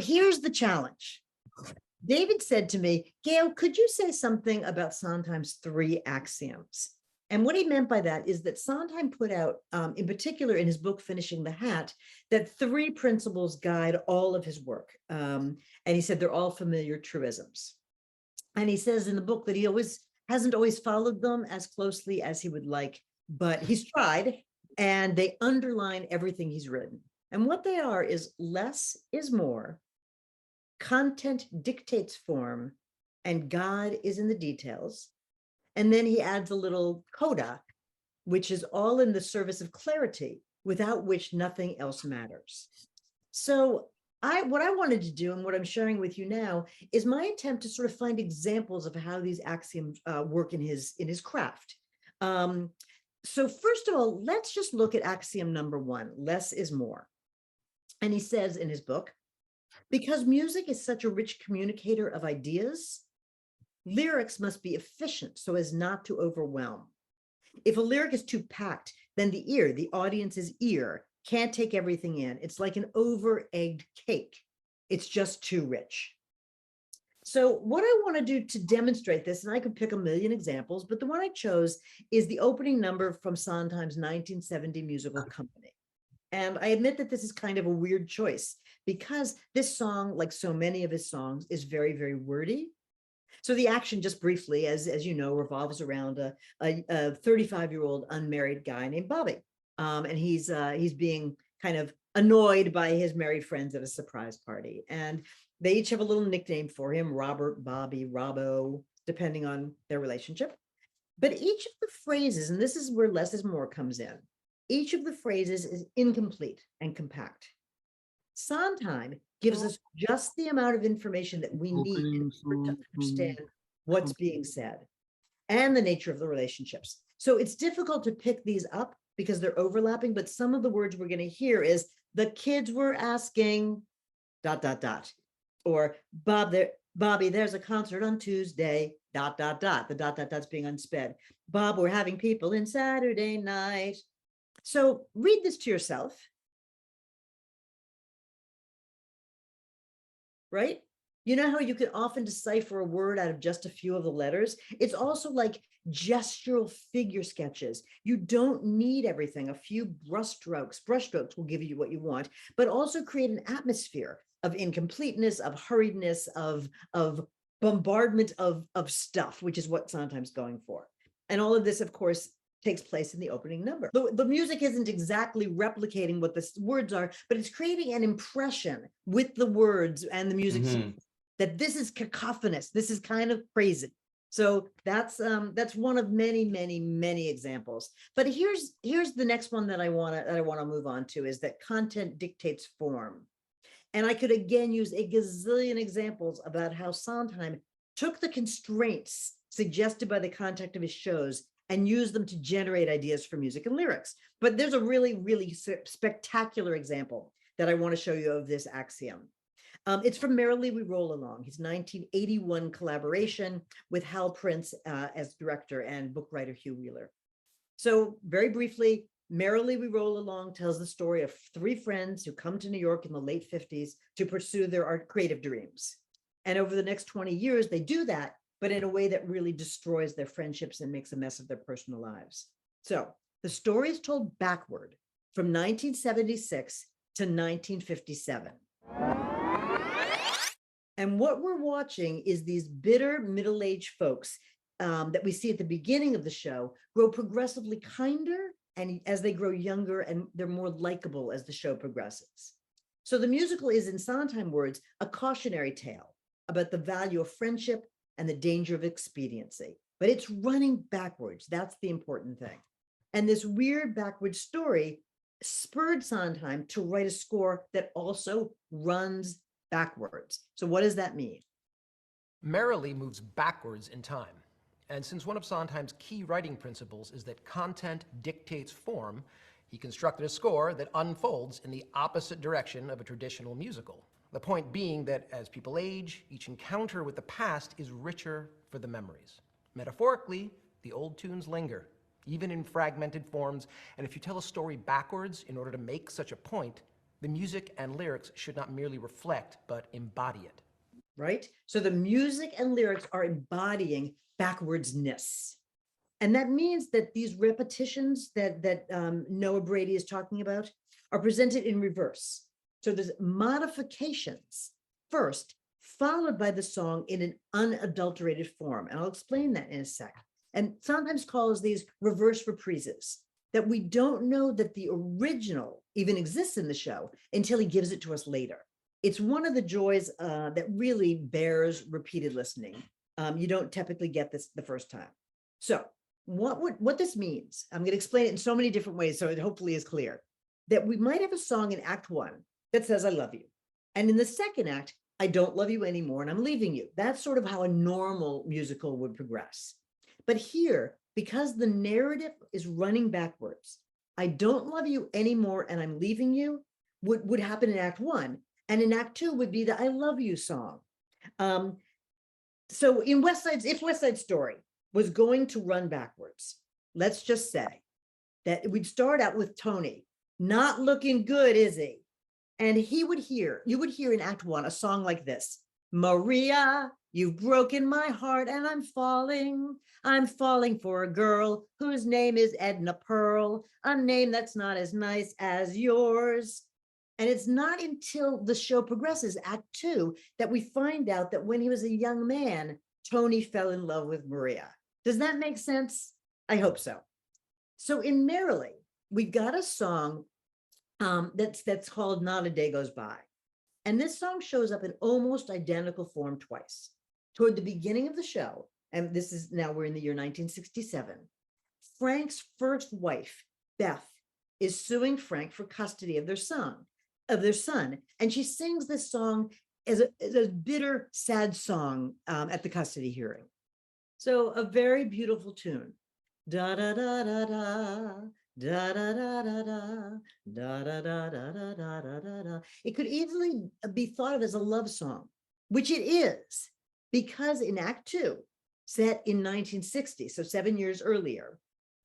here's the challenge. David said to me, Gail, could you say something about Sondheim's 3 axioms? And what he meant by that is that Sondheim put out, in particular in his book, Finishing the Hat, that 3 principles guide all of his work. And he said they're all familiar truisms. And he says in the book that he hasn't always followed them as closely as he would like, but he's tried, and they underline everything he's written. And what they are is less is more, content dictates form, and God is in the details. And then he adds a little coda, which is all in the service of clarity, without which nothing else matters. So what I wanted to do, and what I'm sharing with you now, is my attempt to sort of find examples of how these axioms work in his craft. So first of all, let's just look at axiom number 1, less is more. And he says in his book, because music is such a rich communicator of ideas, lyrics must be efficient so as not to overwhelm. If a lyric is too packed, then the audience's ear, can't take everything in. It's like an over-egged cake. It's just too rich. So what I want to do to demonstrate this, and I could pick a million examples, but the one I chose is the opening number from Sondheim's 1970 musical Company. And I admit that this is kind of a weird choice, because this song, like so many of his songs, is very, very wordy. So the action, just briefly, as you know, revolves around a 35-year-old unmarried guy named Bobby. And he's being kind of annoyed by his married friends at a surprise party. And they each have a little nickname for him: Robert, Bobby, Robbo, depending on their relationship. But each of the phrases, and this is where less is more comes in, each of the phrases is incomplete and compact. Sondheim gives us just the amount of information that we need in order to understand what's being said and the nature of the relationships. So it's difficult to pick these up because they're overlapping, but some of the words we're going to hear is the kids were asking ... or Bobby, there's a concert on Tuesday ... The ... that's being unsped. Bob, we're having people in Saturday night. So read this to yourself. Right? You know how you can often decipher a word out of just a few of the letters? It's also like gestural figure sketches. You don't need everything. A few brushstrokes will give you what you want, but also create an atmosphere of incompleteness, of hurriedness, of bombardment of stuff, which is what Sondheim's going for. And all of this, of course, takes place in the opening number. The music isn't exactly replicating what the words are, but it's creating an impression with the words and the music that this is cacophonous. This is kind of crazy. So that's one of many, many, many examples. But here's the next one that I want to move on to, is that content dictates form. And I could again use a gazillion examples about how Sondheim took the constraints suggested by the content of his shows and use them to generate ideas for music and lyrics. But there's a really, really spectacular example that I want to show you of this axiom. It's from Merrily We Roll Along, his 1981 collaboration with Hal Prince as director and book writer Hugh Wheeler. So very briefly, Merrily We Roll Along tells the story of 3 friends who come to New York in the late 50s to pursue their art creative dreams. And over the next 20 years, they do that, but in a way that really destroys their friendships and makes a mess of their personal lives. So the story is told backward from 1976 to 1957. And what we're watching is these bitter middle-aged folks that we see at the beginning of the show grow progressively kinder, and as they grow younger, and they're more likable as the show progresses. So the musical is, in Sondheim words, a cautionary tale about the value of friendship and the danger of expediency, but it's running backwards. That's the important thing. And this weird backward story spurred Sondheim to write a score that also runs backwards. So what does that mean? Merrily moves backwards in time. And since one of Sondheim's key writing principles is that content dictates form, he constructed a score that unfolds in the opposite direction of a traditional musical. The point being that as people age, each encounter with the past is richer for the memories. Metaphorically, the old tunes linger, even in fragmented forms, and if you tell a story backwards in order to make such a point, The music and lyrics should not merely reflect, but embody it. Right? So the music and lyrics are embodying backwardsness. And that means that these repetitions that Noah Brady is talking about are presented in reverse. So there's modifications first, followed by the song in an unadulterated form. And I'll explain that in a sec. And sometimes calls these reverse reprises, that we don't know that the original even exists in the show until he gives it to us later. It's one of the joys that really bears repeated listening. You don't typically get this the first time. So what this means, I'm going to explain it in so many different ways, so it hopefully is clear, that we might have a song in Act 1 that says, I love you. And in the second act, I don't love you anymore and I'm leaving you. That's sort of how a normal musical would progress. But here, because the narrative is running backwards, I don't love you anymore and I'm leaving you would happen in Act 1. And in Act 2 would be the I love you song. So in if West Side Story was going to run backwards, let's just say that we'd start out with Tony, not looking good, is he? And you would hear in Act 1 a song like this: Maria, you've broken my heart and I'm falling for a girl whose name is Edna Pearl, a name that's not as nice as yours. And it's not until the show progresses, Act 2, that we find out that when he was a young man, Tony fell in love with Maria. Does that make sense? I hope so. So in Merrily, we got a song that's called Not a Day Goes By. And this song shows up in almost identical form twice. Toward the beginning of the show, and this is now we're in the year 1967, Frank's first wife, Beth, is suing Frank for custody of their son. And she sings this song as a bitter, sad song at the custody hearing. So a very beautiful tune. Da da da da da. Da da da da da da da da da da da da da. It could easily be thought of as a love song, which it is, because in Act 2, set in 1960, so 7 years earlier,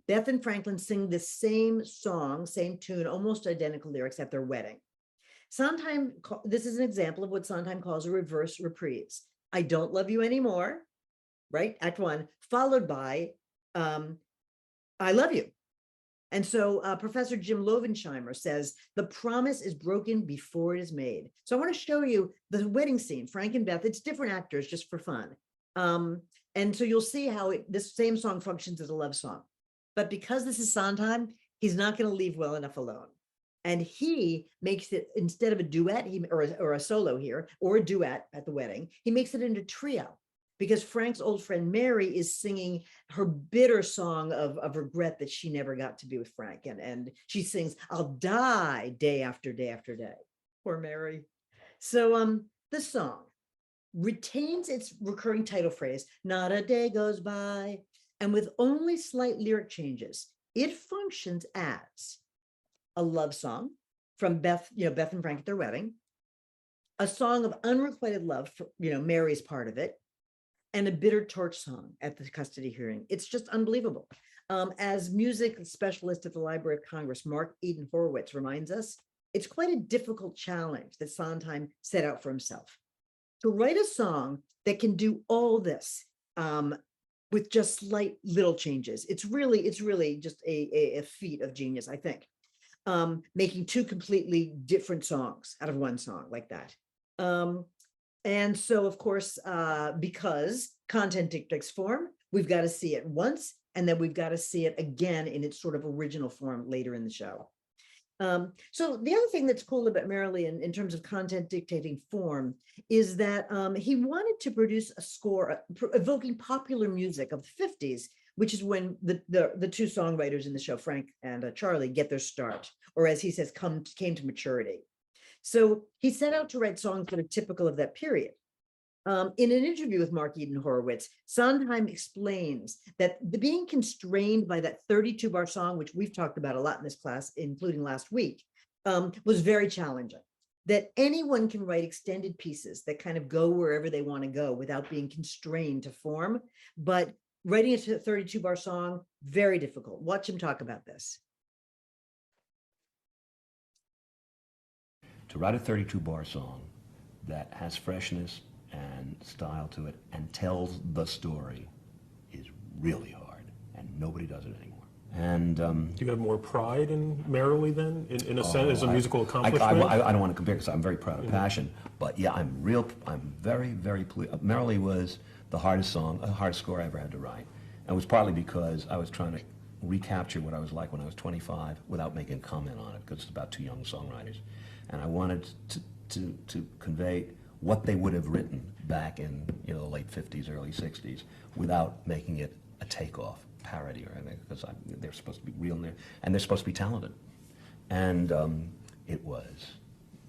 Beth and Franklin sing the same song, same tune, almost identical lyrics at their wedding. Sondheim, this is an example of what Sondheim calls a reverse reprise. I don't love you anymore, right? Act 1, followed by I love you. And so Professor Jim Lovensheimer says, the promise is broken before it is made. So I want to show you the wedding scene, Frank and Beth. It's different actors just for fun. And so you'll see how this same song functions as a love song. But because this is Sondheim, he's not going to leave well enough alone. And he makes it, instead of a duet or a solo here, or a duet at the wedding, he makes it into trio, because Frank's old friend Mary is singing her bitter song of regret that she never got to be with Frank. And she sings, I'll die day after day after day. Poor Mary. So the song retains its recurring title phrase, not a day goes by. And with only slight lyric changes, it functions as a love song from Beth and Frank at their wedding, a song of unrequited love for, Mary's part of it, and a bitter torch song at the custody hearing. It's just unbelievable. As music specialist at the Library of Congress, Mark Eden Horowitz reminds us, it's quite a difficult challenge that Sondheim set out for himself. To write a song that can do all this with just slight little changes. It's really just a feat of genius, I think. Making two completely different songs out of one song like that. And so, of course, because content dictates form, we've got to see it once, and then we've got to see it again in its sort of original form later in the show. So the other thing that's cool about Merrily in terms of content dictating form is that he wanted to produce a score evoking popular music of the 50s, which is when the two songwriters in the show, Frank and Charlie, get their start, or as he says, came to maturity. So he set out to write songs that are typical of that period. In an interview with Mark Eden Horowitz, Sondheim explains that being constrained by that 32-bar song, which we've talked about a lot in this class, including last week, was very challenging. That anyone can write extended pieces that kind of go wherever they want to go without being constrained to form, but writing a 32-bar song, very difficult. Watch him talk about this. to write a 32-bar song that has freshness and style to it and tells the story is really hard, and nobody does it anymore. And Do you have more pride in Merrily then, in a sense, as a musical I accomplishment? don't want to compare because I'm very proud of Passion, but yeah, I'm very, very pleased. Merrily was the hardest score I ever had to write. And it was partly because I was trying to recapture what I was like when I was 25 without making a comment on it, because it's about two young songwriters. And I wanted to convey what they would have written back in the late 50s, early 60s, without making it a takeoff parody or anything, because they're supposed to be real and they're supposed to be talented. And it was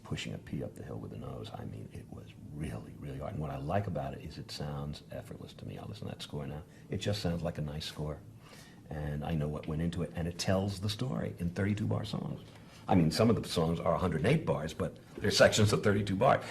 pushing a pea up the hill with a nose. I mean, it was really, really hard. And what I like about it is it sounds effortless to me. I'll listen to that score now. It just sounds like a nice score. And I know what went into it, and it tells the story in 32-bar songs. I mean, some of the songs are 108 bars, but there's sections of 32 bars.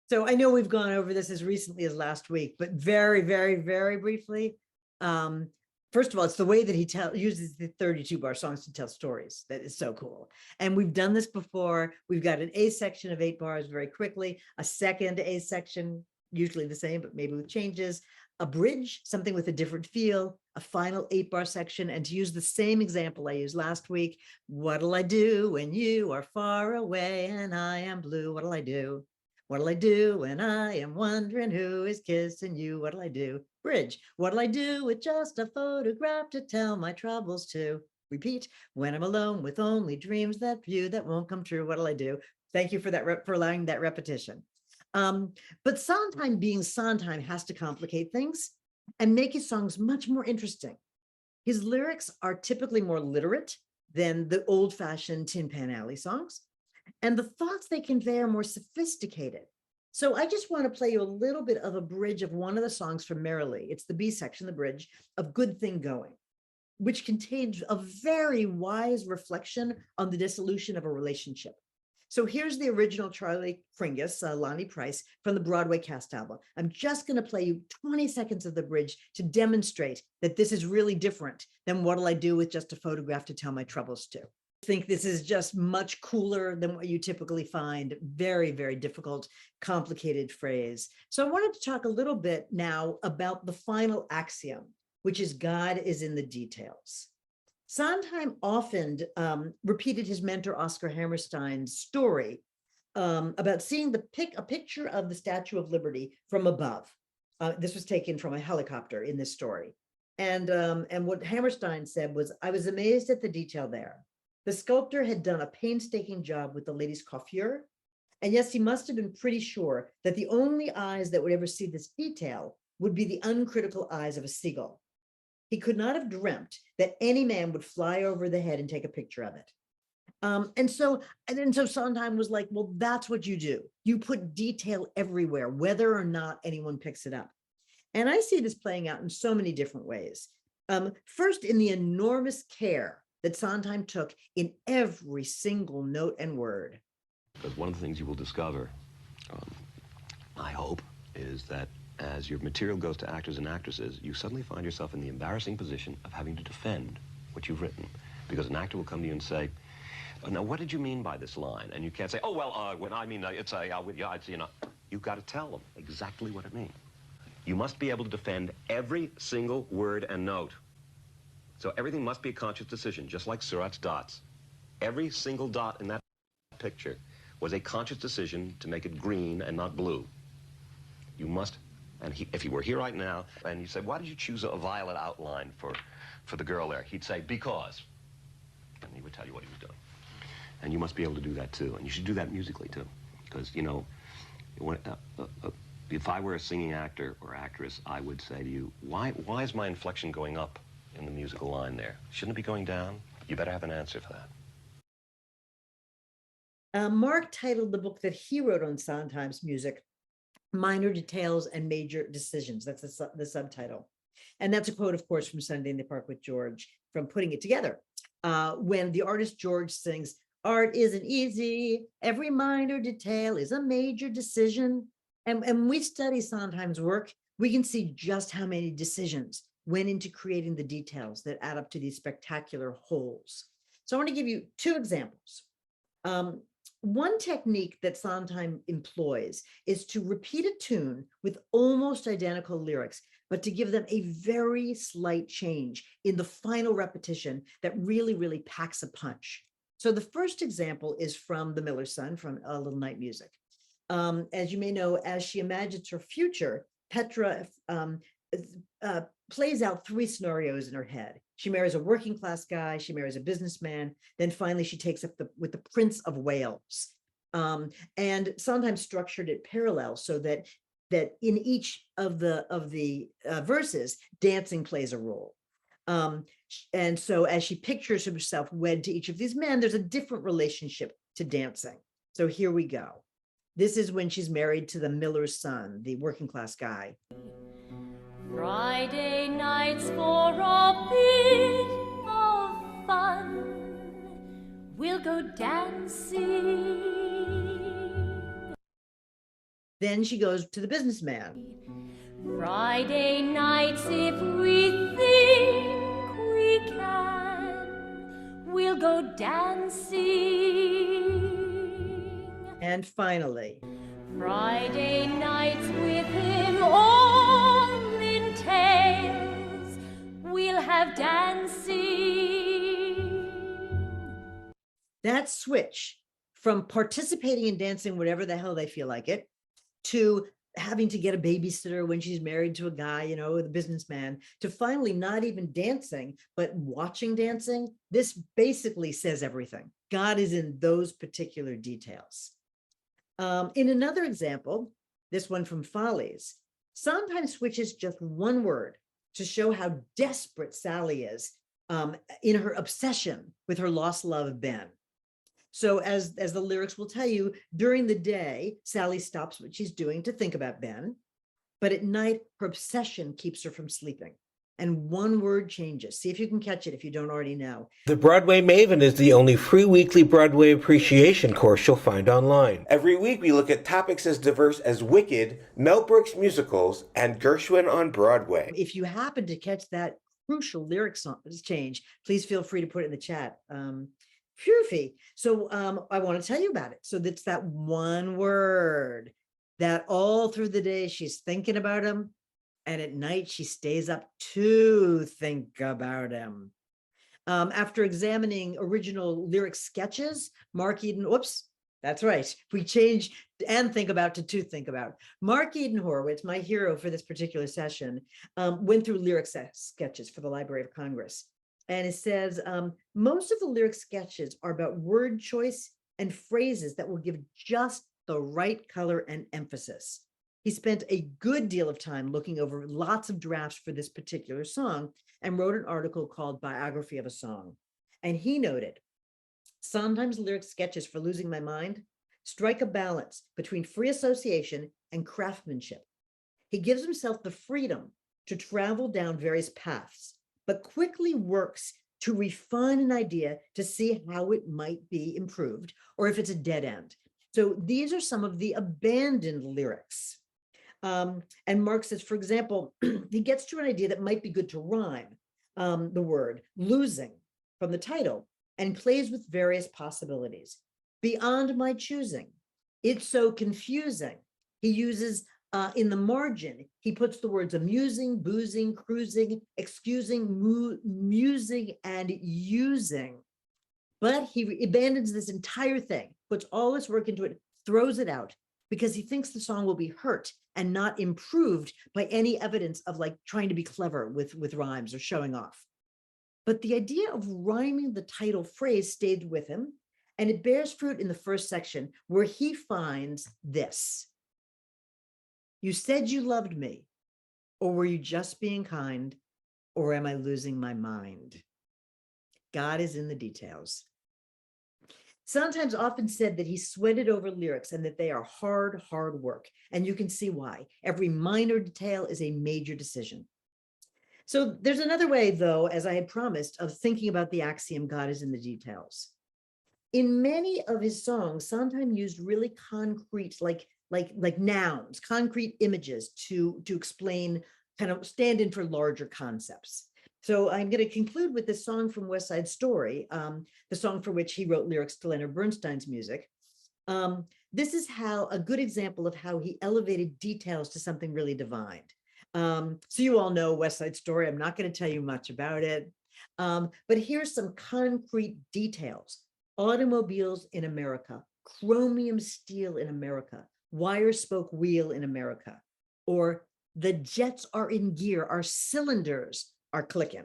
So I know we've gone over this as recently as last week, but very, very, very briefly. First of all, it's the way that he uses the 32-bar songs to tell stories that is so cool. And we've done this before. We've got an A section of 8 bars very quickly, a second A section, usually the same, but maybe with changes, a bridge, something with a different feel, a final 8-bar section. And to use the same example I used last week, what'll I do when you are far away and I am blue? What'll I do? What'll I do when I am wondering who is kissing you? What'll I do? Bridge. What'll I do with just a photograph to tell my troubles to? Repeat. When I'm alone with only dreams that few that won't come true, what'll I do? Thank you for that, for allowing that repetition. But Sondheim being Sondheim has to complicate things and make his songs much more interesting. His lyrics are typically more literate than the old-fashioned Tin Pan Alley songs, and the thoughts they convey are more sophisticated. So I just want to play you a little bit of a bridge of one of the songs from Merrily. It's the B section, the bridge of Good Thing Going, which contains a very wise reflection on the dissolution of a relationship. So here's the original Charlie Fringus, Lonnie Price, from the Broadway cast album. I'm just going to play you 20 seconds of the bridge to demonstrate that this is really different than what'll I do with just a photograph to tell my troubles to. I think this is just much cooler than what you typically find. Very, very difficult, complicated phrase. So I wanted to talk a little bit now about the final axiom, which is God is in the details. Sondheim often repeated his mentor Oscar Hammerstein's story about seeing a picture of the Statue of Liberty from above. This was taken from a helicopter in this story. And what Hammerstein said was, I was amazed at the detail there. The sculptor had done a painstaking job with the lady's coiffure. And yes, he must have been pretty sure that the only eyes that would ever see this detail would be the uncritical eyes of a seagull. He could not have dreamt that any man would fly over the head and take a picture of it. And so Sondheim was like, well, that's what you do. You put detail everywhere, whether or not anyone picks it up. And I see this playing out in so many different ways. First, in the enormous care that Sondheim took in every single note and word. Because one of the things you will discover, I hope, is that as your material goes to actors and actresses, you suddenly find yourself in the embarrassing position of having to defend what you've written. Because an actor will come to you and say, now, what did you mean by this line? And you can't say, oh, well, when I mean, it's a, yeah, it's, you know, you've got to tell them exactly what it means. You must be able to defend every single word and note. So everything must be a conscious decision, just like Seurat's dots. Every single dot in that picture was a conscious decision to make it green and not blue. You must, and if he were here right now, and you said, why did you choose a violet outline for the girl there? He'd say, because. And he would tell you what he was doing. And you must be able to do that too. And you should do that musically too. Because, you know, if I were a singing actor or actress, I would say to you, why is my inflection going up in the musical line there? Shouldn't it be going down? You better have an answer for that. Mark titled the book that he wrote on Sondheim's music, Minor Details and Major Decisions. That's the subtitle. And that's a quote, of course, from Sunday in the Park with George, from Putting It Together, when the artist George sings, art isn't easy, every minor detail is a major decision. And when we study Sondheim's work, we can see just how many decisions went into creating the details that add up to these spectacular wholes. So I want to give you two examples. One technique that Sondheim employs is to repeat a tune with almost identical lyrics, but to give them a very slight change in the final repetition that really, really packs a punch. So the first example is from The Miller's Son, from A Little Night Music. As you may know, as she imagines her future, Petra plays out three scenarios in her head. She marries a working class guy, she marries a businessman, then finally she takes up with the Prince of Wales. And sometimes structured it parallel so that in each of the verses, dancing plays a role. And so as she pictures herself wed to each of these men, there's a different relationship to dancing. So here we go. This is when she's married to the miller's son, the working class guy. Friday nights for a bit of fun, we'll go dancing. Then she goes to the businessman. Friday nights, if we think we can, we'll go dancing. And finally, Friday nights with him all in tails, we'll have dancing. that switch from participating in dancing, whatever the hell they feel like it, to having to get a babysitter when she's married to a guy, you know, the businessman, to finally not even dancing, but watching dancing. This basically says everything. God is in those particular details. In another example, this one from Follies, Sondheim switches just one word to show how desperate Sally is in her obsession with her lost love, Ben. So as the lyrics will tell you, during the day, Sally stops what she's doing to think about Ben, but at night, her obsession keeps her from sleeping. And one word changes. See if you can catch it if you don't already know. The Broadway Maven is the only free weekly Broadway appreciation course you'll find online. Every week we look at topics as diverse as Wicked, Mel Brooks musicals, and Gershwin on Broadway. If you happen to catch that crucial lyrics change, please feel free to put it in the chat. Purify. So I want to tell you about it. So that's that one word that all through the day she's thinking about him, and at night she stays up to think about him. After examining original lyric sketches, Mark Eden, whoops, that's right. We change and think about to think about. Mark Eden Horowitz, my hero for this particular session, went through lyric sketches for the Library of Congress. And it says, most of the lyric sketches are about word choice and phrases that will give just the right color and emphasis. He spent a good deal of time looking over lots of drafts for this particular song and wrote an article called Biography of a Song. And he noted, sometimes lyric sketches for Losing My Mind strike a balance between free association and craftsmanship. He gives himself the freedom to travel down various paths, but quickly works to refine an idea to see how it might be improved or if it's a dead end. So these are some of the abandoned lyrics. And Mark says, for example, he gets to an idea that might be good to rhyme the word losing from the title and plays with various possibilities. Beyond my choosing, it's so confusing. He uses in the margin, he puts the words amusing, boozing, cruising, excusing, musing, and using. But he abandons this entire thing, puts all this work into it, throws it out, because he thinks the song will be hurt and not improved by any evidence of like trying to be clever with rhymes or showing off. But the idea of rhyming the title phrase stayed with him, and it bears fruit in the first section where he finds this. You said you loved me, or were you just being kind, or am I losing my mind? God is in the details. Sondheim often said that he sweated over lyrics and that they are hard work. And you can see why. Every minor detail is a major decision. So there's another way, though, as I had promised, of thinking about the axiom, God is in the details. In many of his songs, Sondheim used really concrete, like nouns, concrete images to explain, kind of stand in for larger concepts. So I'm going to conclude with this song from West Side Story, the song for which he wrote lyrics to Leonard Bernstein's music. This is how a good example of how he elevated details to something really divine. So you all know West Side Story. I'm not going to tell you much about it. But here's some concrete details. Automobiles in America, chromium steel in America, wire spoke wheel in America, or the jets are in gear, our cylinders are clicking.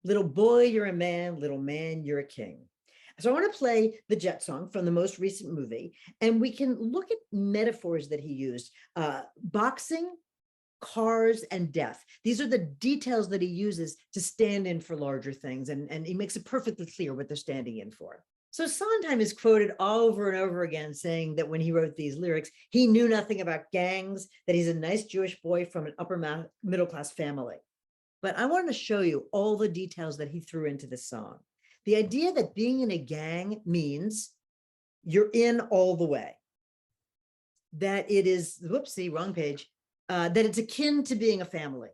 Little boy, you're a man, little man, you're a king. So I want to play the Jet song from the most recent movie, and we can look at metaphors that he used. Boxing, cars, and death. These are the details that he uses to stand in for larger things, and he makes it perfectly clear what they're standing in for. So Sondheim is quoted over and over again saying that when he wrote these lyrics, he knew nothing about gangs, that he's a nice Jewish boy from an upper middle class family. But I wanted to show you all the details that he threw into this song. The idea that being in a gang means you're in all the way, that it is, whoopsie, wrong page, that it's akin to being a family,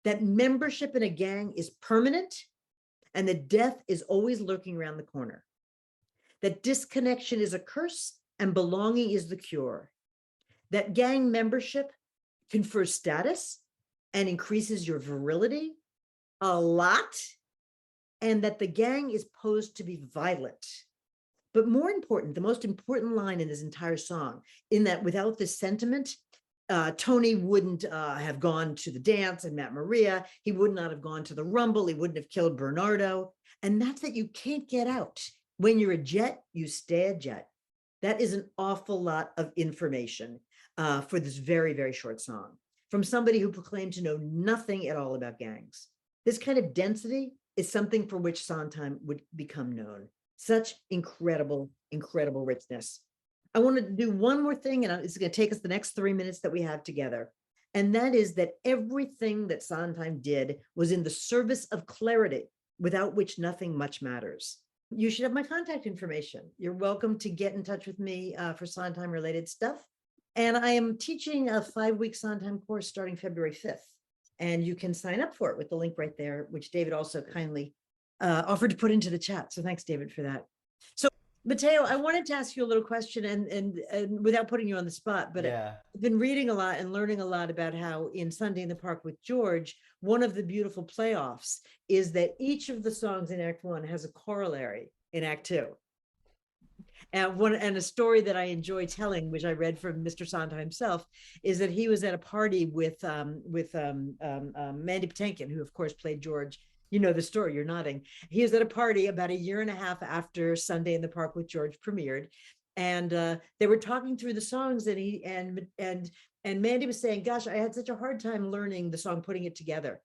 that membership in a gang is permanent, and that death is always lurking around the corner, that disconnection is a curse and belonging is the cure, that gang membership confers status and increases your virility a lot, and that the gang is posed to be violent. But more important, the most important line in this entire song, in that without this sentiment, Tony wouldn't have gone to the dance and met Maria. He would not have gone to the Rumble. He wouldn't have killed Bernardo. And that's that you can't get out. When you're a jet, you stay a jet. That is an awful lot of information for this very, very short song from somebody who proclaimed to know nothing at all about gangs. This kind of density is something for which Sondheim would become known. Such incredible, incredible richness. I want to do one more thing, and it's going to take us the next 3 minutes that we have together. And that is that everything that Sondheim did was in the service of clarity, without which nothing much matters. You should have my contact information. You're welcome to get in touch with me for Sondheim related stuff. And I am teaching a 5-week Sondheim course starting February 5th. And you can sign up for it with the link right there, which David also kindly offered to put into the chat. So thanks, David, for that. So Mateo, I wanted to ask you a little question and without putting you on the spot, but Yeah. I've been reading a lot and learning a lot about how in Sunday in the Park with George, one of the beautiful playoffs is that each of the songs in Act 1 has a corollary in Act 2. And a story that I enjoy telling, which I read from Mr. Sondheim himself, is that he was at a party with Mandy Patinkin, who of course played George. You know the story, you're nodding. He was at a party about 1.5 years after Sunday in the Park with George premiered. And they were talking through the songs, and Mandy was saying, gosh, I had such a hard time learning the song, putting it together.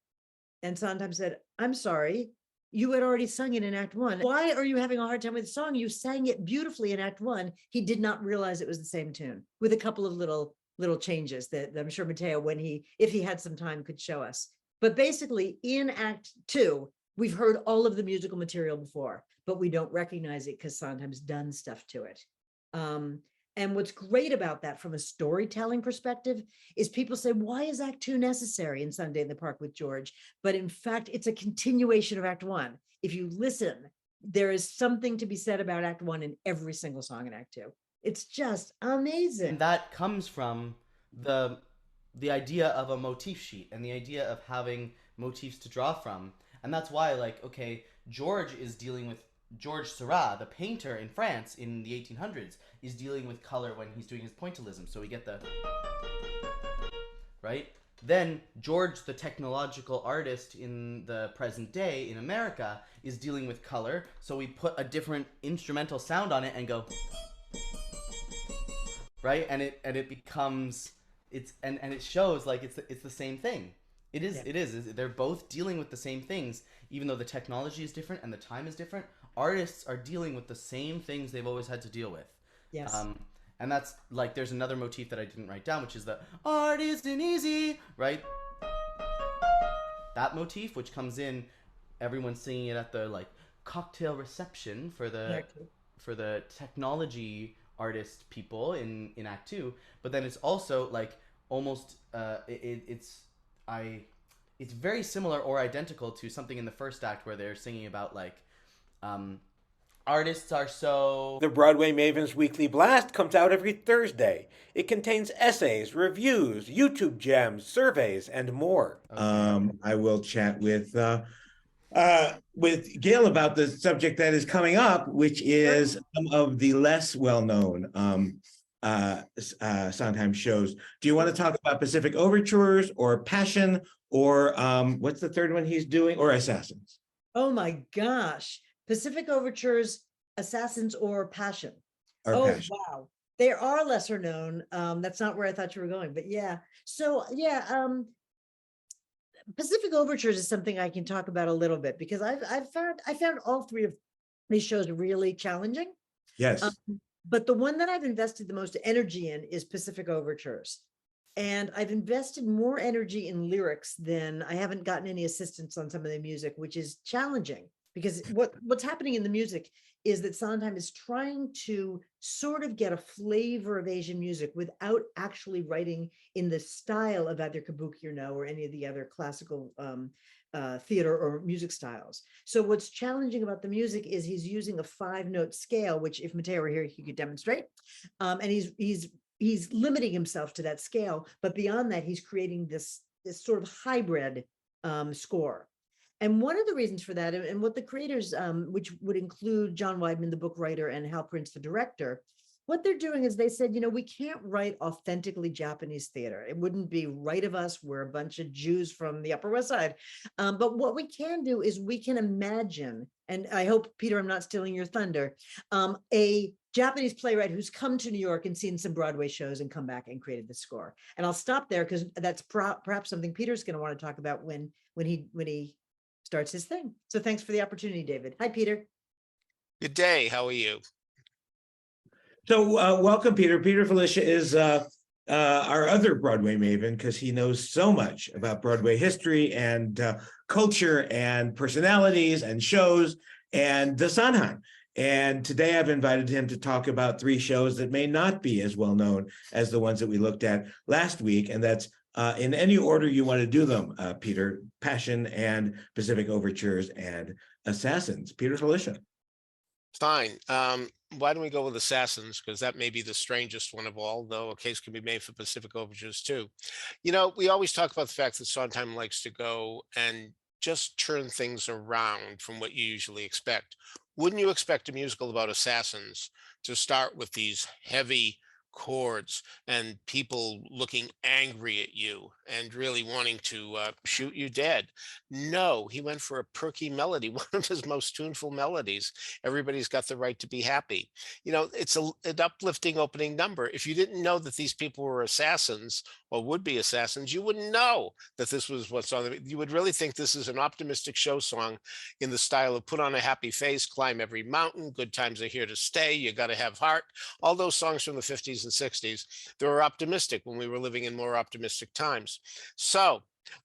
And Sondheim said, I'm sorry, you had already sung it in Act 1. Why are you having a hard time with the song? You sang it beautifully in Act 1. He did not realize it was the same tune, with a couple of little changes that I'm sure Mateo, if he had some time, could show us. But basically in Act 2, we've heard all of the musical material before, but we don't recognize it because Sondheim's done stuff to it. And what's great about that from a storytelling perspective is people say, why is Act 2 necessary in Sunday in the Park with George? But in fact, it's a continuation of Act 1. If you listen, there is something to be said about Act 1 in every single song in Act 2. It's just amazing. And that comes from the idea of a motif sheet and the idea of having motifs to draw from. And that's why, like, okay, George Seurat, the painter in France in the 1800s, is dealing with color when he's doing his pointillism. So we get the, right? Then George, the technological artist in the present day in America, is dealing with color. So we put a different instrumental sound on it and go, right? And it becomes, and it shows like it's the same thing. It is. They're both dealing with the same things, even though the technology is different and the time is different. Artists are dealing with the same things they've always had to deal with. Yes. And that's like, there's another motif that I didn't write down, which is the art isn't easy, right? That motif, which comes in, everyone's singing it at the like cocktail reception for the technology artist people in Act 2, but then it's also like almost it's very similar or identical to something in the first act where they're singing about like artists are so... The Broadway Maven's Weekly Blast comes out every Thursday. It contains essays, reviews, YouTube gems, surveys, and more. I will chat with Gail about the subject that is coming up, which is some of the less well-known Sondheim shows. Do you want to talk about Pacific Overtures or Passion or what's the third one he's doing, or Assassins? Oh my gosh. Pacific Overtures, Assassins, or Passion. Or Passion. Wow. They are lesser known. That's not where I thought you were going, but yeah. So yeah, Pacific Overtures is something I can talk about a little bit because I found all three of these shows really challenging. Yes. But the one that I've invested the most energy in is Pacific Overtures. And I've invested more energy in lyrics than I haven't gotten any assistance on some of the music, which is challenging because what's happening in the music is that Sondheim is trying to sort of get a flavor of Asian music without actually writing in the style of either kabuki or no or any of the other classical theater or music styles. So what's challenging about the music is he's using a 5-note scale, which if Mateo were here, he could demonstrate. And he's limiting himself to that scale, but beyond that, he's creating this sort of hybrid score. And one of the reasons for that, and what the creators, which would include John Weidman, the book writer, and Hal Prince, the director, what they're doing is they said, we can't write authentically Japanese theater. It wouldn't be right of us. We're a bunch of Jews from the Upper West Side. But what we can do is we can imagine, and I hope, Peter, I'm not stealing your thunder, a Japanese playwright who's come to New York and seen some Broadway shows and come back and created the score. And I'll stop there because that's perhaps something Peter's going to want to talk about when he starts his thing. So thanks for the opportunity, David. Hi, Peter. Good day. How are you? So welcome, Peter. Peter Filichia is our other Broadway Maven because he knows so much about Broadway history and culture and personalities and shows and the Sondheim. And today I've invited him to talk about 3 shows that may not be as well known as the ones that we looked at last week. And that's in any order you want to do them, Peter: Passion and Pacific Overtures and Assassins. Peter Filichia. Fine. Why don't we go with Assassins? Because that may be the strangest one of all, though a case can be made for Pacific Overtures too. We always talk about the fact that Sondheim likes to go and just turn things around from what you usually expect. Wouldn't you expect a musical about assassins to start with these heavy chords and people looking angry at you and really wanting to shoot you dead? No, he went for a perky melody, one of his most tuneful melodies. Everybody's got the right to be happy. It's an uplifting opening number. If you didn't know that these people were assassins or would be assassins, you wouldn't know that this was what's on the... You would really think this is an optimistic show song in the style of Put on a Happy Face, Climb Every Mountain, Good Times Are Here to Stay, You Gotta Have Heart. All those songs from the 50s and 60s, they were optimistic when we were living in more optimistic times.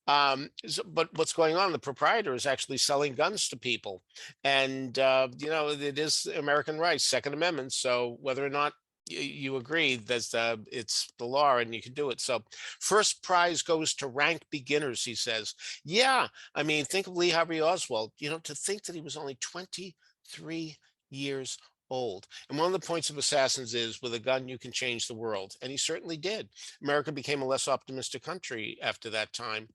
But what's going on? The proprietor is actually selling guns to people. And, it is American rights, Second Amendment. So whether or not you agree that it's the law and you can do it. So first prize goes to rank beginners, he says. Yeah, I mean, think of Lee Harvey Oswald, to think that he was only 23 years old. And one of the points of Assassins is, with a gun, you can change the world. And he certainly did. America became a less optimistic country after that time.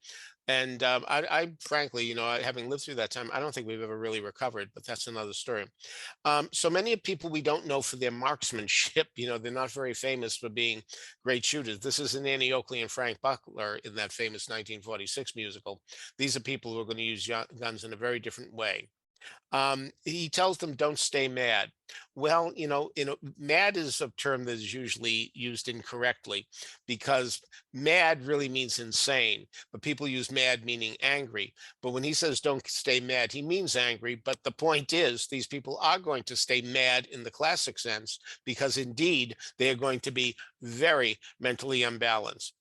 And I frankly, having lived through that time, I don't think we've ever really recovered, but that's another story. So many of people we don't know for their marksmanship, they're not very famous for being great shooters. This is Annie Oakley and Frank Buckler in that famous 1946 musical. These are people who are going to use guns in a very different way. He tells them, don't stay mad. Well, mad is a term that is usually used incorrectly, because mad really means insane, but people use mad meaning angry. But when he says don't stay mad, he means angry. But the point is, these people are going to stay mad in the classic sense, because indeed they are going to be very mentally unbalanced.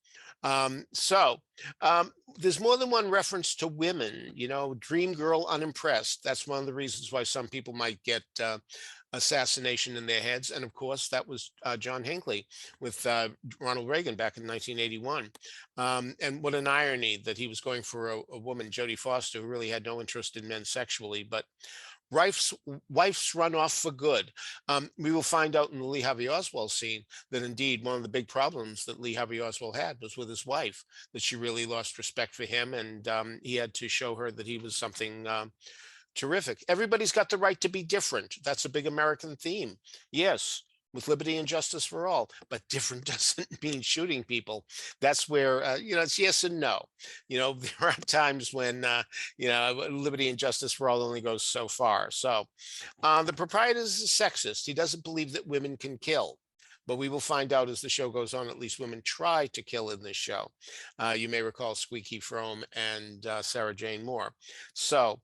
There's more than one reference to women, dream girl unimpressed. That's one of the reasons why some people might get assassination in their heads. And of course, that was John Hinckley with Ronald Reagan back in 1981. And what an irony that he was going for a woman, Jodie Foster, who really had no interest in men sexually. But Wife's run off for good. We will find out in the Lee Harvey Oswald scene that indeed one of the big problems that Lee Harvey Oswald had was with his wife, that she really lost respect for him, and he had to show her that he was something terrific. Everybody's got the right to be different. That's a big American theme. Yes, with liberty and justice for all, but different doesn't mean shooting people. That's where, it's yes and no. There are times when, liberty and justice for all only goes so far. So the proprietor is sexist. He doesn't believe that women can kill. But we will find out as the show goes on, at least women try to kill in this show. You may recall Squeaky Fromme and Sarah Jane Moore. So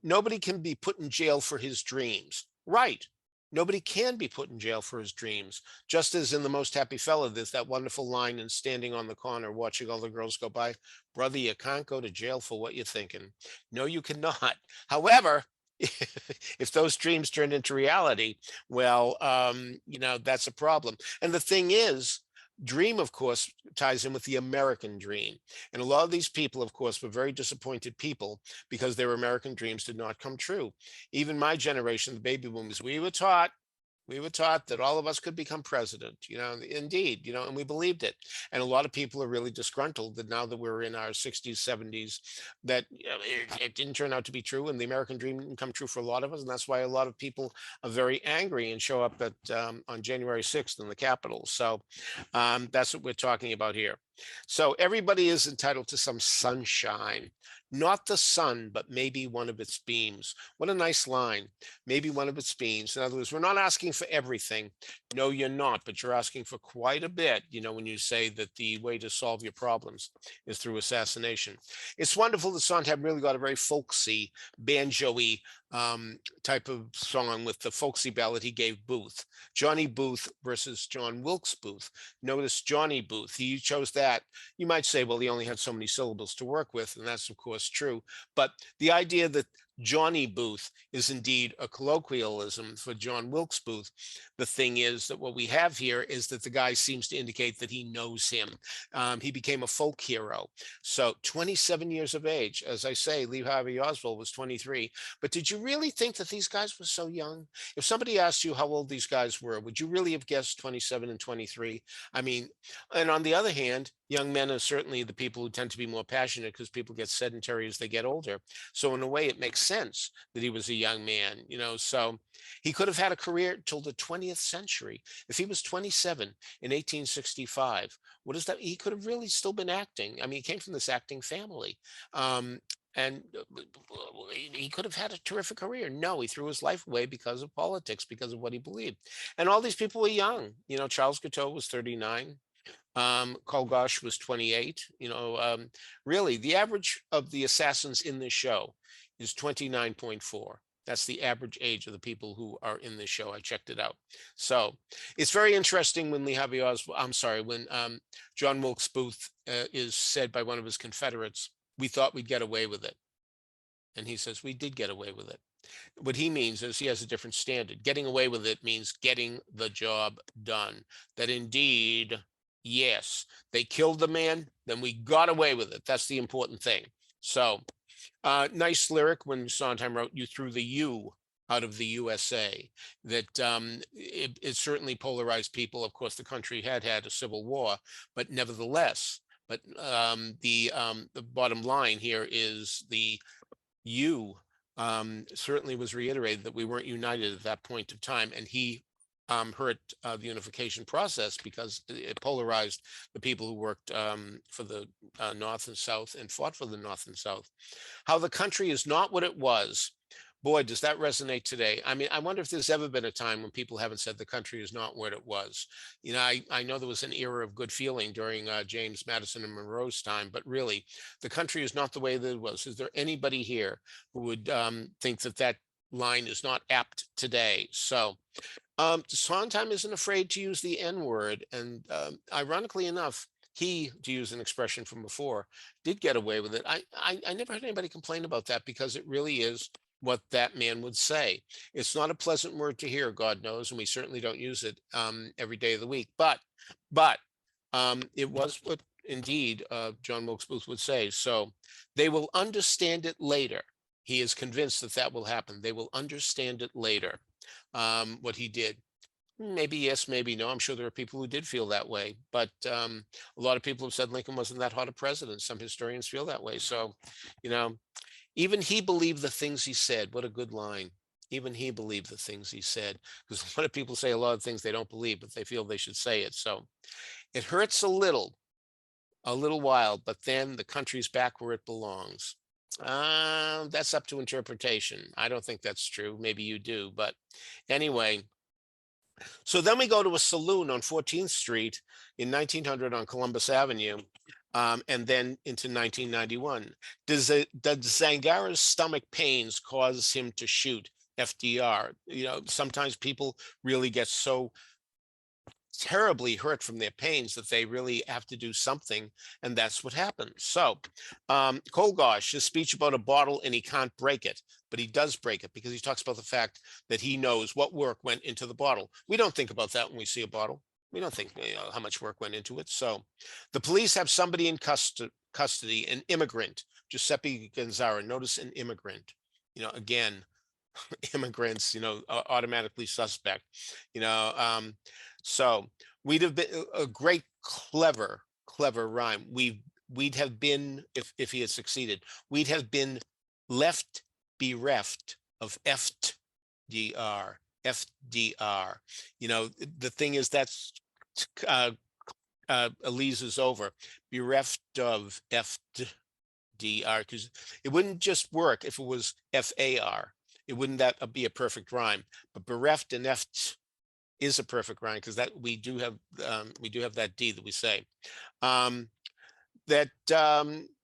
nobody can be put in jail for his dreams. Right. Nobody can be put in jail for his dreams. Just as in The Most Happy Fella, there's that wonderful line in Standing on the Corner, watching all the girls go by. Brother, you can't go to jail for what you're thinking. No, you cannot. However, if those dreams turn into reality, well, that's a problem. And the thing is, dream, of course, ties in with the American dream. And a lot of these people, of course, were very disappointed people because their American dreams did not come true. Even my generation, the baby boomers, we were taught that all of us could become president, indeed, and we believed it. And a lot of people are really disgruntled that now that we're in our 60s, 70s, that it didn't turn out to be true. And the American dream didn't come true for a lot of us. And that's why a lot of people are very angry and show up on January 6th in the Capitol. So that's what we're talking about here. So everybody is entitled to some sunshine, not the sun, but maybe one of its beams. What a nice line. Maybe one of its beams. In other words, we're not asking for everything. No, you're not, but you're asking for quite a bit, when you say that the way to solve your problems is through assassination. It's wonderful that Sondheim really got a very folksy, banjo-y type of song with the folksy ballad he gave Booth. Johnny Booth versus John Wilkes Booth. Notice Johnny Booth, he chose that. You might say, well, he only had so many syllables to work with, and that's of course true. But the idea that Johnny Booth is indeed a colloquialism for John Wilkes Booth. The thing is that what we have here is that the guy seems to indicate that he knows him. He became a folk hero. So 27 years of age, as I say, Lee Harvey Oswald was 23. But did you really think that these guys were so young? If somebody asked you how old these guys were, would you really have guessed 27 and 23? I mean, and on the other hand, young men are certainly the people who tend to be more passionate because people get sedentary as they get older. So in a way, it makes sense that he was a young man, so he could have had a career till the 20th century. If he was 27 in 1865, what is that? He could have really still been acting. I mean, he came from this acting family. And he could have had a terrific career. No, he threw his life away because of politics, because of what he believed. And all these people were young. Charles Guiteau was 39. Kolgosh was 28. Really, the average of the assassins in this show is 29.4. That's the average age of the people who are in this show. I checked it out. So it's very interesting when when John Wilkes Booth is said by one of his Confederates, we thought we'd get away with it. And he says, we did get away with it. What he means is he has a different standard. Getting away with it means getting the job done. That indeed, yes, they killed the man, then we got away with it. That's the important thing. So nice lyric when Sondheim wrote, you threw the U out of the USA, that it certainly polarized people. Of course, the country had a civil war, but nevertheless, the bottom line here is the U certainly was reiterated that we weren't united at that point of time. And he hurt the unification process because it polarized the people who worked for the North and South and fought for the North and South. How the country is not what it was. Boy, does that resonate today. I mean, I wonder if there's ever been a time when people haven't said the country is not what it was. I know there was an era of good feeling during James Madison and Monroe's time, but really, the country is not the way that it was. Is there anybody here who would think that line is not apt today? So Sondheim isn't afraid to use the N-word. And ironically enough, he, to use an expression from before, did get away with it. I never heard anybody complain about that because it really is what that man would say. It's not a pleasant word to hear, God knows, and we certainly don't use it every day of the week. But it was what indeed John Wilkes Booth would say. So they will understand it later. He is convinced that that will happen. They will understand it later, what he did. Maybe yes, maybe no. I'm sure there are people who did feel that way, but a lot of people have said Lincoln wasn't that hot a president. Some historians feel that way. So, you know, even he believed the things he said. What a good line. Even he believed the things he said, because a lot of people say a lot of things they don't believe, but they feel they should say it. So it hurts a little while, but then the country's back where it belongs. That's up to interpretation. I don't think that's true. Maybe you do, but anyway. So then we go to a saloon on 14th Street in 1900 on Columbus Avenue, and then into 1991. Does Zangara's stomach pains cause him to shoot FDR? You know, sometimes people really get so terribly hurt from their pains that they really have to do something, and that's what happens. So Kolgosh, his speech about a bottle and he can't break it, but he does break it because he talks about the fact that he knows what work went into the bottle. We don't think about that when we see a bottle. We don't think, you know, how much work went into it. So the police have somebody in custody, an immigrant, Giuseppe Gonzara. Notice an immigrant, you know, again, immigrants, you know, automatically suspect, you know. So we'd have been a great, clever rhyme. We'd have been, if he had succeeded, we'd have been left bereft of FDR. FDR. You know, the thing is that's Elise is over. Bereft of FDR, because it wouldn't just work if it was FAR. It wouldn't that be a perfect rhyme, but bereft and F is a perfect rhyme because that we do have that D that we say.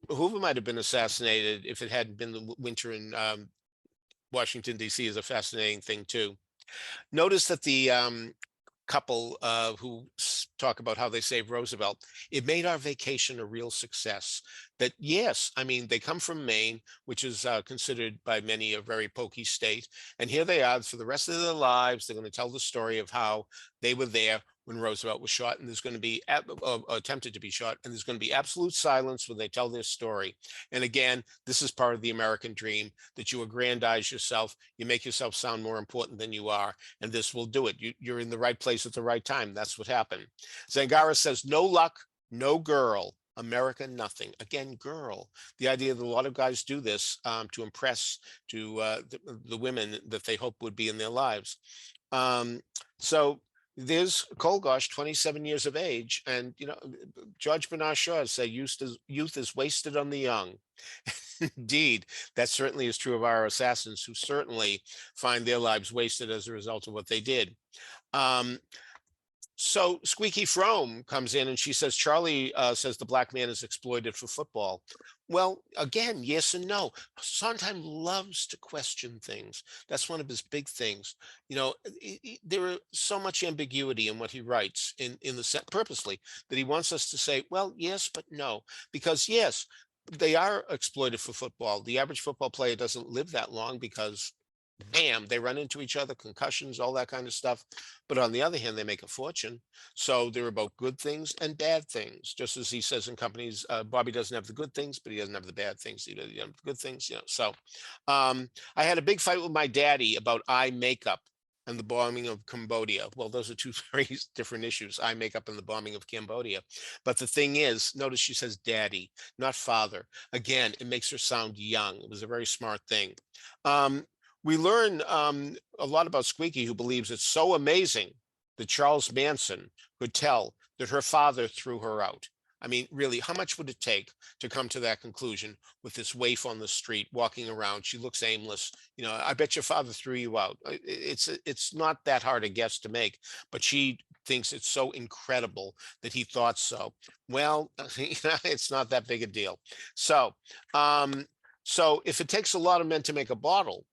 Hoover might have been assassinated if it hadn't been the winter in Washington, D.C. is a fascinating thing too. Notice that the couple who talk about how they saved Roosevelt, it made our vacation a real success. That yes, I mean, they come from Maine, which is considered by many a very pokey state. And here they are for the rest of their lives. They're going to tell the story of how they were there when Roosevelt was shot, and there's going to be attempted to be shot, and there's going to be absolute silence when they tell their story. And again, this is part of the American dream, that you aggrandize yourself, you make yourself sound more important than you are, and this will do it. You're in the right place at the right time. That's what happened. Zangara says, no luck, no girl. America, nothing. Again, girl. The idea that a lot of guys do this to impress to the women that they hope would be in their lives. So there's Kolgosh, 27 years of age, and you know, George Bernard Shaw said youth is wasted on the young. Indeed, that certainly is true of our assassins, who certainly find their lives wasted as a result of what they did. So Squeaky Frome comes in and she says, Charlie says the black man is exploited for football. Well, again, yes and no. Sondheim loves to question things. That's one of his big things. You know, there is so much ambiguity in what he writes in the set purposely, that he wants us to say, well, yes, but no. Because yes, they are exploited for football. The average football player doesn't live that long because bam, they run into each other, concussions, all that kind of stuff. But on the other hand, they make a fortune. So they're about good things and bad things. Just as he says in Companies, Bobby doesn't have the good things, but he doesn't have the bad things. He doesn't have the good things, you know. So I had a big fight with my daddy about eye makeup and the bombing of Cambodia. Well, those are two very different issues, eye makeup and the bombing of Cambodia. But the thing is, notice she says daddy, not father. Again, it makes her sound young. It was a very smart thing. We learn a lot about Squeaky, who believes it's so amazing that Charles Manson could tell that her father threw her out. I mean, really, how much would it take to come to that conclusion with this waif on the street walking around? She looks aimless. You know, I bet your father threw you out. It's not that hard a guess to make, but she thinks it's so incredible that he thought so. Well, it's not that big a deal. So if it takes a lot of men to make a bottle,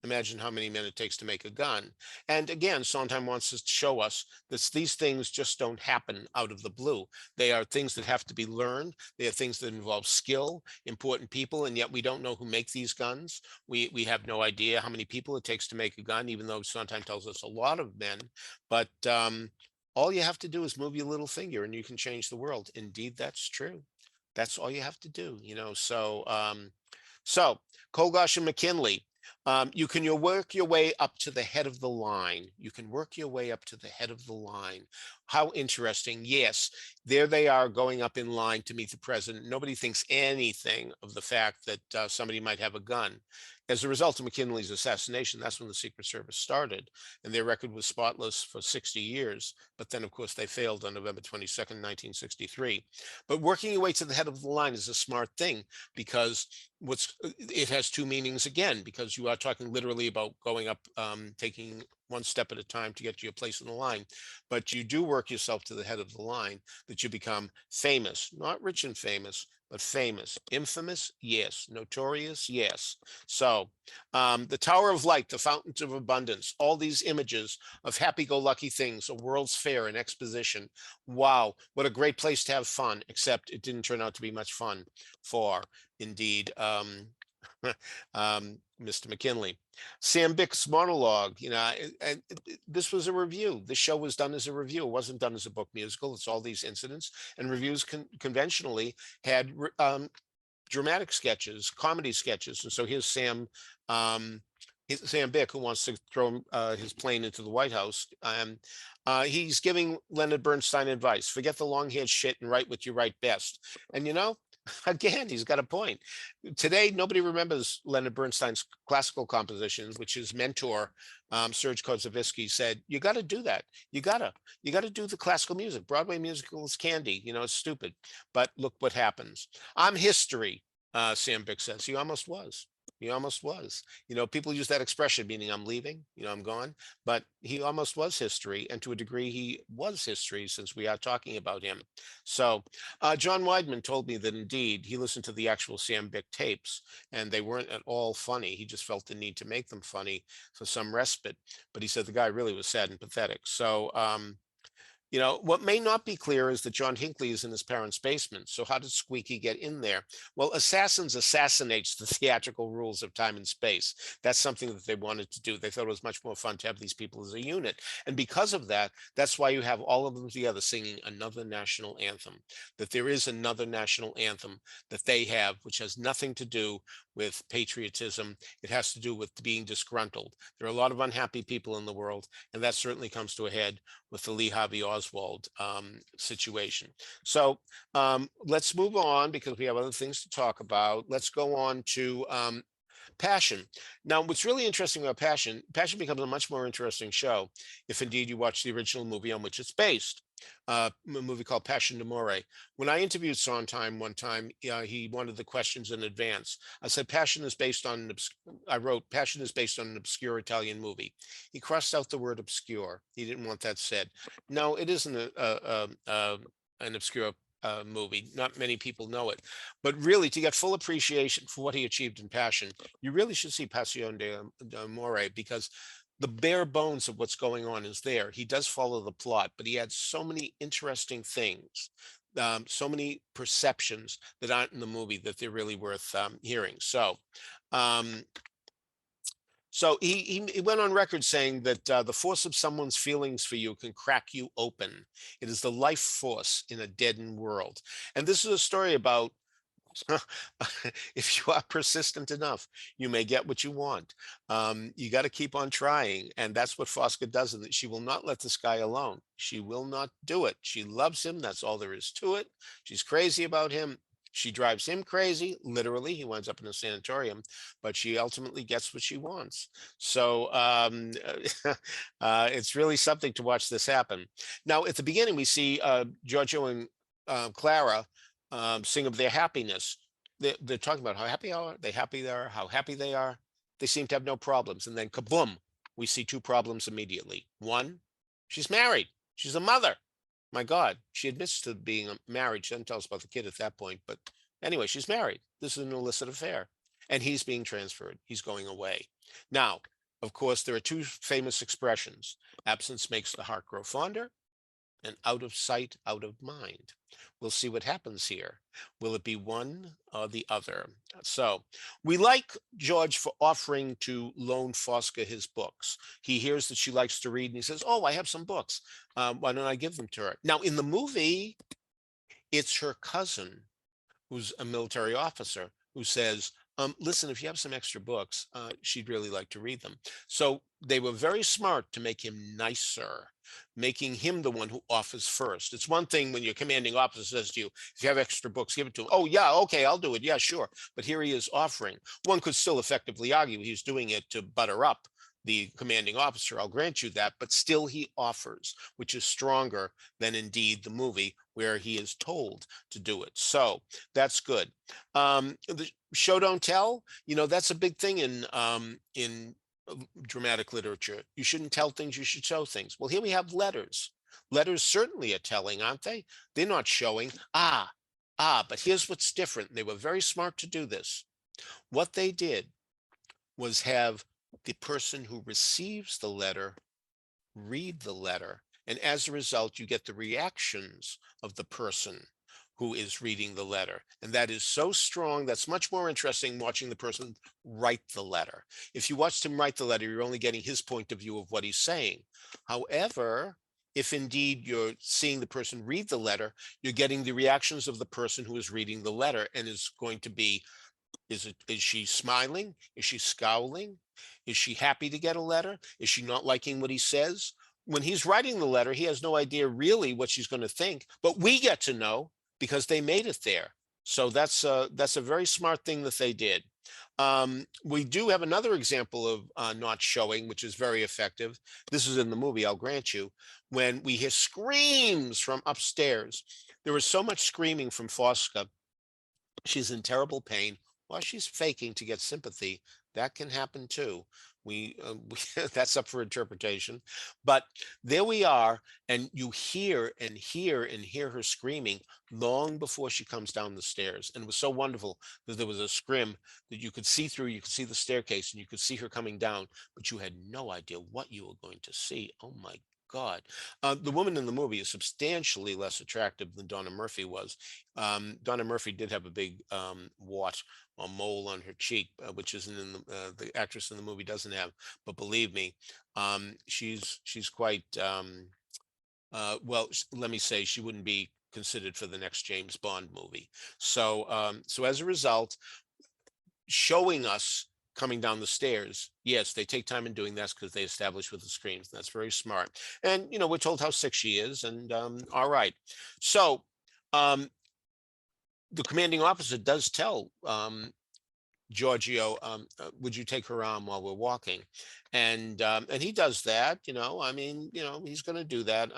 imagine how many men it takes to make a gun. And again, Sondheim wants to show us that these things just don't happen out of the blue. They are things that have to be learned. They are things that involve skill, important people, and yet we don't know who make these guns. We have no idea how many people it takes to make a gun, even though Sondheim tells us a lot of men. But all you have to do is move your little finger and you can change the world. Indeed, that's true. That's all you have to do, you know. So So Kolgosh and McKinley, you can work your way up to the head of the line. You can work your way up to the head of the line. How interesting. Yes, there they are going up in line to meet the president. Nobody thinks anything of the fact that somebody might have a gun. As a result of McKinley's assassination, that's when the Secret Service started, and their record was spotless for 60 years. But then, of course, they failed on November 22nd, 1963. But working your way to the head of the line is a smart thing, because it has two meanings again, because you are talking literally about going up, taking one step at a time to get to your place in the line. But you do work yourself to the head of the line, that you become famous, not rich and famous, but famous. Infamous, yes. Notorious, yes. So the Tower of Light, the Fountains of Abundance, all these images of happy-go-lucky things, a World's Fair, an exposition. Wow, what a great place to have fun, except it didn't turn out to be much fun for, indeed, Mr. McKinley. Sam Bick's monologue, this was a review. The show was done as a review. It wasn't done as a book musical. It's all these incidents, and reviews conventionally had dramatic sketches, comedy sketches. And so here's Sam Bick, who wants to throw his plane into the White House. He's giving Leonard Bernstein advice. Forget the long-haired shit and write what you write best. And again, he's got a point. Today, nobody remembers Leonard Bernstein's classical compositions, which his mentor, Serge Kozovisky, said, you got to do that. You got to do the classical music. Broadway musical is candy. It's stupid. But look what happens. I'm history, Sam Bick says. He almost was. He almost was. People use that expression, meaning I'm leaving, I'm gone. But he almost was history. And to a degree, he was history, since we are talking about him. So John Weidman told me that indeed he listened to the actual Sam Bick tapes, and they weren't at all funny. He just felt the need to make them funny for some respite. But he said the guy really was sad and pathetic. So, what may not be clear is that John Hinckley is in his parents' basement. So how did Squeaky get in there? Well, Assassins assassinates the theatrical rules of time and space. That's something that they wanted to do. They thought it was much more fun to have these people as a unit. And because of that, that's why you have all of them together singing another national anthem, that there is another national anthem that they have, which has nothing to do with patriotism. It has to do with being disgruntled. There are a lot of unhappy people in the world, and that certainly comes to a head with the Lee Harvey Oswald situation. So let's move on, because we have other things to talk about. Let's go on to Passion. Now, what's really interesting about Passion becomes a much more interesting show if indeed you watch the original movie on which it's based. A movie called Passion d'Amore. When I interviewed Sondheim one time, he wanted the questions in advance. I said, Passion is based on an obscure Italian movie. He crossed out the word obscure. He didn't want that said. No, it isn't an obscure movie. Not many people know it. But really, to get full appreciation for what he achieved in Passion, you really should see Passion d'Amore, because the bare bones of what's going on is there. He does follow the plot, but he adds so many interesting things, so many perceptions that aren't in the movie, that they're really worth hearing. So he went on record saying that the force of someone's feelings for you can crack you open. It is the life force in a deadened world. And this is a story about if you are persistent enough, you may get what you want. You got to keep on trying. And that's what Fosca does, in that she will not let this guy alone. She will not do it. She loves him. That's all there is to it. She's crazy about him. She drives him crazy. Literally, he winds up in a sanatorium, but she ultimately gets what she wants. So it's really something to watch this happen. Now, at the beginning, we see Giorgio and Clara sing of their happiness. They're talking about how happy they are, how happy they are. They seem to have no problems. And then kaboom, we see two problems immediately. One, she's married. She's a mother. My God, she admits to being married. She doesn't tell us about the kid at that point. But anyway, she's married. This is an illicit affair. And he's being transferred. He's going away. Now, of course, there are two famous expressions. Absence makes the heart grow fonder, and out of sight, out of mind. We'll see what happens here. Will it be one or the other? So we like George for offering to loan Fosca his books. He hears that she likes to read, and he says, oh, I have some books. Why don't I give them to her? Now, in the movie, it's her cousin, who's a military officer, who says, listen, if you have some extra books, she'd really like to read them. So they were very smart to make him nicer, making him the one who offers first. It's one thing when your commanding officer says to you, if you have extra books, give it to him. Oh, yeah, okay, I'll do it. Yeah, sure. But here he is offering. One could still effectively argue he's doing it to butter up the commanding officer. I'll grant you that. But still he offers, which is stronger than indeed the movie where he is told to do it. So that's good. The show don't tell, that's a big thing in dramatic literature. You shouldn't tell things, you should show things. Well, here we have letters. Letters certainly are telling, aren't they? They're not showing. But here's what's different. They were very smart to do this. What they did was have the person who receives the letter read the letter. And as a result, you get the reactions of the person who is reading the letter. And that is so strong. That's much more interesting watching the person write the letter. If you watched him write the letter, you're only getting his point of view of what he's saying. However, if indeed you're seeing the person read the letter, you're getting the reactions of the person who is reading the letter, and is going to be, is she smiling? Is she scowling? Is she happy to get a letter? Is she not liking what he says? When he's writing the letter, he has no idea really what she's going to think, but we get to know because they made it there. So that's a very smart thing that they did. We do have another example of not showing, which is very effective. This is in the movie, I'll grant you, when we hear screams from upstairs. There was so much screaming from Fosca. She's in terrible pain while she's faking to get sympathy. That can happen too. That's up for interpretation. But there we are, and you hear and hear and hear her screaming long before she comes down the stairs. And it was so wonderful that there was a scrim that you could see through. You could see the staircase, and you could see her coming down, but you had no idea what you were going to see. Oh my God. The woman in the movie is substantially less attractive than Donna Murphy was. Donna Murphy did have a big wart or mole on her cheek, which isn't in the actress in the movie doesn't have. But believe me, she's quite, well, let me say, she wouldn't be considered for the next James Bond movie. So, so as a result, showing us coming down the stairs, yes, they take time in doing that because they establish with the screams. That's very smart. And, we're told how sick she is. And all right. So the commanding officer does tell Giorgio, would you take her arm while we're walking? And he does that, he's going to do that.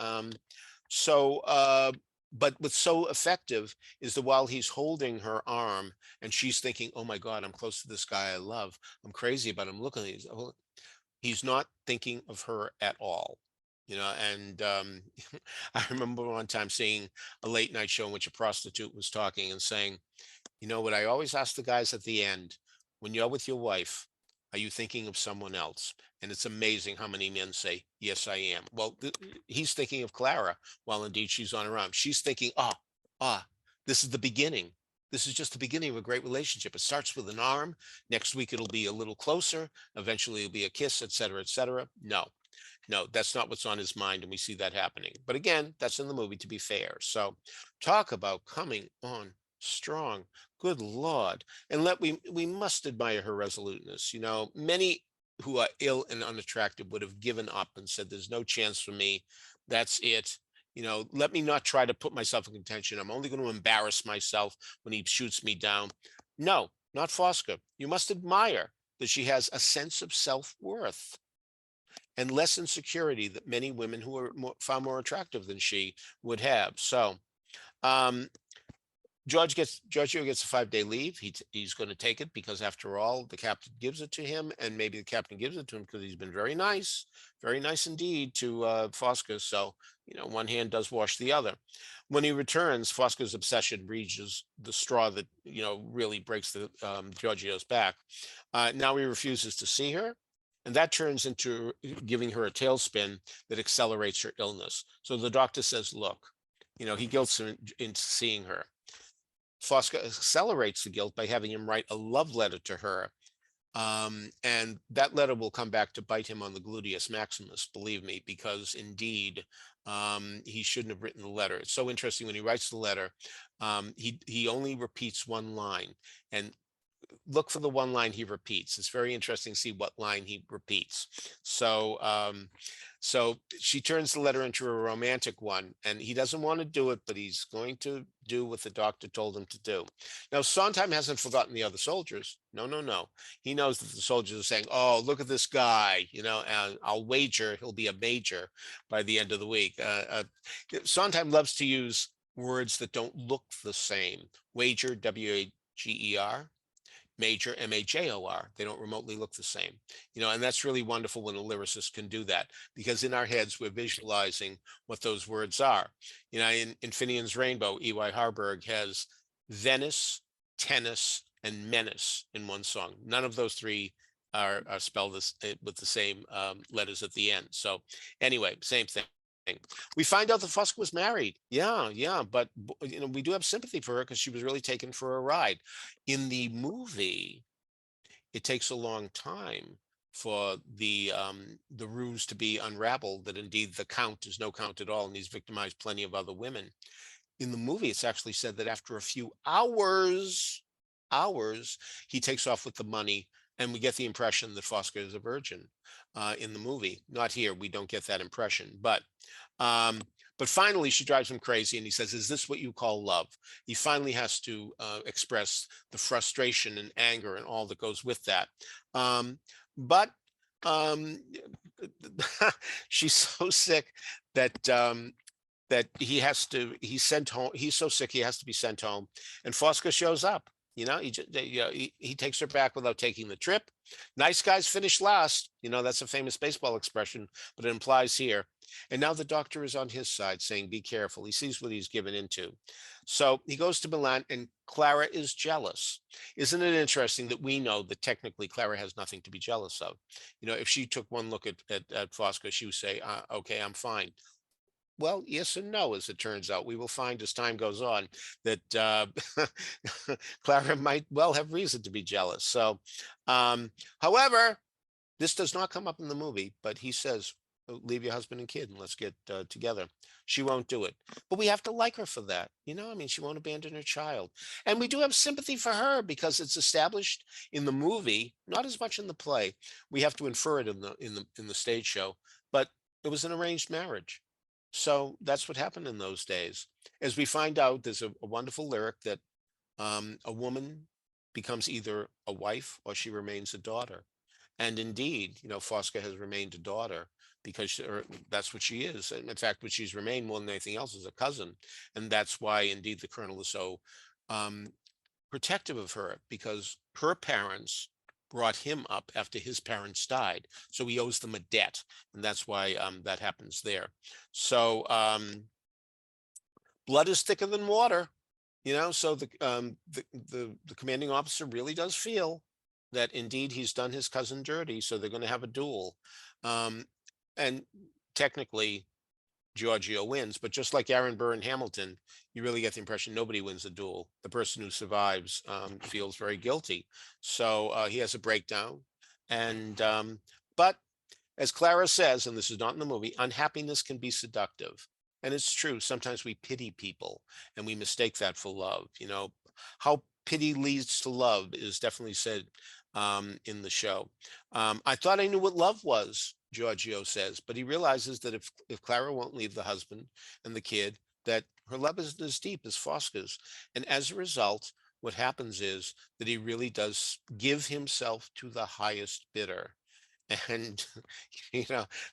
But what's so effective is that while he's holding her arm and she's thinking, oh my God, I'm close to this guy I love. I'm crazy about him. Look at these. He's not thinking of her at all. And I remember one time seeing a late night show in which a prostitute was talking and saying, what I always ask the guys at the end, when you're with your wife, are you thinking of someone else? And it's amazing how many men say, yes, I am. Well, he's thinking of Clara while indeed she's on her arm. She's thinking, this is the beginning. This is just the beginning of a great relationship. It starts with an arm. Next week, it'll be a little closer. Eventually, it'll be a kiss, et cetera, et cetera. No, that's not what's on his mind. And we see that happening. But again, that's in the movie, to be fair. So talk about coming on strong. Good Lord. And we must admire her resoluteness. Many who are ill and unattractive would have given up and said, there's no chance for me. That's it. Let me not try to put myself in contention. I'm only going to embarrass myself when he shoots me down. No, not Fosca. You must admire that she has a sense of self-worth and less insecurity that many women who are far more attractive than she would have. So, Giorgio gets a 5-day leave. He's going to take it because, after all, the captain gives it to him, and maybe the captain gives it to him because he's been very nice indeed to Fosca. So, one hand does wash the other. When he returns, Fosca's obsession reaches the straw that, really breaks the Giorgio's back. Now he refuses to see her, and that turns into giving her a tailspin that accelerates her illness. So the doctor says, look, he guilts her into seeing her. Fosca accelerates the guilt by having him write a love letter to her. And that letter will come back to bite him on the gluteus maximus, believe me, because indeed he shouldn't have written the letter. It's so interesting when he writes the letter, he only repeats one line. And look for the one line he repeats. It's very interesting to see what line he repeats. So so she turns the letter into a romantic one, and he doesn't want to do it, but he's going to do what the doctor told him to do. Now, Sondheim hasn't forgotten the other soldiers. No, no, no. He knows that the soldiers are saying, "Oh, look at this guy," and I'll wager he'll be a major by the end of the week. Sondheim loves to use words that don't look the same. Wager, W-A-G-E-R. Major, M-A-J-O-R. They don't remotely look the same, and that's really wonderful when a lyricist can do that, because in our heads, we're visualizing what those words are. In Finian's Rainbow, E.Y. Harburg has Venice, tennis, and menace in one song. None of those three are spelled with the same letters at the end. So anyway, same thing. We find out that Fosca was married. Yeah, but we do have sympathy for her because she was really taken for a ride. In the movie, it takes a long time for the ruse to be unraveled, that indeed the count is no count at all, and he's victimized plenty of other women. In the movie, it's actually said that after a few hours, he takes off with the money, and we get the impression that Fosca is a virgin in the movie. Not here, we don't get that impression. But finally, she drives him crazy, and he says, "Is this what you call love?" He finally has to express the frustration and anger and all that goes with that. But she's so sick that he's sent home. He's so sick he has to be sent home, and Fosca shows up. He takes her back without taking the trip. Nice guys finish last. That's a famous baseball expression, but it implies here. And now the doctor is on his side, saying, "Be careful." He sees what he's given into. So he goes to Milan, and Clara is jealous. Isn't it interesting that we know that technically Clara has nothing to be jealous of? If she took one look at Fosca, she would say, "Okay, I'm fine." Well, yes and no, as it turns out. We will find as time goes on that Clara might well have reason to be jealous. So, however, this does not come up in the movie, but he says, "Leave your husband and kid and let's get together." She won't do it. But we have to like her for that. She won't abandon her child. And we do have sympathy for her because it's established in the movie, not as much in the play. We have to infer it in the stage show, but it was an arranged marriage. So that's what happened in those days. As we find out, there's a wonderful lyric that a woman becomes either a wife or she remains a daughter. And indeed, Fosca has remained a daughter because that's what she is. And in fact, what she's remained more than anything else is a cousin. And that's why, indeed, the colonel is so protective of her, because her parents brought him up after his parents died. So he owes them a debt. And that's why that happens there. So blood is thicker than water, so the commanding officer really does feel that indeed he's done his cousin dirty. So they're going to have a duel. And technically, Giorgio wins, but just like Aaron Burr and Hamilton, you really get the impression nobody wins a duel. The person who survives feels very guilty. So he has a breakdown. And but as Clara says, and this is not in the movie, unhappiness can be seductive. And it's true. Sometimes we pity people and we mistake that for love. How pity leads to love is definitely said in the show. I thought I knew what love was, Giorgio says, but he realizes that if Clara won't leave the husband and the kid, that her love isn't as deep as Fosca's. And as a result, what happens is that he really does give himself to the highest bidder. And,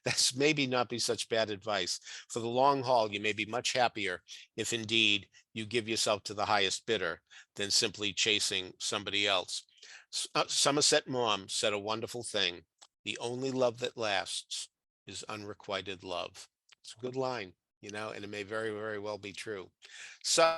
that's maybe not be such bad advice. For the long haul, you may be much happier if indeed you give yourself to the highest bidder than simply chasing somebody else. Somerset Maugham said a wonderful thing. The only love that lasts is unrequited love. It's a good line, and it may very, very well be true. So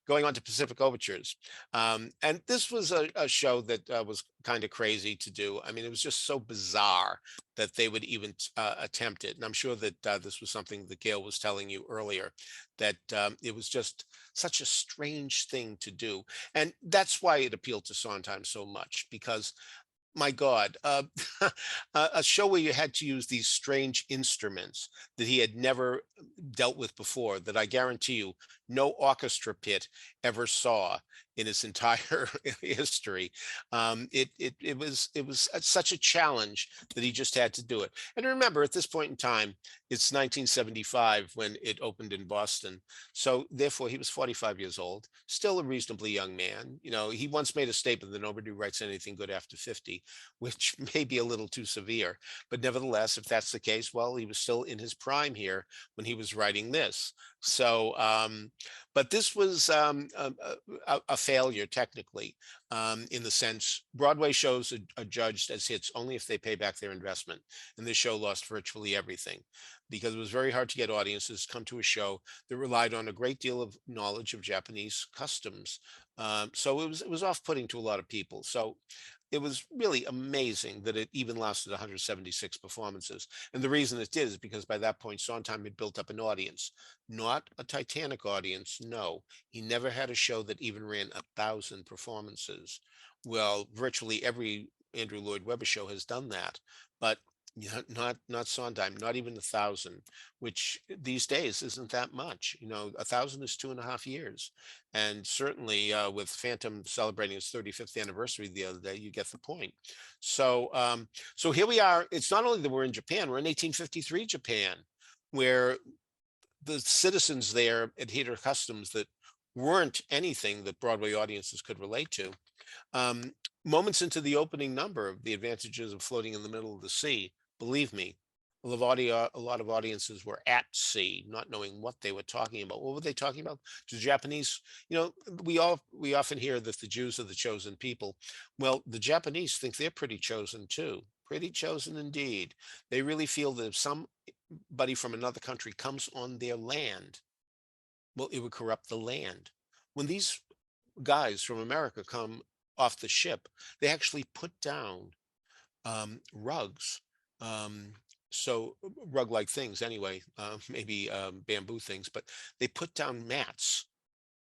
going on to Pacific Overtures. And this was a show that was kind of crazy to do. I mean, it was just so bizarre that they would even attempt it. And I'm sure that this was something that Gail was telling you earlier, that it was just such a strange thing to do. And that's why it appealed to Sondheim so much, because my God, a show where you had to use these strange instruments that he had never dealt with before, that I guarantee you no orchestra pit ever saw. in its entire history. It was such a challenge that he just had to do it. And remember, at this point in time, it's 1975 when it opened in Boston. So therefore, he was 45 years old, still a reasonably young man. You know, he once made a statement that nobody writes anything good after 50, which may be a little too severe. But nevertheless, if that's the case, well, he was still in his prime here when he was writing this. So, but this was a failure technically, in the sense Broadway shows are judged as hits only if they pay back their investment. And this show lost virtually everything because it was very hard to get audiences to come to a show that relied on a great deal of knowledge of Japanese customs. So it was off-putting to a lot of people. So it was really amazing that it even lasted 176 performances. And the reason it did is because by that point, Sondheim had built up an audience, not a Titanic audience. No, he never had a show that even ran 1,000 performances. Well, virtually every Andrew Lloyd Webber show has done that, but not Sondheim, not even 1,000, which these days isn't that much. You know, 1,000 is 2.5 years, and certainly with Phantom celebrating its 35th anniversary the other day, you get the point. So, so here we are. It's not only that we're in Japan; we're in 1853 Japan, where the citizens there adhere to customs that weren't anything that Broadway audiences could relate to. Moments into the opening number of the advantages of floating in the middle of the sea, believe me, a lot of audiences were at sea, not knowing what they were talking about. What were they talking about? The Japanese, you know, we often hear that the Jews are the chosen people. Well, the Japanese think they're pretty chosen too. Pretty chosen indeed. They really feel that if somebody from another country comes on their land, well, it would corrupt the land. When these guys from America come off the ship, they actually put down rugs. So rug-like things anyway, maybe bamboo things, but they put down mats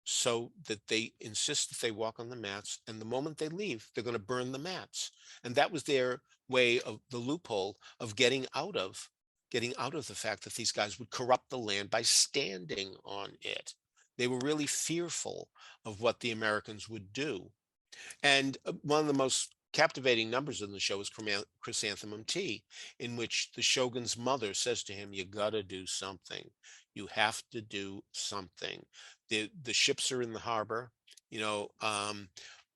so that they insist that they walk on the mats. And the moment they leave, they're going to burn the mats. And that was their way of the loophole of getting out of the fact that these guys would corrupt the land by standing on it. They were really fearful of what the Americans would do. And one of the most captivating numbers in the show is Chrysanthemum Tea, in which the Shogun's mother says to him, "You got to do something. You have to do something. The ships are in the harbor. You know,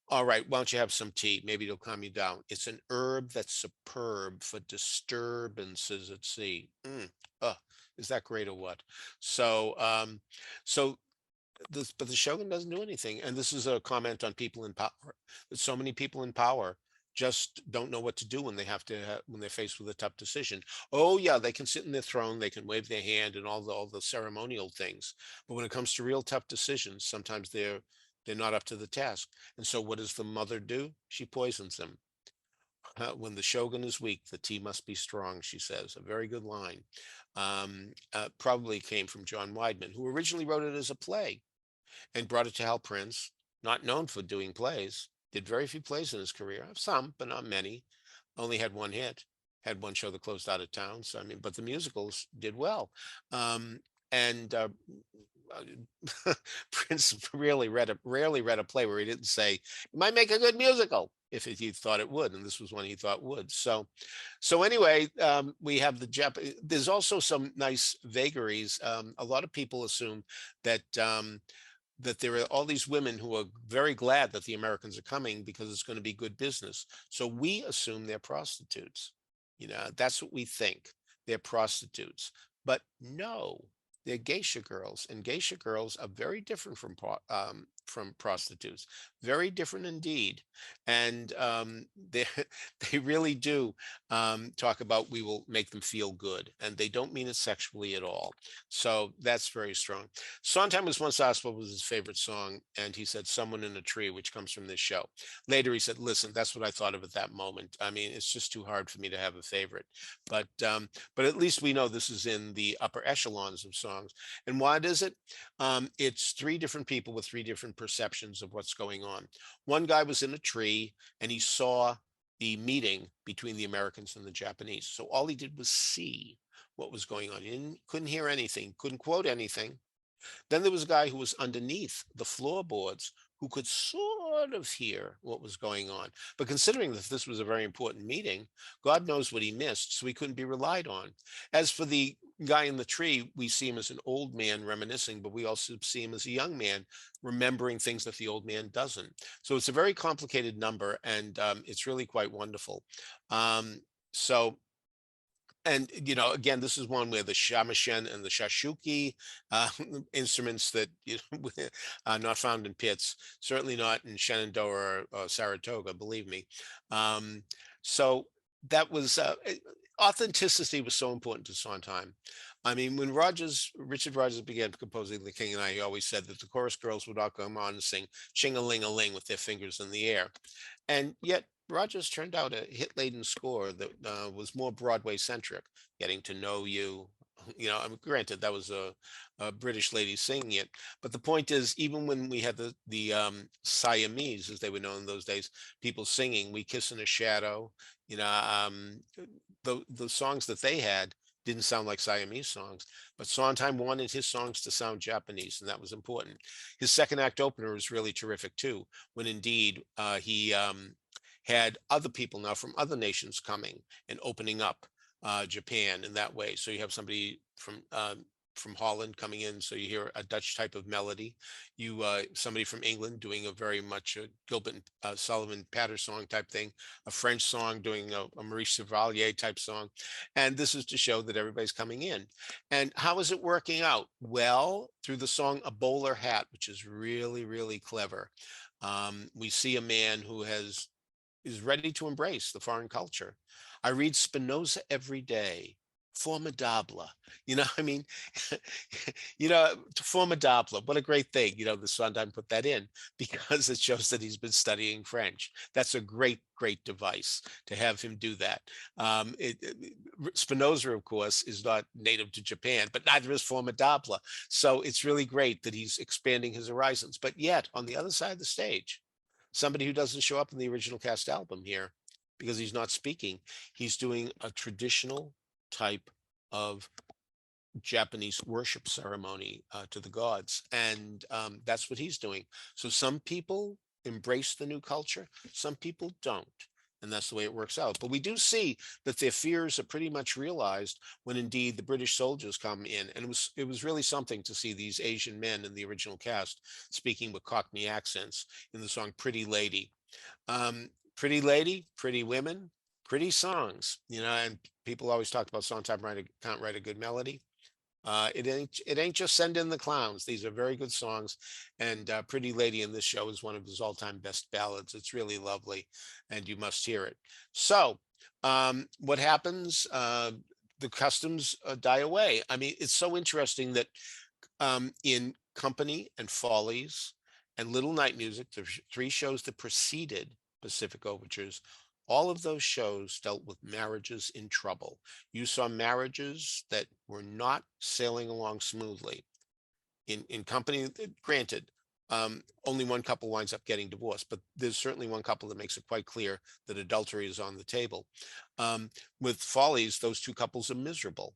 all right, why don't you have some tea? Maybe it'll calm you down. It's an herb that's superb for disturbances at sea." Is that great or what? So, so but the Shogun doesn't do anything. And this is a comment on people in power. That so many people in power just don't know what to do when they when they're faced with a tough decision. Oh yeah, they can sit in their throne, they can wave their hand and all the ceremonial things. But when it comes to real tough decisions, sometimes they're not up to the task. And so what does the mother do? She poisons them. When the Shogun is weak, the tea must be strong, she says. A very good line. Probably came from John Weidman, who originally wrote it as a play and brought it to Hal Prince, not known for doing plays, did very few plays in his career, some, but not many, only had one hit, had one show that closed out of town. So, I mean, but the musicals did well. And Prince rarely read a play where he didn't say, "You might make a good musical," if he thought it would, and this was one he thought would. So anyway, we have the Japanese. There's also some nice vagaries. A lot of people assume that that there are all these women who are very glad that the Americans are coming because it's going to be good business. So we assume they're prostitutes. You know, that's what we think. They're prostitutes. But no, they're geisha girls, and geisha girls are very different from prostitutes, very different indeed. And they they really do talk about we will make them feel good, and they don't mean it sexually at all. So that's very strong. Sondheim was once asked what was his favorite song, and he said "Someone in a Tree," which comes from this show. Later he said, "Listen, that's what I thought of at that moment. I mean, it's just too hard for me to have a favorite, but at least we know this is in the upper echelons of songs." And what is it? It's three different people with three different perceptions of what's going on. One guy was in a tree and he saw the meeting between the Americans and the Japanese. So all he did was see what was going on. Couldn't hear anything, couldn't quote anything, Then there was a guy who was underneath the floorboards who could sort of hear what was going on. But considering that this was a very important meeting, God knows what he missed, so he couldn't be relied on. As for the guy in the tree, we see him as an old man reminiscing, but we also see him as a young man remembering things that the old man doesn't. So it's a very complicated number, and it's really quite wonderful. So and again, this is one where the shamisen and the shashuki instruments that are not found in pits, certainly not in Shenandoah or Saratoga, believe me. So that was authenticity was so important to Sondheim. I mean, when Richard Rogers began composing The King and I, he always said that the chorus girls would all come on and sing "Ching-a-ling-a-ling" with their fingers in the air, and yet Rogers turned out a hit-laden score that was more Broadway-centric, Getting to Know You. I mean, granted, that was a British lady singing it, but the point is, even when we had the Siamese, as they were known in those days, people singing "We Kiss in a Shadow," the songs that they had didn't sound like Siamese songs, but Sondheim wanted his songs to sound Japanese, and that was important. His second act opener is really terrific too, when indeed he had other people now from other nations coming and opening up Japan in that way. So you have somebody from Holland coming in, so you hear a Dutch type of melody. Somebody from England doing a very much a Gilbert and Sullivan patter song type thing, a French song doing a Maurice Chevalier type song, and this is to show that everybody's coming in. And how is it working out? Well, through the song "A Bowler Hat," which is really, really clever. We see a man who is ready to embrace the foreign culture. I read Spinoza every day. Formidable. I mean, formidable. What a great thing. The Sondheim put that in because it shows that he's been studying French. That's a great, great device to have him do that. Spinoza, of course, is not native to Japan, but neither is Formidable. So it's really great that he's expanding his horizons. But yet, on the other side of the stage, somebody who doesn't show up in the original cast album here because he's not speaking, he's doing a traditional type of Japanese worship ceremony to the gods. And that's what he's doing. So some people embrace the new culture, some people don't. And that's the way it works out. But we do see that their fears are pretty much realized when indeed the British soldiers come in. And it was really something to see these Asian men in the original cast speaking with Cockney accents in the song Pretty Lady. Pretty lady, pretty women, pretty songs, and people always talk about Sondheim can't write a good melody. It ain't just Send in the Clowns. These are very good songs, and Pretty Lady in this show is one of his all-time best ballads. It's really lovely, and you must hear it. So what happens? The customs die away. I mean, it's so interesting that in Company and Follies and Little Night Music, the three shows that preceded Pacific Overtures, all of those shows dealt with marriages in trouble. You saw marriages that were not sailing along smoothly. In Company, granted, only one couple winds up getting divorced, but there's certainly one couple that makes it quite clear that adultery is on the table. With Follies, those two couples are miserable.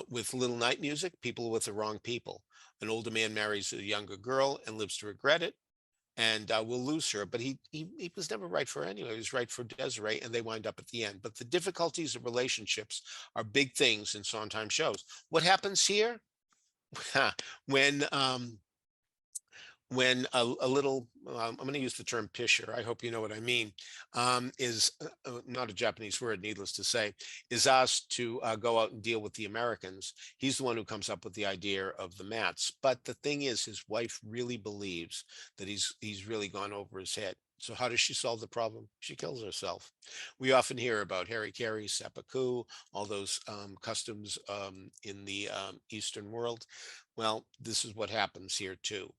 With Little Night Music, people are with the wrong people. An older man marries a younger girl and lives to regret it, and will lose her. But he was never right for her anyway. He was right for Desiree, and they wind up at the end. But the difficulties of relationships are big things in Sondheim shows. What happens here? when a little, I'm going to use the term pisher, I hope you know what I mean, is not a Japanese word, needless to say, is asked to go out and deal with the Americans. He's the one who comes up with the idea of the mats. But the thing is, his wife really believes that he's really gone over his head. So how does she solve the problem? She kills herself. We often hear about harikari, seppuku, all those customs in the Eastern world. Well, this is what happens here too.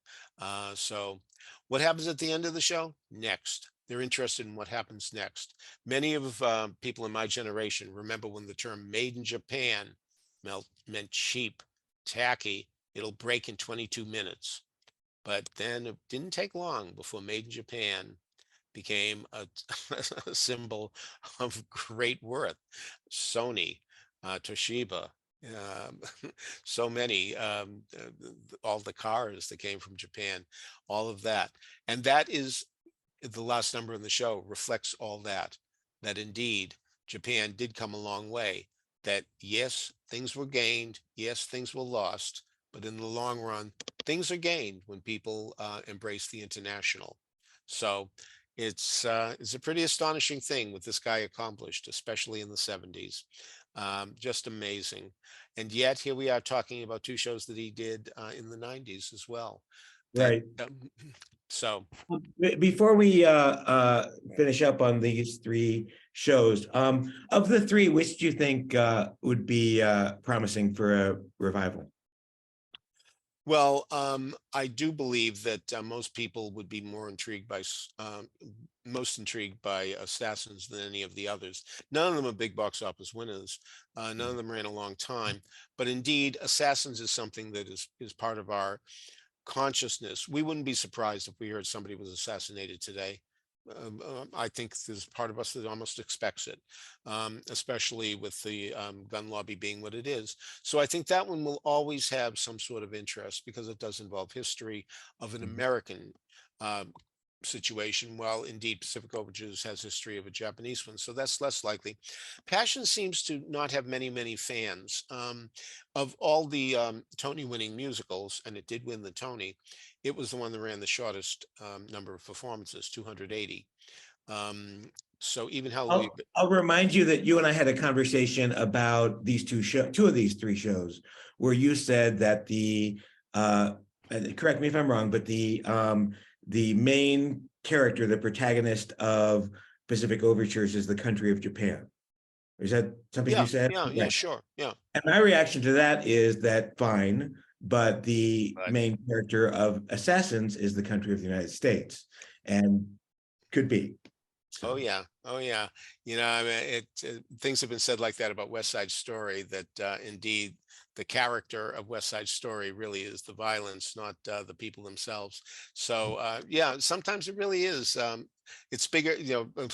So what happens at the end of the show? Next. They're interested in what happens next. Many of people in my generation remember when the term "made in Japan" meant cheap, tacky, it'll break in 22 minutes. But then it didn't take long before "made in Japan" became a symbol of great worth. Sony, Toshiba, So many, all the cars that came from Japan, all of that. And that is the last number in the show reflects all that, that indeed Japan did come a long way, that yes, things were gained, yes, things were lost, but in the long run, things are gained when people embrace the international. So it's a pretty astonishing thing what this guy accomplished, especially in the 70s. Just amazing. And yet here we are talking about two shows that he did in the 90s as well. Right. So Before we finish up on these three shows, of the three, which do you think would be promising for a revival? well, I do believe that most people would be more intrigued by most intrigued by Assassins than any of the others. None of them are big box office winners. None of them ran a long time, but indeed, Assassins is something that is part of our consciousness. We wouldn't be surprised if we heard somebody was assassinated today. I think there's part of us that almost expects it, especially with the gun lobby being what it is. So I think that one will always have some sort of interest because it does involve history of an American situation, while indeed Pacific Overtures has history of a Japanese one. So that's less likely. Passion seems to not have many fans. Of all the Tony-winning musicals, and it did win the Tony, it was the one that ran the shortest number of performances, 280. So even Hallelujah. I'll remind you that you and I had a conversation about these two of these three shows, where you said that and correct me if I'm wrong, but the main character, the protagonist of Pacific Overtures, is the country of Japan. Is that something you said? Yeah, sure. Yeah. And my reaction to that is that fine, but the main character of Assassins is the country of the United States, and could be. So. Oh yeah. You know, I mean, things have been said like that about West Side Story. That indeed the character of West Side Story really is the violence, not the people themselves. So yeah, sometimes it really is. It's bigger. You know,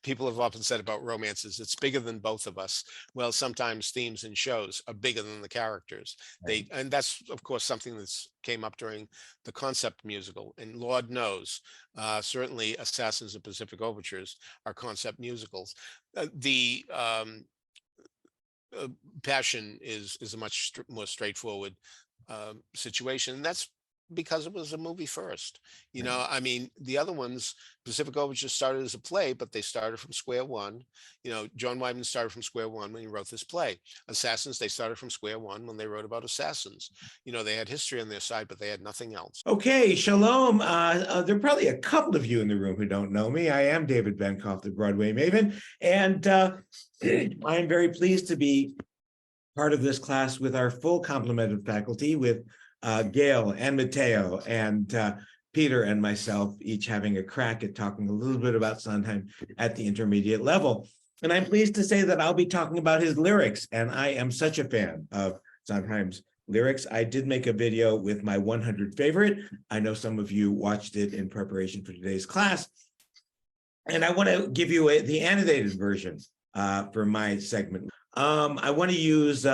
people have often said about romances, it's bigger than both of us. Well, sometimes themes and shows are bigger than the characters. And that's of course something that's came up during the concept musical. And Lord knows, certainly Assassins and Pacific Overtures are concept musicals. The Passion is a much more straightforward situation, and that's because it was a movie first. You know, I mean, the other ones, Pacific Overtures started as a play, but they started from square one. You know, John Wyman started from square one when he wrote this play. Assassins, they started from square one when they wrote about assassins. You know, they had history on their side, but they had nothing else. Okay, shalom. There are probably a couple of you in the room who don't know me. I am David Benkof, the Broadway Maven, and I am very pleased to be part of this class with our full complement of faculty, with Gail and Mateo and Peter and myself, each having a crack at talking a little bit about Sondheim at the intermediate level. And I'm pleased to say that I'll be talking about his lyrics, and I am such a fan of Sondheim's lyrics. I did make a video with my 100 favorite. I know some of you watched it in preparation for today's class. And I want to give you the annotated version for my segment. I want to use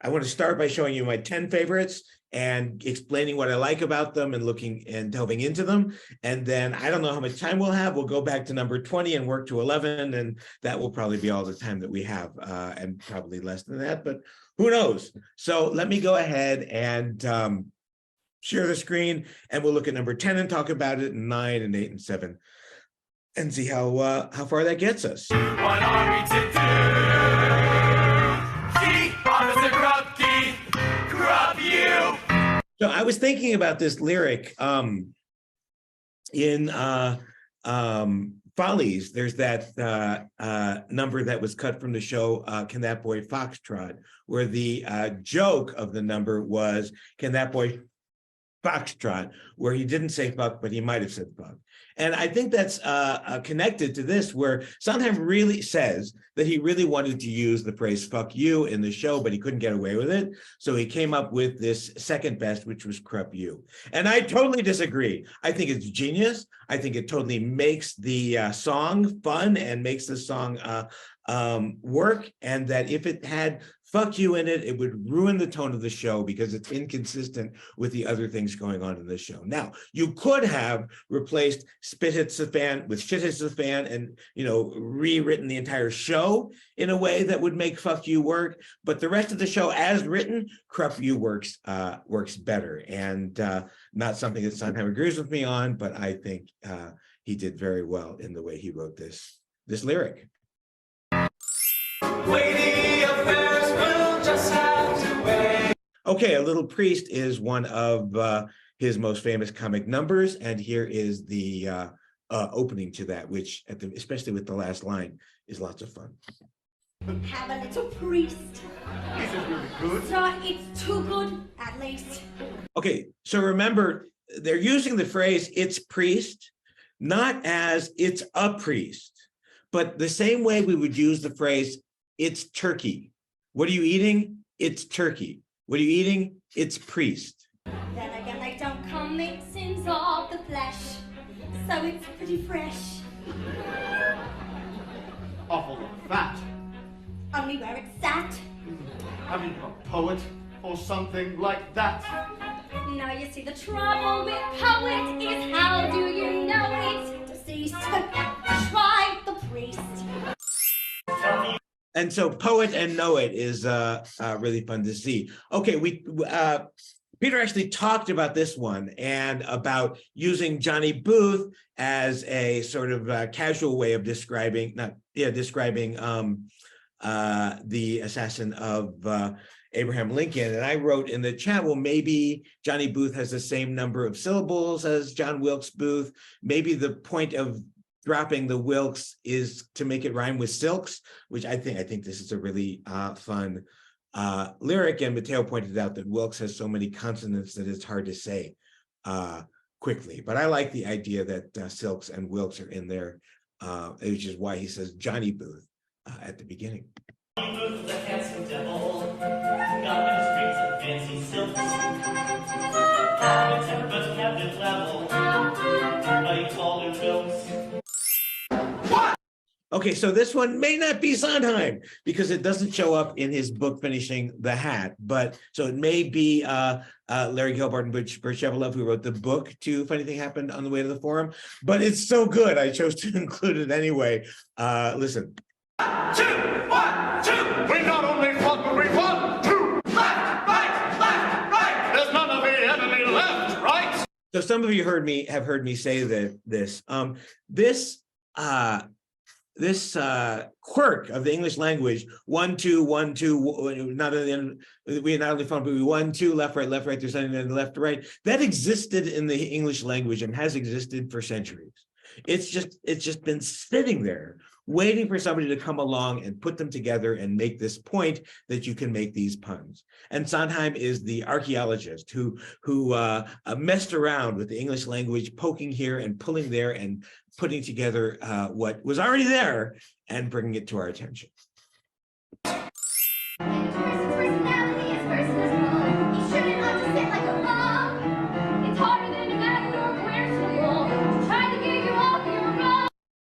I want to start by showing you my 10 favorites and explaining what I like about them and looking and delving into them. And then I don't know how much time we'll have. We'll go back to number 20 and work to 11. And that will probably be all the time that we have, and probably less than that, but who knows? So let me go ahead and share the screen, and we'll look at number 10 and talk about it, and 9 and 8 and 7, and see how far that gets us. What are we to do? Officer corrupt you. So I was thinking about this lyric in Follies. There's that number that was cut from the show Can That Boy Foxtrot, where the joke of the number was Can That Boy Foxtrot, where he didn't say fuck, but he might have said fuck. And I think that's connected to this, where Sondheim really says that he really wanted to use the phrase fuck you in the show, but he couldn't get away with it. So he came up with this second best, which was corrupt you. And I totally disagree. I think it's genius. I think it totally makes the song fun and makes the song work. And that if it had fuck you in it, it would ruin the tone of the show because it's inconsistent with the other things going on in the show. Now, you could have replaced Spit Hits the Fan with Shit Hits the Fan and, you know, rewritten the entire show in a way that would make fuck you work. But the rest of the show as written, Crup You works better. And not something that Sondheim agrees with me on, but I think he did very well in the way he wrote this lyric. Okay, A Little Priest is one of his most famous comic numbers, and here is the opening to that, which, especially with the last line, is lots of fun. Have a little priest. This is really good. So it's too good, at least. Okay, so remember, they're using the phrase "it's priest," not as "it's a priest," but the same way we would use the phrase "it's turkey." What are you eating? It's turkey. What are you eating? It's priest. Then again, they don't commit sins of the flesh, so it's pretty fresh. Awful fat. Only where it's sat. Have you got a poet or something like that? Now you see the trouble with poet is how do you know it's deceased? Try the priest. And so poet and know it is really fun to see. Okay, Peter actually talked about this one and about using Johnny Booth as a sort of casual way of describing the assassin of Abraham Lincoln. And I wrote in the chat, well, maybe Johnny Booth has the same number of syllables as John Wilkes Booth. Maybe the point of dropping the Wilkes is to make it rhyme with silks, which I think this is a really fun lyric. And Mateo pointed out that Wilkes has so many consonants that it's hard to say quickly. But I like the idea that silks and Wilkes are in there, which is why he says Johnny Booth at the beginning. Johnny Booth is a handsome devil, got his strings and fancy silks. Have a temper but kept it level, but he called him Wilkes. Okay, so this one may not be Sondheim because it doesn't show up in his book Finishing the Hat, but so it may be Larry Gilbert and Butch Chevrolet who wrote the book to Funny Thing Happened on the Way to the Forum, but it's so good I chose to include it anyway. Listen. 2, 1, 2. We not only fought, but we won. 2, left, right. There's none of the enemy left, right? So some of you have heard me say this quirk of the English language, 1, 2, 1, 2, we not only found, but we 1, 2, left, right, there's something in the left to right. That existed in the English language and has existed for centuries. It's just been sitting there, waiting for somebody to come along and put them together and make this point that you can make these puns. And Sondheim is the archaeologist who messed around with the English language, poking here and pulling there and putting together what was already there and bringing it to our attention.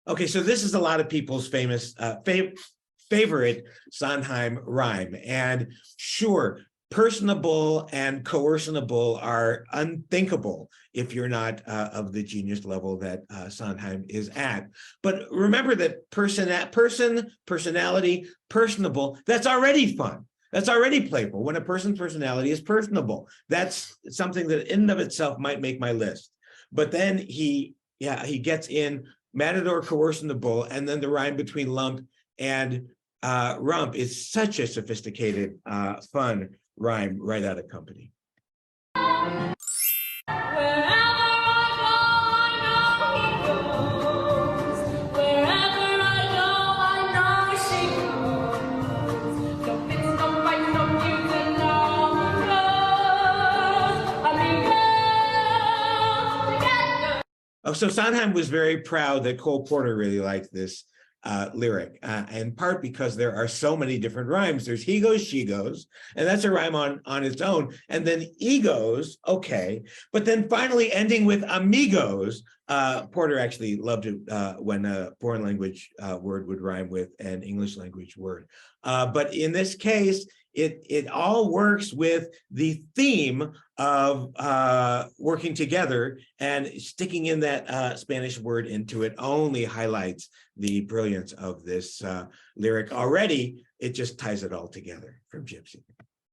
Okay, so this is a lot of people's famous favorite Sondheim rhyme. And sure, personable and coercionable are unthinkable if you're not of the genius level that Sondheim is at. But remember that personality, personable, that's already fun. That's already playful. When a person's personality is personable, that's something that in and of itself might make my list. But then he gets in matador, coercionable, and then the rhyme between lump and rump is such a sophisticated, fun rhyme right out of Company. So Sondheim was very proud that Cole Porter really liked this lyric, in part because there are so many different rhymes. There's he goes, she goes, and that's a rhyme on its own. And then egos, okay. But then finally ending with amigos. Porter actually loved it when a foreign language word would rhyme with an English language word. But in this case, it all works with the theme of working together, and sticking in that Spanish word into it only highlights the brilliance of this lyric. Already, it just ties it all together from Gypsy.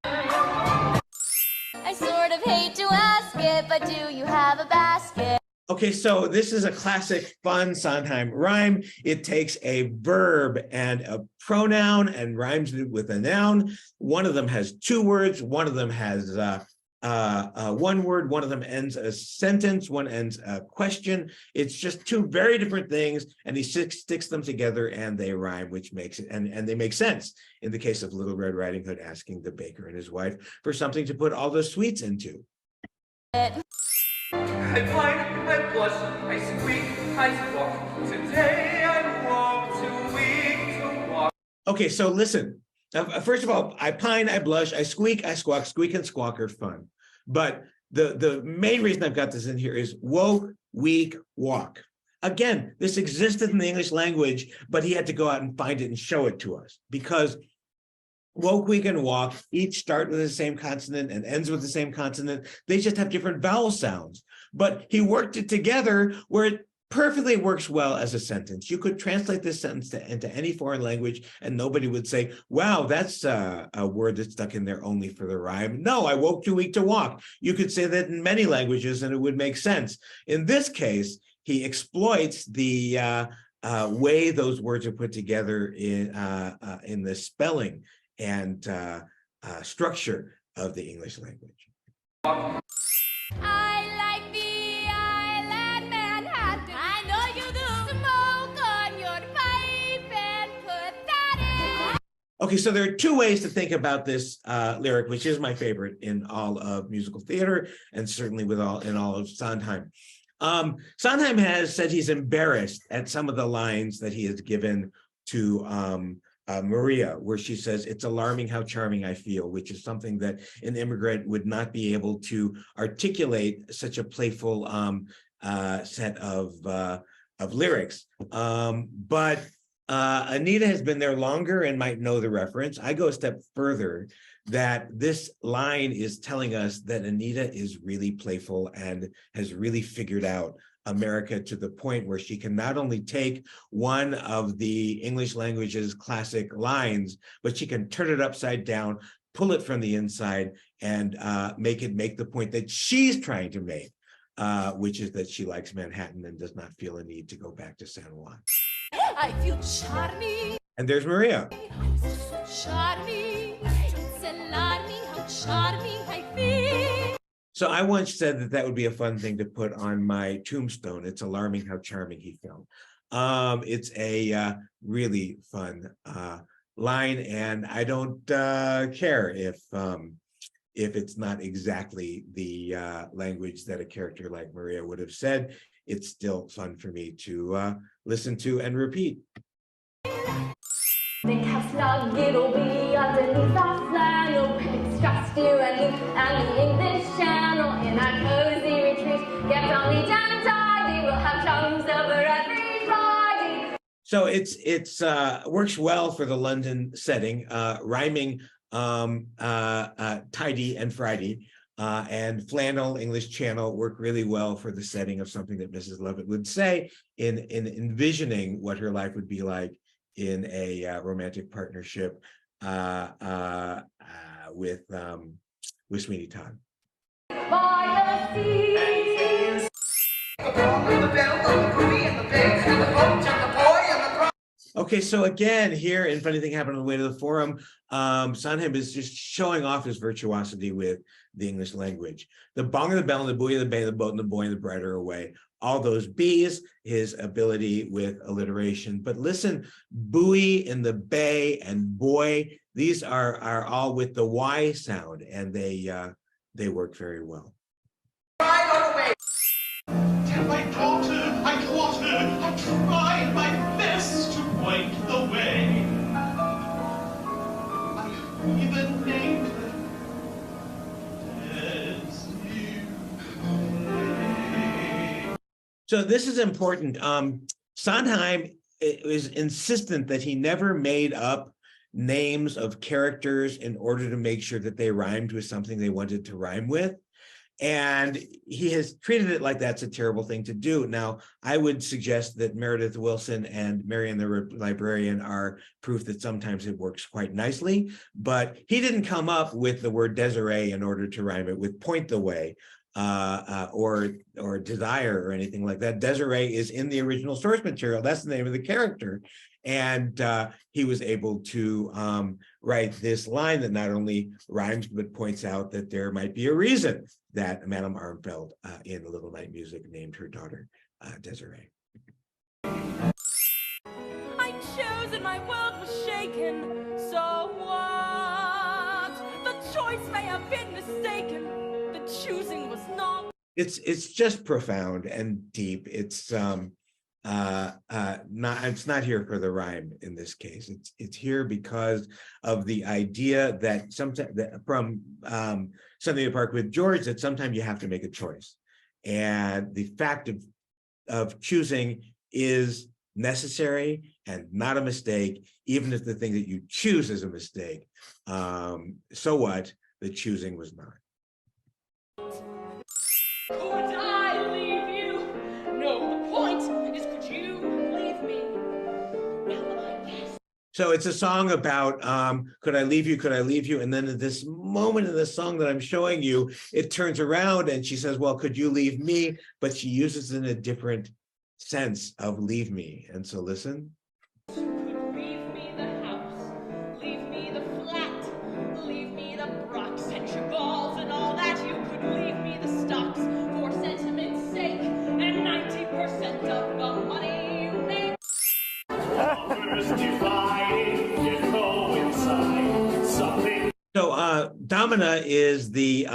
I sort of hate to ask it, but do you have a basket? Okay, so this is a classic fun Sondheim rhyme. It takes a verb and a pronoun and rhymes it with a noun. One of them has two words. One of them has one word. One of them ends a sentence. One ends a question. It's just two very different things, and he sticks them together and they rhyme, which makes it, and they make sense. In the case of Little Red Riding Hood asking the baker and his wife for something to put all the sweets into. I pine, I blush, I squeak, I squawk. Today I'm warm, too weak to walk. Okay, so listen. First of all, I pine, I blush, I squeak, I squawk. Squeak and squawk are fun. But the main reason I've got this in here is woke, weak, walk. Again, this existed in the English language, but he had to go out and find it and show it to us, because woke, weak, and walk each start with the same consonant and ends with the same consonant. They just have different vowel sounds. But he worked it together where it perfectly works well as a sentence. You could translate this sentence into any foreign language and nobody would say, wow, that's a word that's stuck in there only for the rhyme. No, I woke too weak to walk. You could say that in many languages and it would make sense. In this case, he exploits the way those words are put together in the spelling and structure of the English language. I like the island Manhattan. I know you do. Smoke on your pipe and put that in. Okay, so there are two ways to think about this lyric, which is my favorite in all of musical theater and certainly in all of Sondheim. Sondheim has said he's embarrassed at some of the lines that he has given to Maria, where she says, it's alarming how charming I feel, which is something that an immigrant would not be able to articulate such a playful set of lyrics. But Anita has been there longer and might know the reference. I go a step further, that this line is telling us that Anita is really playful and has really figured out America to the point where she can not only take one of the English language's classic lines, but she can turn it upside down, pull it from the inside, and make the point that she's trying to make, which is that she likes Manhattan and does not feel a need to go back to San Juan. I feel charming. And there's Maria. Charming. It's alarming how charming I feel. So I once said that would be a fun thing to put on my tombstone. It's alarming how charming he felt. It's a really fun line, and I don't care if it's not exactly the language that a character like Maria would have said. It's still fun for me to listen to and repeat. Benkof snuggled underneath our flannel, critics trust you and the English Channel. In our cozy retreat, get on the damn tidy, we'll have chums over every Friday. So it's works well for the London setting, rhyming tidy and Friday, and flannel, English Channel work really well for the setting of something that Mrs. Lovett would say in envisioning what her life would be like in a romantic partnership with Sweeney Todd. By the sea. Okay, so again, here in Funny Thing Happened on the Way to the Forum, Sondheim is just showing off his virtuosity with the English language. The bong of the bell and the buoy of the bay, the boat and the boy and the bride are away. All those B's, his ability with alliteration. But listen, buoy in the bay and boy, these are all with the Y sound, and they work very well. Tell my daughter I caught her, I tried my best to point the way. I even named them as you. So this is important. Sondheim is insistent that he never made up names of characters in order to make sure that they rhymed with something they wanted to rhyme with. And he has treated it like that's a terrible thing to do. Now, I would suggest that Meredith Willson and Marian the Librarian are proof that sometimes it works quite nicely, but he didn't come up with the word Desiree in order to rhyme it with point the way or desire or anything like that. Desiree is in the original source material. That's the name of the character. And he was able to write this line that not only rhymes, but points out that there might be a reason that Madame Armfeld in The Little Night Music named her daughter Desiree. I chose and my world was shaken. So what? The choice may have been mistaken. The choosing was not. It's just profound and deep. It's not here for the rhyme in this case. It's here because of the idea that sometimes from Sunday in the Park with George, that sometimes you have to make a choice, and the fact of choosing is necessary and not a mistake, even if the thing that you choose is a mistake. So what? The choosing was not. Could I leave you? No, the point is, could you leave me? Well, I guess. So it's a song about could I leave you, could I leave you? And then at this moment in the song that I'm showing you, it turns around and she says, well, could you leave me? But she uses it in a different sense of leave me. And so listen. You could leave me the house, leave me the flat, leave me the Brox and Chavez and all that. You could leave me the stocks for sentiment's sake and 90% of the money you make. So Domina is the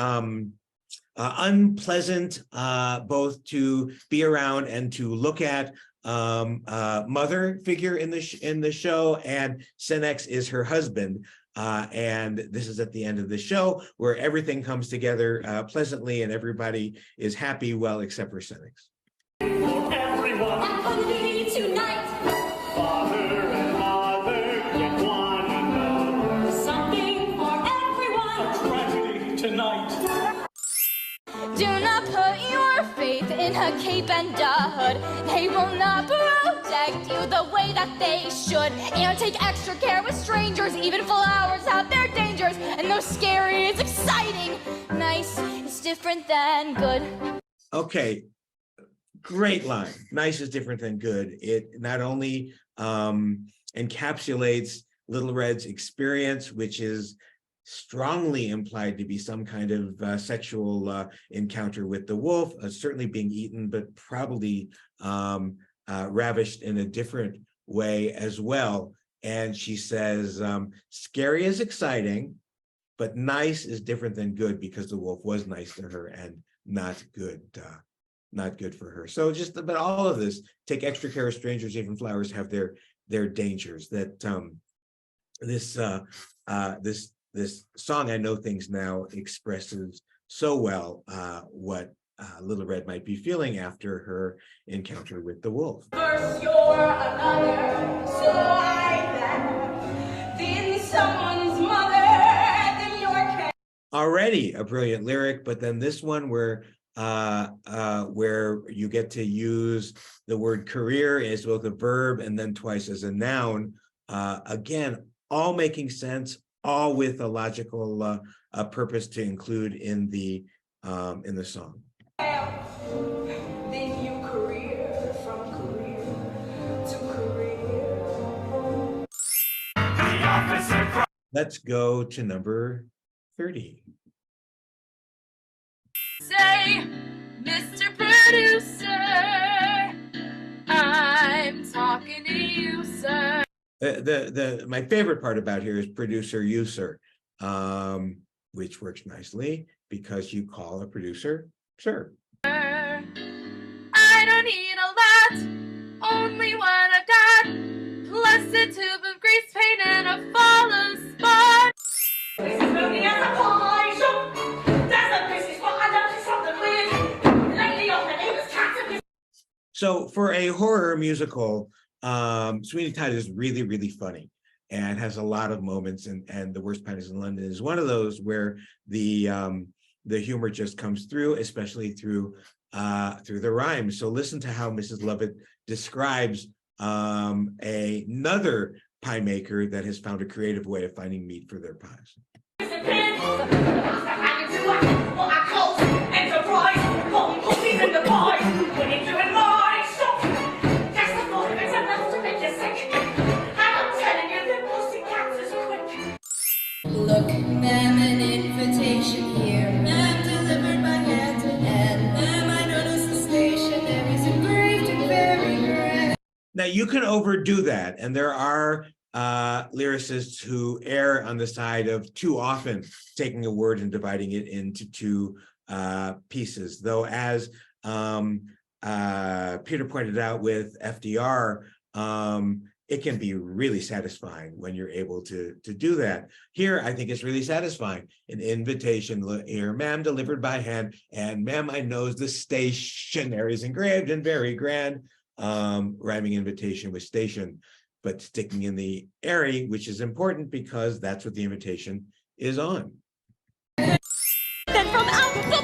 unpleasant, both to be around and to look at mother figure in the show, and Senex is her husband. And this is at the end of the show where everything comes together pleasantly and everybody is happy, well, except for Senex. For everyone, Company tonight. father and mother, get one another. Something for everyone. Tragedy tonight. Do not put your faith in a cape and a hood. They will not protect you the way that they should. And take extra care with strangers. Even flowers have their dangers. And though scary is exciting, nice is different than good. Okay, great line. Nice is different than good. It not only encapsulates Little Red's experience, which is strongly implied to be some kind of sexual encounter with the wolf, certainly being eaten, but probably ravished in a different way as well. And she says, scary is exciting, but nice is different than good, because the wolf was nice to her and not good for her. So but all of this, take extra care of strangers, even flowers have their dangers. That this song, I Know Things Now, expresses so well what Little Red might be feeling after her encounter with the wolf. First you're another, so I then someone's mother, then your Already a brilliant lyric, but then this one where you get to use the word career as both a verb and then twice as a noun. Again, all making sense, all with a logical purpose to include in the song. Then you career from career to career. Let's go to number 30. Say, Mr. Producer, I'm talking to you, sir. My favorite part about here is producer user, which works nicely because you call a producer sir. I don't need a lot, only what I've got. Plus a tube of grease paint and a follow spot. This is moving as a pie shop. There's a business, but I noticed something weird. Lately, all the neighbors' cats have been. So for a horror musical, Sweeney Todd is really, really funny and has a lot of moments. And The Worst Palace in London is one of those where the humor just comes through, especially through the rhymes. So listen to how Mrs. Lovett describes another pie maker that has found a creative way of finding meat for their pies. Look, ma'am, an invitation here. Ma'am, delivered by hand to hand. Ma'am, I noticed the stationery's engraved in very grand. Now you can overdo that, and there are lyricists who err on the side of too often taking a word and dividing it into two pieces. Though, as Peter pointed out with FDR, it can be really satisfying when you're able to do that. Here, I think it's really satisfying. An invitation here, ma'am, delivered by hand, and ma'am, I knows the stationery is engraved and very grand. Rhyming invitation with station, but sticking in the airy, which is important because that's what the invitation is on. Then from out of the blue,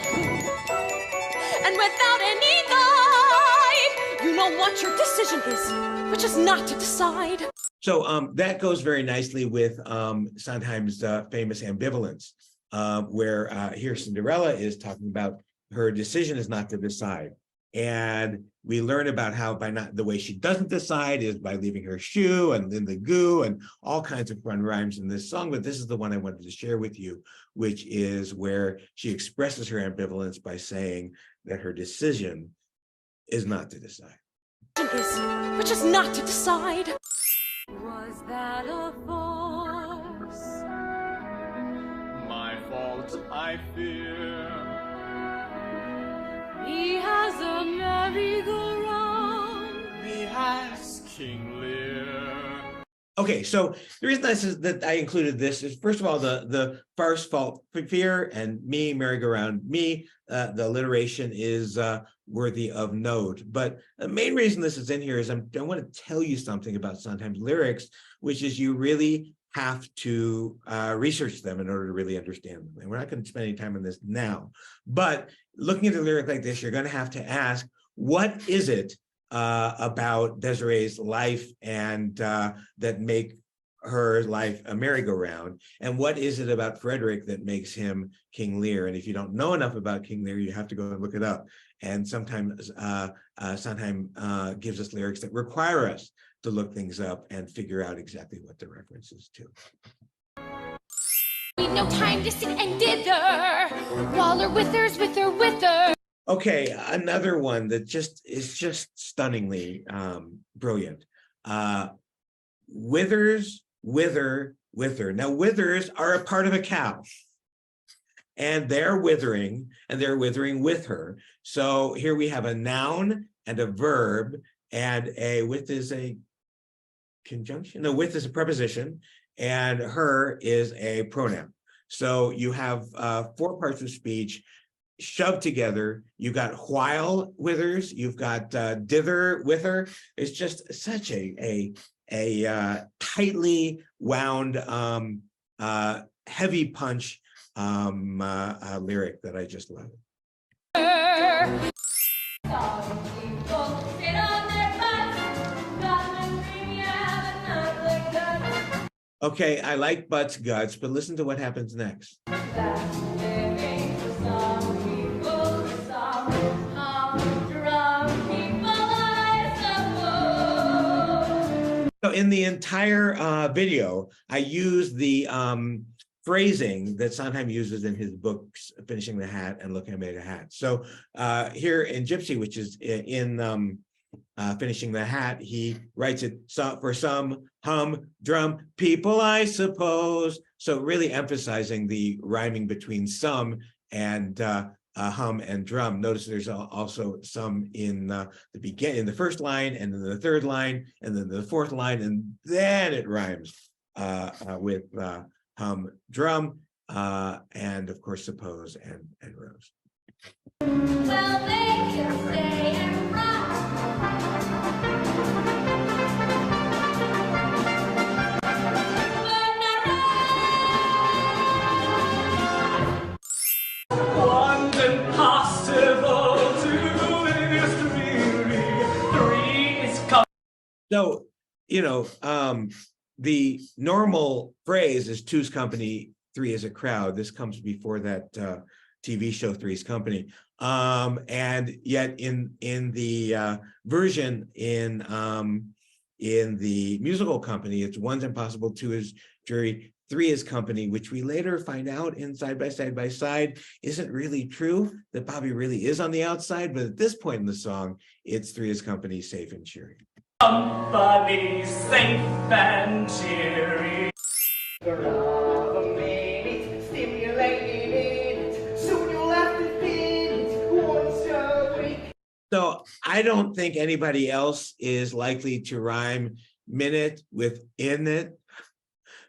and without any guide, you know what your decision is, which is not to decide. So that goes very nicely with Sondheim's famous ambivalence, where here Cinderella is talking about her decision is not to decide. And we learn about how the way she doesn't decide is by leaving her shoe and in the goo and all kinds of fun rhymes in this song. But this is the one I wanted to share with you, which is where she expresses her ambivalence by saying that her decision is not to decide. Which is not to decide. Was that a force? My fault, I fear. He has a merry-go-round. He has King Lear. Okay, so the reason that I included this is, first of all, the farce fault fear and me, merry-go-round me, the alliteration is worthy of note. But the main reason this is in here is I want to tell you something about Sondheim's lyrics, which is you really have to research them in order to really understand them. And we're not going to spend any time on this now. But looking at the lyric like this, you're going to have to ask, what is it about Desiree's life and that make her life a merry-go-round? And what is it about Frederick that makes him King Lear? And if you don't know enough about King Lear, you have to go and look it up. And sometimes Sondheim gives us lyrics that require us to look things up and figure out exactly what the references to. We've no time to sit and dither. Waller withers, wither. Okay, another one that is just stunningly brilliant. Withers, wither. Now, withers are a part of a cow. And they're withering, and they're withering with her. So here we have a noun and a verb, and with is a conjunction. No, with is a preposition, and her is a pronoun. So you have 4 parts of speech shoved together. You've got while withers, you've got dither with her. It's just such a tightly wound, heavy punch lyric that I just love. Okay, I like butts, guts, but listen to what happens next. So in the entire video, I use the phrasing that Sondheim uses in his books, Finishing the Hat and Look, I Made a Hat. So here in Gypsy, which is in Finishing the Hat, he writes it for some humdrum people, I suppose. So really emphasizing the rhyming between some and hum and drum. Notice there's also some in the beginning, in the first line, and then the third line, and then the fourth line, and then it rhymes with hum, drum, and of course suppose and rose. Well, they can stay and rock. One's impossible to this community. Three is So, the normal phrase is two's company, three is a crowd. This comes before that TV show Three's Company. And yet in the version in the musical company, it's one's impossible, two is jury, three is company, which we later find out in Side by Side isn't really true, that Bobby really is on the outside. But at this point in the song, it's three is company, safe and cheery. company, safe and cheery. So I don't think anybody else is likely to rhyme minute with in it,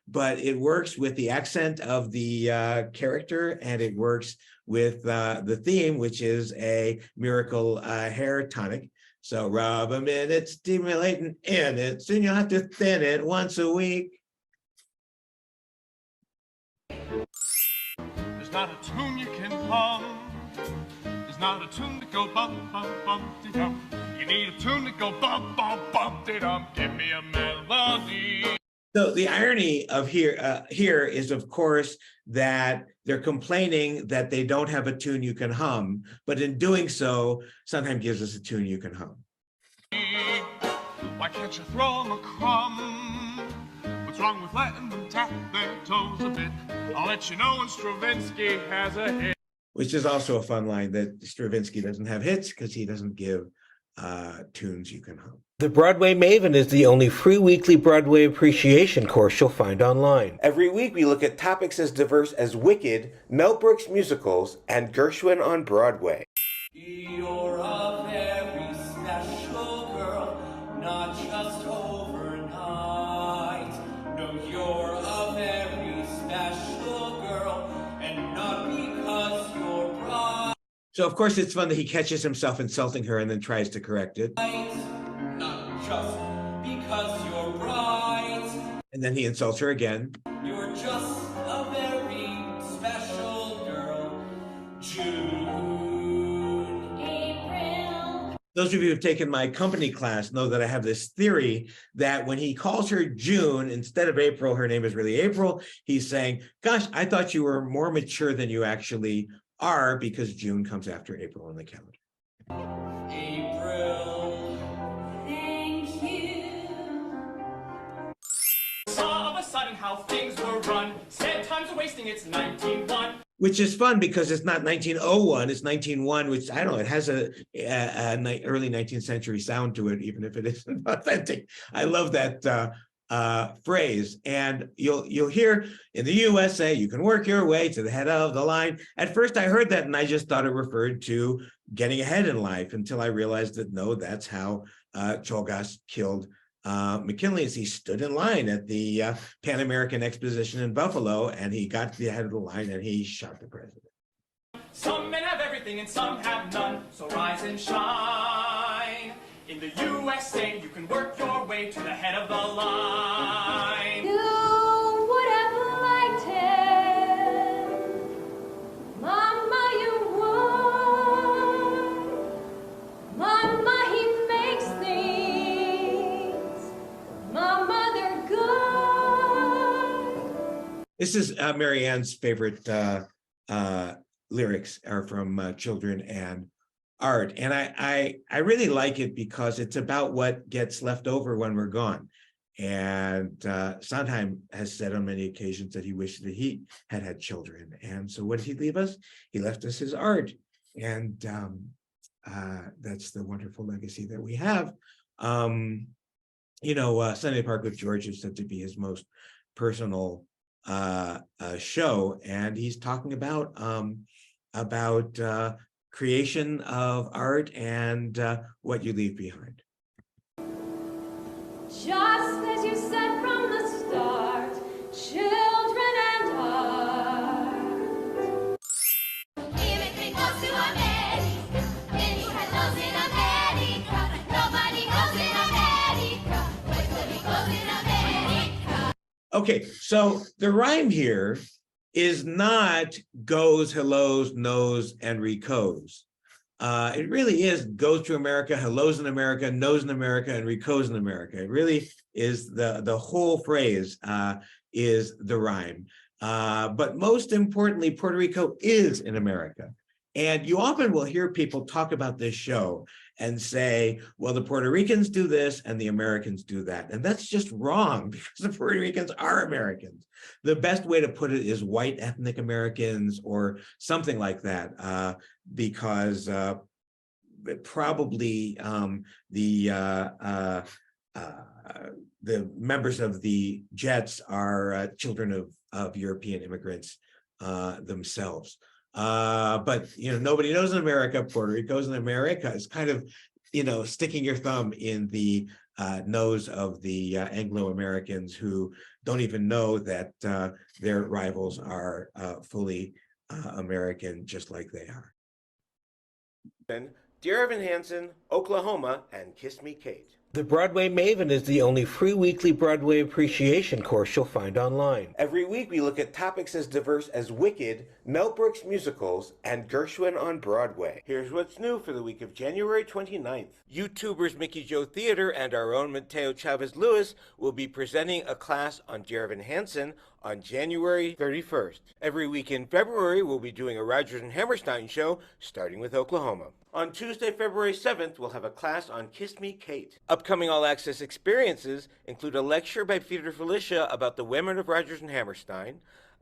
but it works with the accent of the character, and it works with the theme, which is a miracle hair tonic. So rub a minute, stimulating in it, soon you'll have to thin it once a week. There's not a tune you can hum. There's not a tune to go bum bum bum de dum. You need a tune to go bum bum bum de dum. Give me a melody. So the irony of here is, of course, that they're complaining that they don't have a tune you can hum, but in doing so, Sondheim gives us a tune you can hum. Why can't you throw them a crumb? What's wrong with letting them tap their toes a bit? I'll let you know when Stravinsky has a hit. Which is also a fun line, that Stravinsky doesn't have hits because he doesn't give tunes you can hum. The Broadway Maven is the only free weekly Broadway appreciation course you'll find online. Every week we look at topics as diverse as Wicked, Mel Brooks musicals, and Gershwin on Broadway. You're a very special girl, not just overnight. No, you're a very special girl, and not because you're bright. So of course it's fun that he catches himself insulting her and then tries to correct it. Not just because you're right. And then he insults her again. You're just a very special girl, June. April. Those of you who've taken my company class know that I have this theory that when he calls her June instead of April, her name is really April. He's saying, gosh, I thought you were more mature than you actually are, because June comes after April on the calendar. April. Thank you. Saw all of a sudden how things were run. Said time's a wasting, it's 1901. Which is fun because it's not 1901, it's 1901, which I don't know, it has a early 19th century sound to it, even if it isn't authentic. I love that phrase. And you'll hear in the USA, you can work your way to the head of the line. At first I heard that and I just thought it referred to getting ahead in life, until I realized that no, that's how Czolgosz killed McKinley, as he stood in line at the Pan American Exposition in Buffalo, and he got to the head of the line and he shot the president. Some men have everything and some have none, so rise and shine. In the USA, you can work your way to the head of the line. Do whatever I tell. Mama, you would. Mama, he makes things. Mama, they're good. This is Mary Ann's favorite lyrics are from Children and Art. And I really like it because it's about what gets left over when we're gone. And Sondheim has said on many occasions that he wished that he had had children. And so what did he leave us? He left us his art. And that's the wonderful legacy that we have. Sunday Park with George is said to be his most personal show. And he's talking about about creation of art and what you leave behind. Just as you said from the start, children and art. Everything goes to America. Anyone goes in America. Nobody goes in America. Puerto Rico's in America. Okay, so the rhyme here is not goes, hellos, knows, and recos. It really is goes to America, hellos in America, knows in America, and recos in America. It really is the whole phrase is the rhyme. But most importantly, Puerto Rico is in America. And you often will hear people talk about this show and say, well, the Puerto Ricans do this and the Americans do that. And that's just wrong because the Puerto Ricans are Americans. The best way to put it is white ethnic Americans or something like that, because probably the members of the Jets are children of European immigrants themselves. But nobody knows in America. Puerto Rico's in America. It's kind of sticking your thumb in the nose of the Anglo-Americans who don't even know that their rivals are fully American, just like they are. Dear Evan Hansen, Oklahoma, and Kiss Me Kate. The Broadway Maven is the only free weekly Broadway appreciation course you'll find online. Every week we look at topics as diverse as Wicked, Mel Brooks musicals, and Gershwin on Broadway. Here's what's new for the week of January 29th. YouTubers Mickey Joe Theater and our own Mateo Chavez Lewis will be presenting a class on Dear Evan Hansen on January 31st. Every week in February, we'll be doing a Rodgers and Hammerstein show, starting with Oklahoma. On Tuesday, February 7th, we'll have a class on Kiss Me, Kate. Upcoming all-access experiences include a lecture by Peter Filichia about the women of Rodgers and Hammerstein,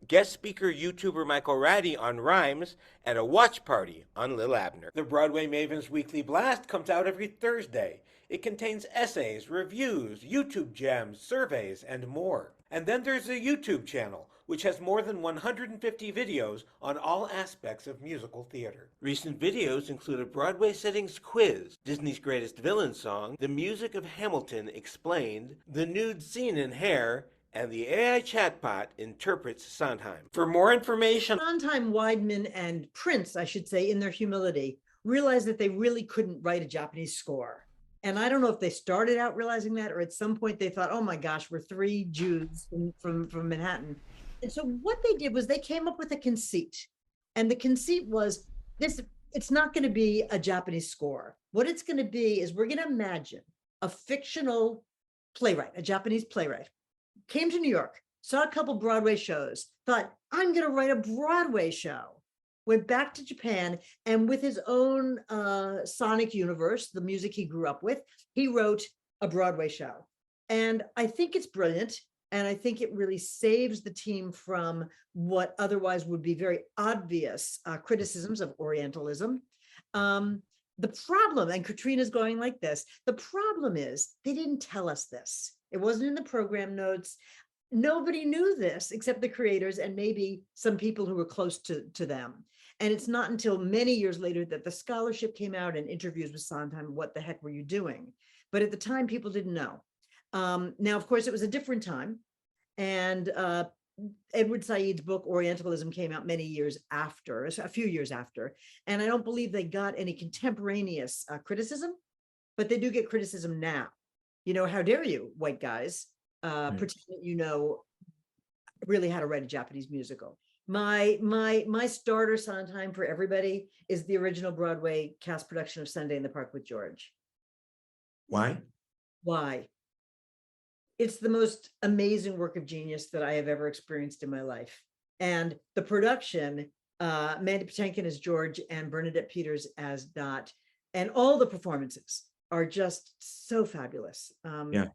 guest speaker YouTuber Michael Ratty on rhymes, and a watch party on Lil Abner. The Broadway Maven's Weekly Blast comes out every Thursday. It contains essays, reviews, YouTube gems, surveys, and more. And then there's a YouTube channel, which has more than 150 videos on all aspects of musical theater. Recent videos include a Broadway Settings quiz, Disney's Greatest Villain song, the music of Hamilton explained, the nude scene in Hair, and the AI chatbot interprets Sondheim. For more information, Sondheim, Weidman, and Prince, I should say, in their humility, realized that they really couldn't write a Japanese score. And I don't know if they started out realizing that, or at some point they thought, oh my gosh, we're three Jews from Manhattan. And so what they did was they came up with a conceit. And the conceit was this: it's not going to be a Japanese score. What it's going to be is we're going to imagine a fictional playwright, a Japanese playwright, came to New York, saw a couple Broadway shows, thought, I'm going to write a Broadway show. Went back to Japan, and with his own sonic universe, the music he grew up with, he wrote a Broadway show. And I think it's brilliant. And I think it really saves the team from what otherwise would be very obvious criticisms of Orientalism. The problem, and Katrina's going like this, the problem is they didn't tell us this. It wasn't in the program notes. Nobody knew this except the creators and maybe some people who were close to them. And it's not until many years later that the scholarship came out and interviews with Sondheim, what the heck were you doing? But at the time, people didn't know. Now, of course, it was a different time. And Edward Said's book, Orientalism, came out many years after, a few years after. And I don't believe they got any contemporaneous criticism, but they do get criticism now. How dare you, white guys, pretend that you know really how to write a Japanese musical. My starter Sondheim for everybody is the original Broadway cast production of Sunday in the Park with George. Why? Why? It's the most amazing work of genius that I have ever experienced in my life. And the production, Mandy Patinkin as George and Bernadette Peters as Dot, and all the performances are just so fabulous. Yeah.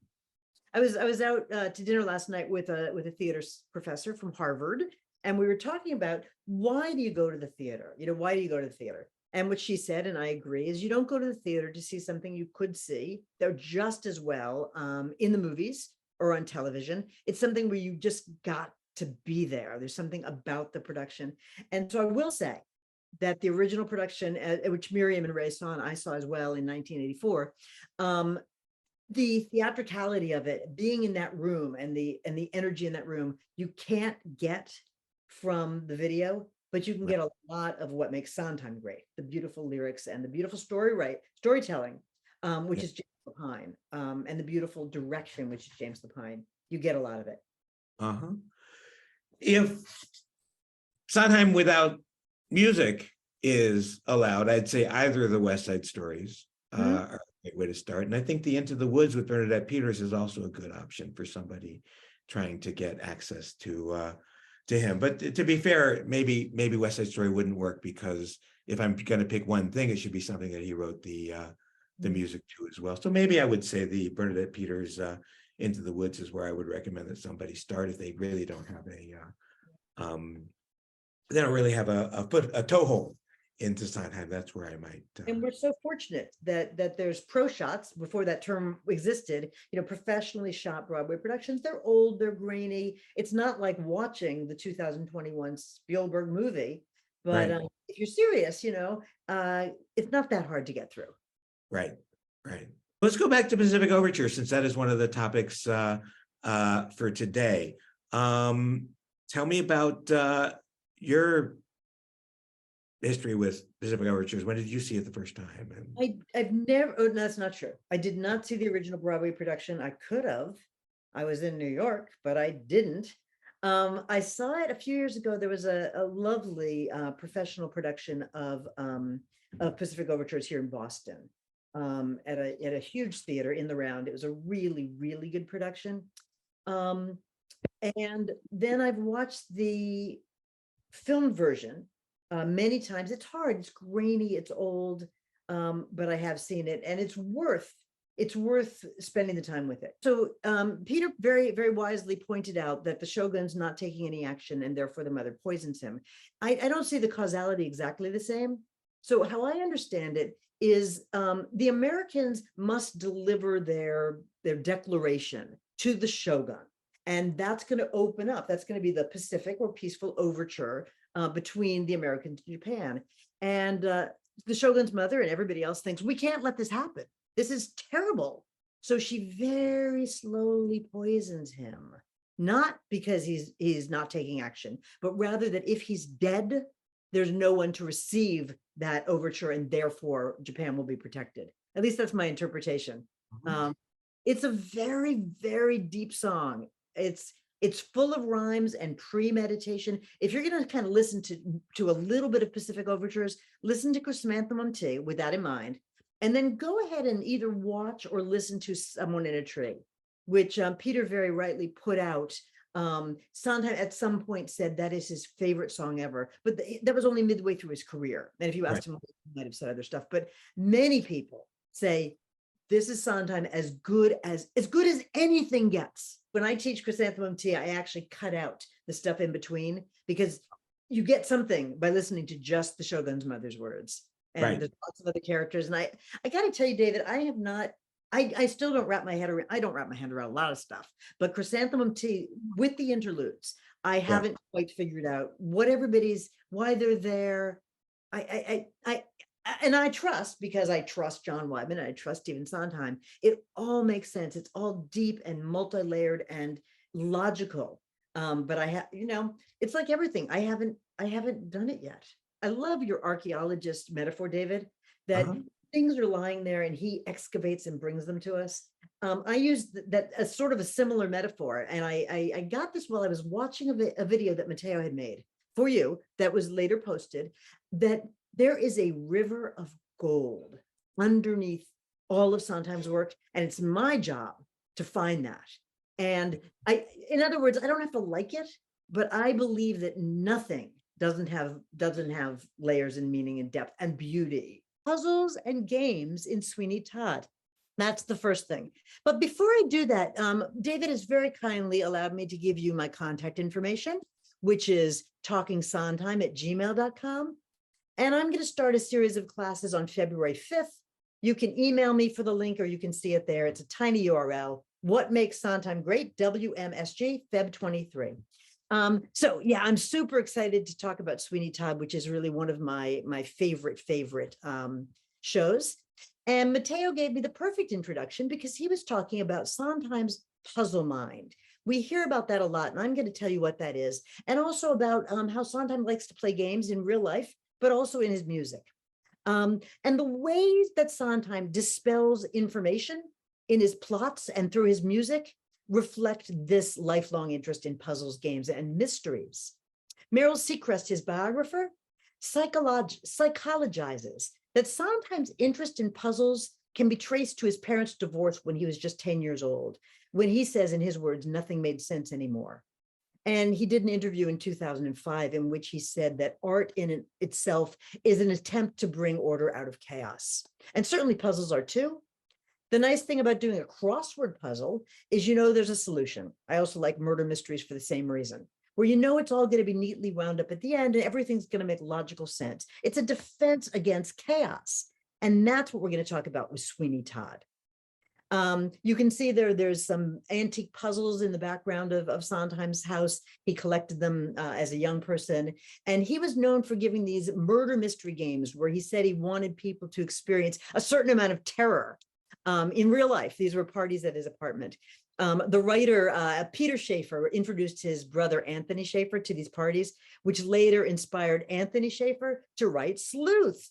I was out to dinner last night with a theater professor from Harvard, and we were talking about why do you go to the theater? Why do you go to the theater? And what she said, and I agree, is you don't go to the theater to see something you could see. They're just as well in the movies or on television. It's something where you just got to be there. There's something about the production. And so I will say that the original production, which Miriam and Ray saw and I saw as well in 1984, the theatricality of it, being in that room and the energy in that room, you can't get from the video, but you can get a lot of what makes Sondheim great: the beautiful lyrics and the beautiful storytelling, which is James Lapine, and the beautiful direction, which is James Lapine. You get a lot of it. If Sondheim without music is allowed, I'd say either of the West Side Stories are a great way to start. And I think the Into the Woods with Bernadette Peters is also a good option for somebody trying to get access to him. But to be fair, maybe West Side Story wouldn't work, because if I'm going to pick one thing, it should be something that he wrote the music to as well. So maybe I would say the Bernadette Peters Into the Woods is where I would recommend that somebody start if they really don't have they don't really have a toehold into Sondheim. That's where I might. And we're so fortunate that there's pro shots before that term existed. Professionally shot Broadway productions. They're old, they're grainy. It's not like watching the 2021 Spielberg movie. But if you're serious, it's not that hard to get through. Right. Let's go back to Pacific Overture, since that is one of the topics for today. Tell me about your history with Pacific Overtures. When did you see it the first time? I've never, that's not true. I did not see the original Broadway production. I could have. I was in New York, but I didn't. I saw it a few years ago. There was a lovely professional production of Pacific Overtures here in Boston, at a huge theater in the Round. It was a really, really good production. And then I've watched the film version many times. It's hard, it's grainy, it's old, but I have seen it, and it's worth spending the time with it. So Peter very, very wisely pointed out that the Shogun's not taking any action, and therefore the mother poisons him. I don't see the causality exactly the same. So how I understand it is the Americans must deliver their declaration to the Shogun. And that's going to open up. That's going to be the Pacific or peaceful overture between the Americans and Japan. And the Shogun's mother and everybody else thinks, we can't let this happen. This is terrible. So she very slowly poisons him, not because he's not taking action, but rather that if he's dead, there's no one to receive that overture, and therefore Japan will be protected. At least that's my interpretation. It's a very, very deep song. It's full of rhymes and premeditation. If you're going to kind of listen to a little bit of Pacific Overtures, listen to Chrysanthemum Tea with that in mind, and then go ahead and either watch or listen to Someone in a Tree, which Peter very rightly put out. Sondheim at some point said that is his favorite song ever, but that was only midway through his career. And if you asked him, he might have said other stuff. But many people say this is Sondheim as good as anything gets. When I teach Chrysanthemum Tea, I actually cut out the stuff in between, because you get something by listening to just the Shogun's mother's words. And there's lots of other characters. And I got to tell you, David, I still don't wrap my head around, a lot of stuff, but Chrysanthemum Tea with the interludes, I haven't quite figured out why they're there. And I trust, because I trust John Wyman and I trust Stephen Sondheim, it all makes sense. It's all deep and multi-layered and logical. But it's like everything. I haven't done it yet. I love your archaeologist metaphor, David, that things are lying there and he excavates and brings them to us. I use that as sort of a similar metaphor. And I got this while I was watching a video that Mateo had made for you that was later posted, that there is a river of gold underneath all of Sondheim's work, and it's my job to find that. And in other words, I don't have to like it, but I believe that nothing doesn't have layers and meaning and depth and beauty. Puzzles and games in Sweeney Todd. That's the first thing. But before I do that, David has very kindly allowed me to give you my contact information, which is talkingsondheim@gmail.com. And I'm going to start a series of classes on February 5th. You can email me for the link, or you can see it there. It's a tiny URL. What Makes Sondheim Great? WMSG, Feb 23. So yeah, I'm super excited to talk about Sweeney Todd, which is really one of my favorite shows. And Mateo gave me the perfect introduction because he was talking about Sondheim's puzzle mind. We hear about that a lot, and I'm going to tell you what that is, and also about how Sondheim likes to play games in real life, but also in his music. And the ways that Sondheim dispels information in his plots and through his music reflect this lifelong interest in puzzles, games, and mysteries. Meryl Seacrest, his biographer, psychologizes that Sondheim's interest in puzzles can be traced to his parents' divorce when he was just 10 years old, when he says, in his words, nothing made sense anymore. And he did an interview in 2005 in which he said that art in itself is an attempt to bring order out of chaos. And certainly puzzles are too. The nice thing about doing a crossword puzzle is there's a solution. I also like murder mysteries for the same reason, where it's all going to be neatly wound up at the end and everything's going to make logical sense. It's a defense against chaos. And that's what we're going to talk about with Sweeney Todd. You can see there's some antique puzzles in the background of Sondheim's house. He collected them as a young person, and he was known for giving these murder mystery games where he said he wanted people to experience a certain amount of terror in real life. These were parties at his apartment. The writer, Peter Shaffer, introduced his brother, Anthony Shaffer, to these parties, which later inspired Anthony Shaffer to write Sleuth.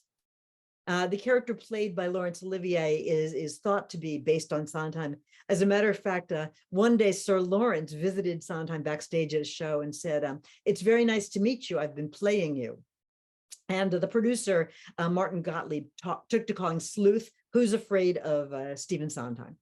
The character played by Laurence Olivier is thought to be based on Sondheim. As a matter of fact, one day Sir Lawrence visited Sondheim backstage at a show and said, "It's very nice to meet you. I've been playing you." And the producer, Martin Gottlieb, took to calling Sleuth Who's Afraid of Stephen Sondheim.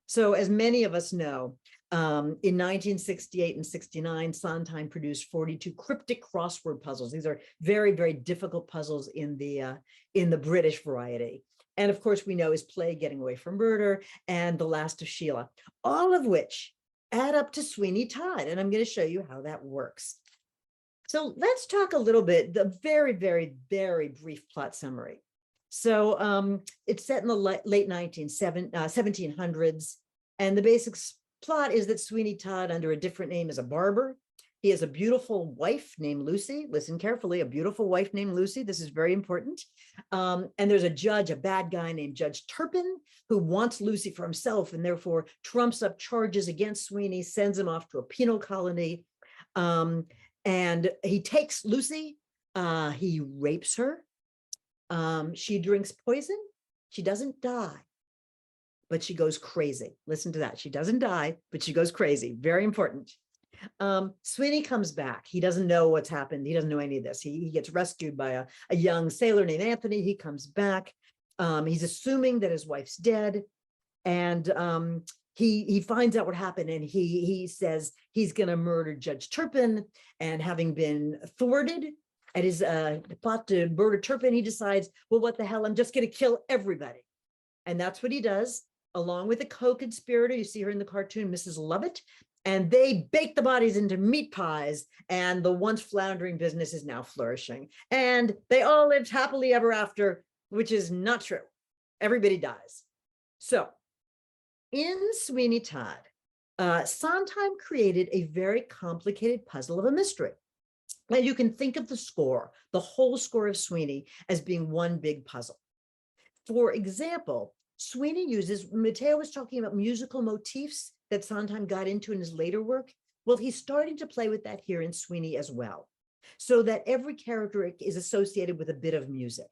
So as many of us know, in 1968 and 69, Sondheim produced 42 cryptic crossword puzzles. These are very, very difficult puzzles in the British variety. And of course, we know his play Getting Away from Murder and The Last of Sheila, all of which add up to Sweeney Todd. And I'm going to show you how that works. So let's talk a little bit, the very, very, very brief plot summary. So it's set in the late 1700s, and the basic plot is that Sweeney Todd, under a different name, is a barber. He has a beautiful wife named Lucy. Listen carefully, a beautiful wife named Lucy. This is very important. And there's a judge, a bad guy named Judge Turpin, who wants Lucy for himself and therefore trumps up charges against Sweeney, sends him off to a penal colony. And he takes Lucy, he rapes her. She drinks poison. She doesn't die, but she goes crazy. Listen to that. She doesn't die, but she goes crazy. Very important. Sweeney comes back. He doesn't know what's happened. He doesn't know any of this. He gets rescued by a young sailor named Anthony. He comes back. He's assuming that his wife's dead. And he finds out what happened, and he says he's going to murder Judge Turpin. And having been thwarted at his plot to murder Turpin, he decides, well, what the hell? I'm just going to kill everybody. And that's what he does, along with a co-conspirator. You see her in the cartoon, Mrs. Lovett. And they bake the bodies into meat pies, and the once floundering business is now flourishing. And they all lived happily ever after, which is not true. Everybody dies. So in Sweeney Todd, Sondheim created a very complicated puzzle of a mystery. Now you can think of the score, the whole score of Sweeney, as being one big puzzle. For example, Sweeney uses, Mateo was talking about musical motifs that Sondheim got into in his later work. Well, he's starting to play with that here in Sweeney as well, so that every character is associated with a bit of music.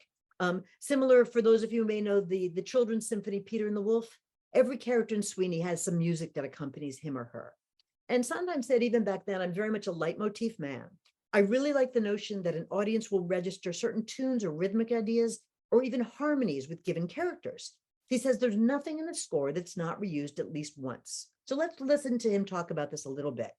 Similar, for those of you who may know the children's symphony, Peter and the Wolf, every character in Sweeney has some music that accompanies him or her. And Sondheim said, even back then, I'm very much a leitmotif man. I really like the notion that an audience will register certain tunes or rhythmic ideas, or even harmonies with given characters. He says there's nothing in the score that's not reused at least once. So let's listen to him talk about this a little bit.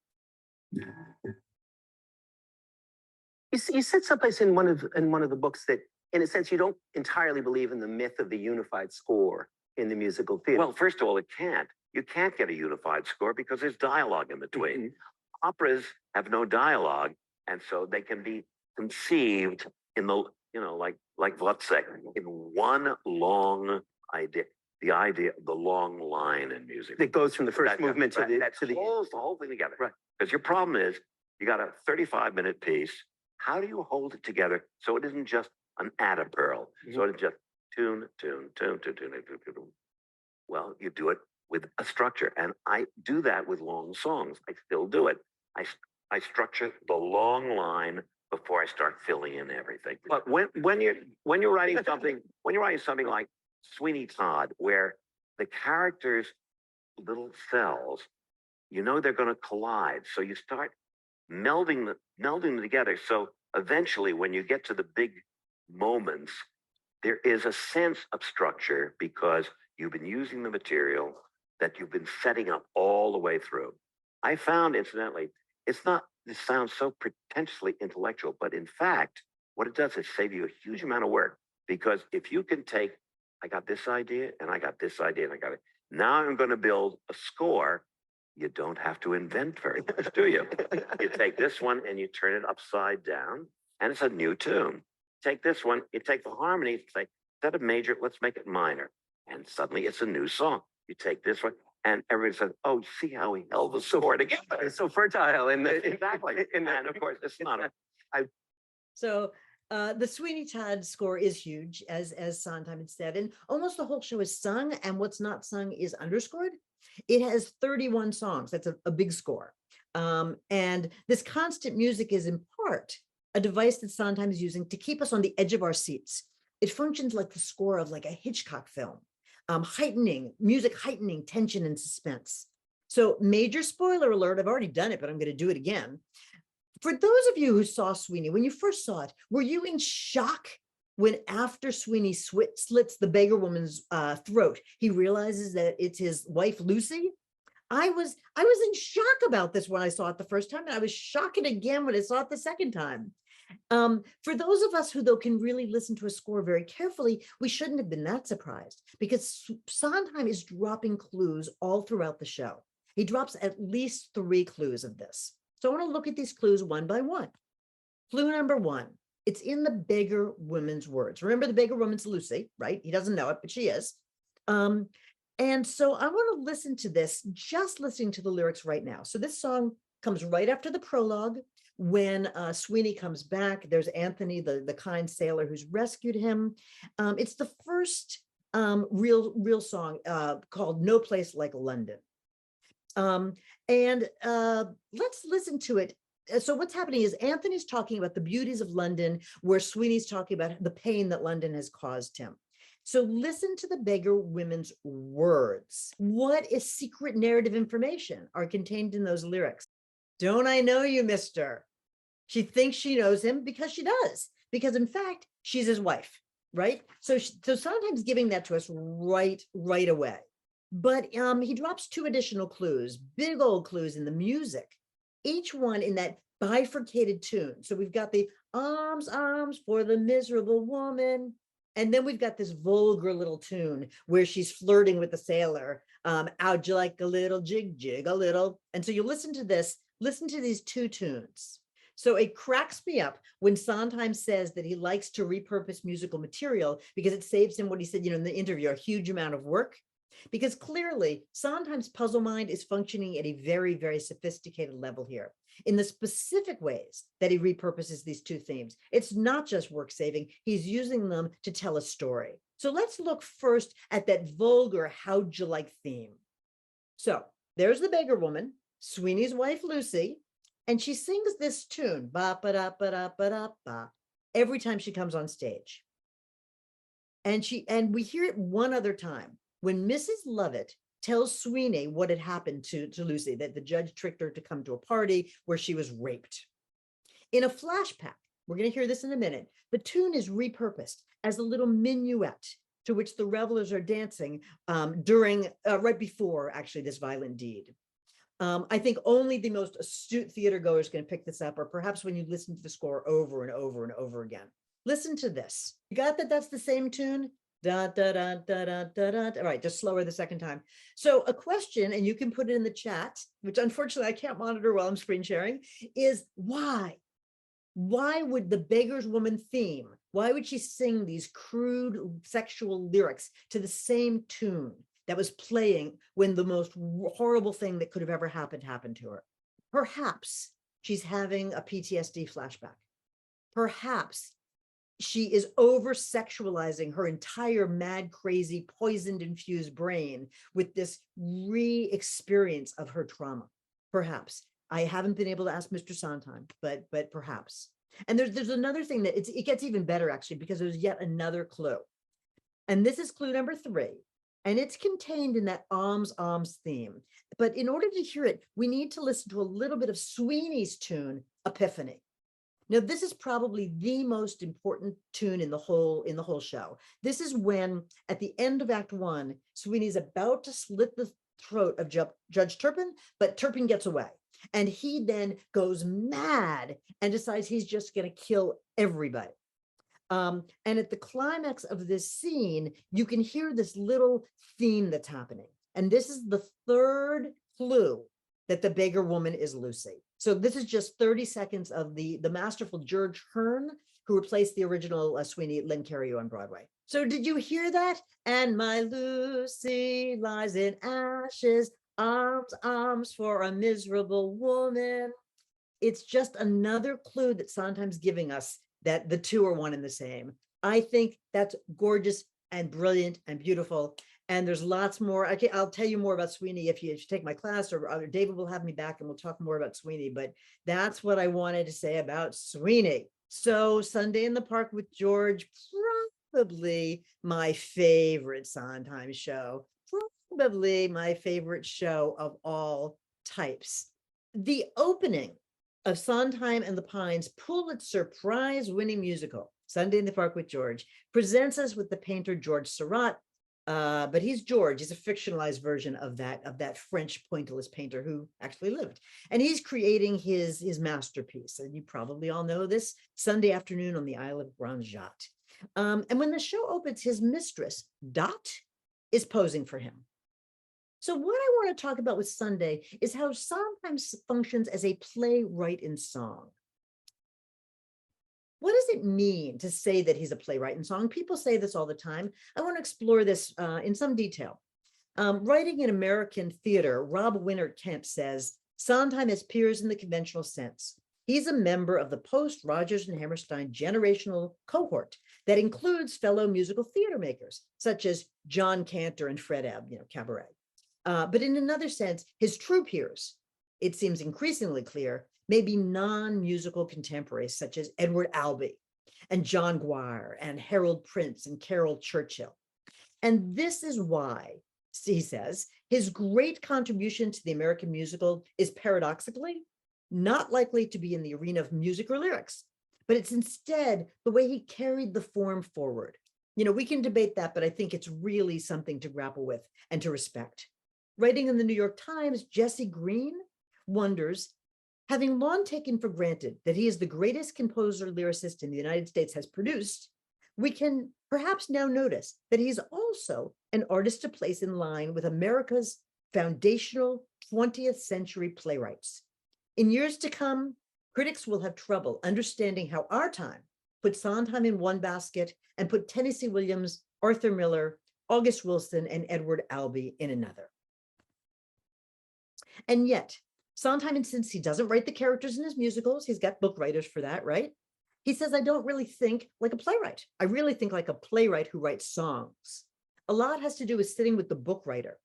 You said someplace in one of the books that, in a sense, you don't entirely believe in the myth of the unified score in the musical theater. Well, first of all, it can't. You can't get a unified score because there's dialogue in between. Mm-hmm. Operas have no dialogue, and so they can be conceived in the, like Wozzeck, in one long idea. The idea of the long line in music. That goes from the first movement to the holds the whole thing together. Right. Because your problem is You got a 35-minute piece. How do you hold it together so it isn't just an add-a-pearl? So it's just tune, tune, tune, tune, tune, tune, tune, tune. Well, you do it with a structure. And I do that with long songs. I still do it. I structure the long line before I start filling in everything. But when you're writing something, like Sweeney Todd, where the characters' little cells, you know they're going to collide. So you start melding them together. So eventually, when you get to the big moments, there is a sense of structure because you've been using the material that you've been setting up all the way through. I found, incidentally, this sounds so pretentiously intellectual, but in fact, what it does is save you a huge amount of work. Because if you can take, I got this idea, and I got this idea, and I got it. Now I'm going to build a score. You don't have to invent very much, do you? You take this one and you turn it upside down, and it's a new tune. Take this one, you take the harmony, say, instead of major, let's make it minor. And suddenly it's a new song. You take this one, and everybody says, oh, see how he held the score together. It's so fertile. Exactly. And of course, it's not So the Sweeney Todd score is huge, as Sondheim had said, and almost the whole show is sung, and what's not sung is underscored. It has 31 songs. That's a big score. And this constant music is in part a device that Sondheim is using to keep us on the edge of our seats. It functions like the score of like a Hitchcock film, heightening tension and suspense. So major spoiler alert, I've already done it, but I'm going to do it again. For those of you who saw Sweeney, when you first saw it, were you in shock when after Sweeney slits the beggar woman's throat, he realizes that it's his wife, Lucy? I was in shock about this when I saw it the first time, and I was shocked again when I saw it the second time. For those of us who, though, can really listen to a score very carefully, we shouldn't have been that surprised, because Sondheim is dropping clues all throughout the show. He drops at least 3 clues of this. So I want to look at these clues one by one. Clue number 1, it's in the beggar woman's words. Remember, the beggar woman's Lucy, right? He doesn't know it, but she is. And so I want to listen to this, just listening to the lyrics right now. So this song comes right after the prologue. When Sweeney comes back, there's Anthony, the kind sailor who's rescued him. It's the first real song called No Place Like London. Let's listen to it. So what's happening is Anthony's talking about the beauties of London, where Sweeney's talking about the pain that London has caused him. So listen to the beggar women's words. What is secret narrative information are contained in those lyrics? Don't I know you, mister? She thinks she knows him because she does, because in fact, she's his wife, right? So sometimes giving that to us right away. But he drops 2 additional clues, big old clues in the music, each one in that bifurcated tune. So we've got the arms, arms for the miserable woman. And then we've got this vulgar little tune where she's flirting with the sailor. How'd you like a little jig, jig a little? And so you listen to this, listen to these 2 tunes. So it cracks me up when Sondheim says that he likes to repurpose musical material because it saves him, what he said, in the interview, a huge amount of work. Because clearly Sondheim's puzzle mind is functioning at a very, very sophisticated level here in the specific ways that he repurposes these 2 themes. It's not just work saving, he's using them to tell a story. So let's look first at that vulgar how'd you like theme. So there's the beggar woman, Sweeney's wife, Lucy, and she sings this tune, ba ba da ba da ba da ba, every time she comes on stage. And we hear it one other time when Mrs. Lovett tells Sweeney what had happened to Lucy, that the judge tricked her to come to a party where she was raped. In a flashback, we're going to hear this in a minute, the tune is repurposed as a little minuet to which the revelers are dancing right before actually this violent deed. I think only the most astute theater goers can pick this up, or perhaps when you listen to the score over and over and over again. Listen to this. You got that? That's the same tune? Da, da, da, da, da, da, da. All right, just slower the second time. So a question, and you can put it in the chat, which unfortunately I can't monitor while I'm screen sharing, is why? Why would the beggar's woman theme, why would she sing these crude sexual lyrics to the same tune that was playing when the most horrible thing that could have ever happened to her? Perhaps she's having a PTSD flashback. Perhaps she is over-sexualizing her entire mad, crazy, poisoned, infused brain with this re-experience of her trauma. Perhaps. I haven't been able to ask Mr. Sondheim, but perhaps. And there's another thing that it gets even better, actually, because there's yet another clue. And this is clue number 3. And it's contained in that Alms theme. But in order to hear it, we need to listen to a little bit of Sweeney's tune, Epiphany. Now, this is probably the most important tune in the whole show. This is when, at the end of Act 1, Sweeney's about to slit the throat of Judge Turpin, but Turpin gets away. And he then goes mad and decides he's just going to kill everybody. And at the climax of this scene, you can hear this little theme that's happening. And this is the 3rd clue that the beggar woman is Lucy. So this is just 30 seconds of the masterful George Hearn, who replaced the original Sweeney Len Cariou on Broadway. So did you hear that? And my Lucy lies in ashes, arms for a miserable woman. It's just another clue that Sondheim's giving us that the two are one and the same. I think that's gorgeous and brilliant and beautiful. And there's lots more. I'll tell you more about Sweeney if you take my class, or David will have me back and we'll talk more about Sweeney. But that's what I wanted to say about Sweeney. So Sunday in the Park with George, probably my favorite Sondheim show, probably my favorite show of all types. The opening of Sondheim and the Pines' Pulitzer Prize-winning musical, Sunday in the Park with George, presents us with the painter George Seurat. But he's George. He's a fictionalized version of that French pointillist painter who actually lived. And he's creating his masterpiece. And you probably all know this, Sunday afternoon on the Isle of Grand Jatte. And when the show opens, his mistress, Dot, is posing for him. So what I want to talk about with Sunday is how Sondheim functions as a playwright in song. What does it mean to say that he's a playwright in song? People say this all the time. I want to explore this in some detail. Writing in American theater, Rob Winter-Kemp says, Sondheim has peers in the conventional sense. He's a member of the post-Rodgers and Hammerstein generational cohort that includes fellow musical theater makers, such as John Cantor and Fred Ebb, Cabaret. But in another sense, his true peers, it seems increasingly clear, may be non-musical contemporaries such as Edward Albee and John Guare and Harold Prince and Carol Churchill. And this is why, he says, his great contribution to the American musical is paradoxically not likely to be in the arena of music or lyrics, but it's instead the way he carried the form forward. We can debate that, but I think it's really something to grapple with and to respect. Writing in the New York Times, Jesse Green wonders, having long taken for granted that he is the greatest composer lyricist in the United States has produced, we can perhaps now notice that he's also an artist to place in line with America's foundational 20th century playwrights. In years to come, critics will have trouble understanding how our time put Sondheim in one basket and put Tennessee Williams, Arthur Miller, August Wilson, and Edward Albee in another. And yet, Sondheim, since he doesn't write the characters in his musicals, he's got book writers for that, right? He says, I don't really think like a playwright. I really think like a playwright who writes songs. A lot has to do with sitting with the book writer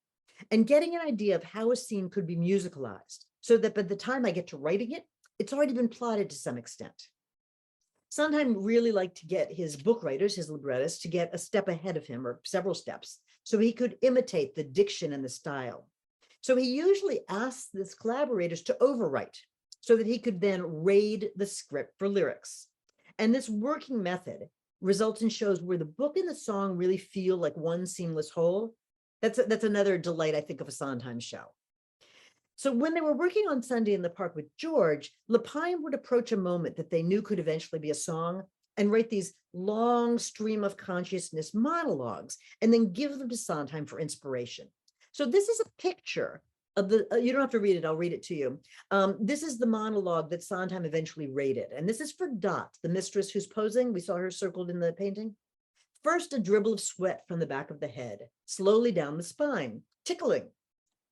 and getting an idea of how a scene could be musicalized so that by the time I get to writing it, it's already been plotted to some extent. Sondheim really liked to get his book writers, his librettists, to get a step ahead of him or several steps so he could imitate the diction and the style. So he usually asks his collaborators to overwrite so that he could then raid the script for lyrics. And this working method results in shows where the book and the song really feel like one seamless whole. That's another delight, I think, of a Sondheim show. So when they were working on Sunday in the Park with George, Lapine would approach a moment that they knew could eventually be a song and write these long stream of consciousness monologues and then give them to Sondheim for inspiration. So this is a picture of the, you don't have to read it, I'll read it to you. This is the monologue that Sondheim eventually rated. And this is for Dot, the mistress who's posing. We saw her circled in the painting. First, a dribble of sweat from the back of the head, slowly down the spine, tickling.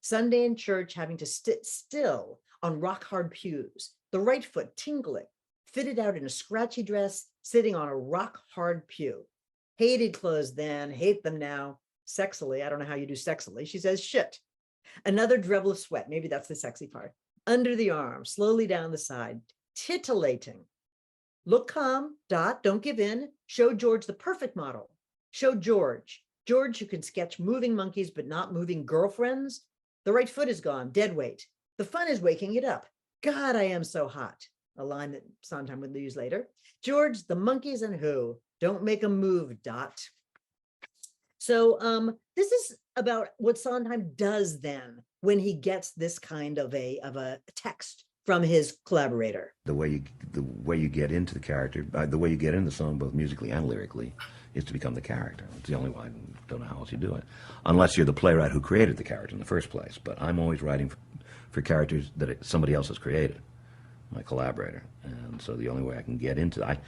Sunday in church, having to sit still on rock-hard pews, the right foot tingling, fitted out in a scratchy dress, sitting on a rock-hard pew. Hated clothes then, hate them now. Sexily, I don't know how you do sexily. She says, shit. Another dribble of sweat, maybe that's the sexy part. Under the arm, slowly down the side, titillating. Look calm, don't give in. Show George the perfect model. Show George who can sketch moving monkeys but not moving girlfriends. The right foot is gone, dead weight. The fun is waking it up. God, I am so hot. A line that Sondheim would use later. George, the monkeys and who? Don't make a move, . So this is about what Sondheim does then when he gets this kind of a text from his collaborator. The way you get into the character, the way you get into the song, both musically and lyrically, is to become the character. It's the only way. I don't know how else you do it, unless you're the playwright who created the character in the first place. But I'm always writing for characters that somebody else has created, my collaborator, and so the only way I can get into it,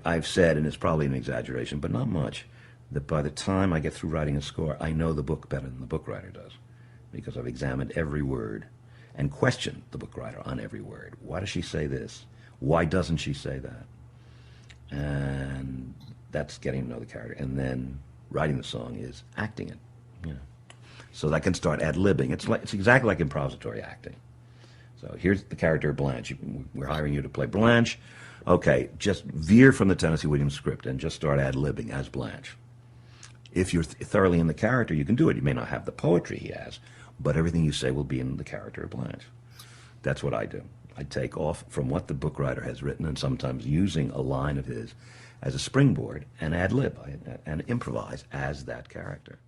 I've said, and it's probably an exaggeration, but not much, that by the time I get through writing a score, I know the book better than the book writer does, because I've examined every word and questioned the book writer on every word. Why does she say this? Why doesn't she say that? And that's getting to know the character. And then writing the song is acting it, you know. So I can start ad-libbing. It's exactly like improvisatory acting. So here's the character Blanche. We're hiring you to play Blanche. Okay, just veer from the Tennessee Williams script and just start ad-libbing as Blanche. If you're thoroughly in the character, you can do it. You may not have the poetry he has, but everything you say will be in the character of Blanche. That's what I do. I take off from what the book writer has written, and sometimes using a line of his as a springboard, and ad-lib and improvise as that character.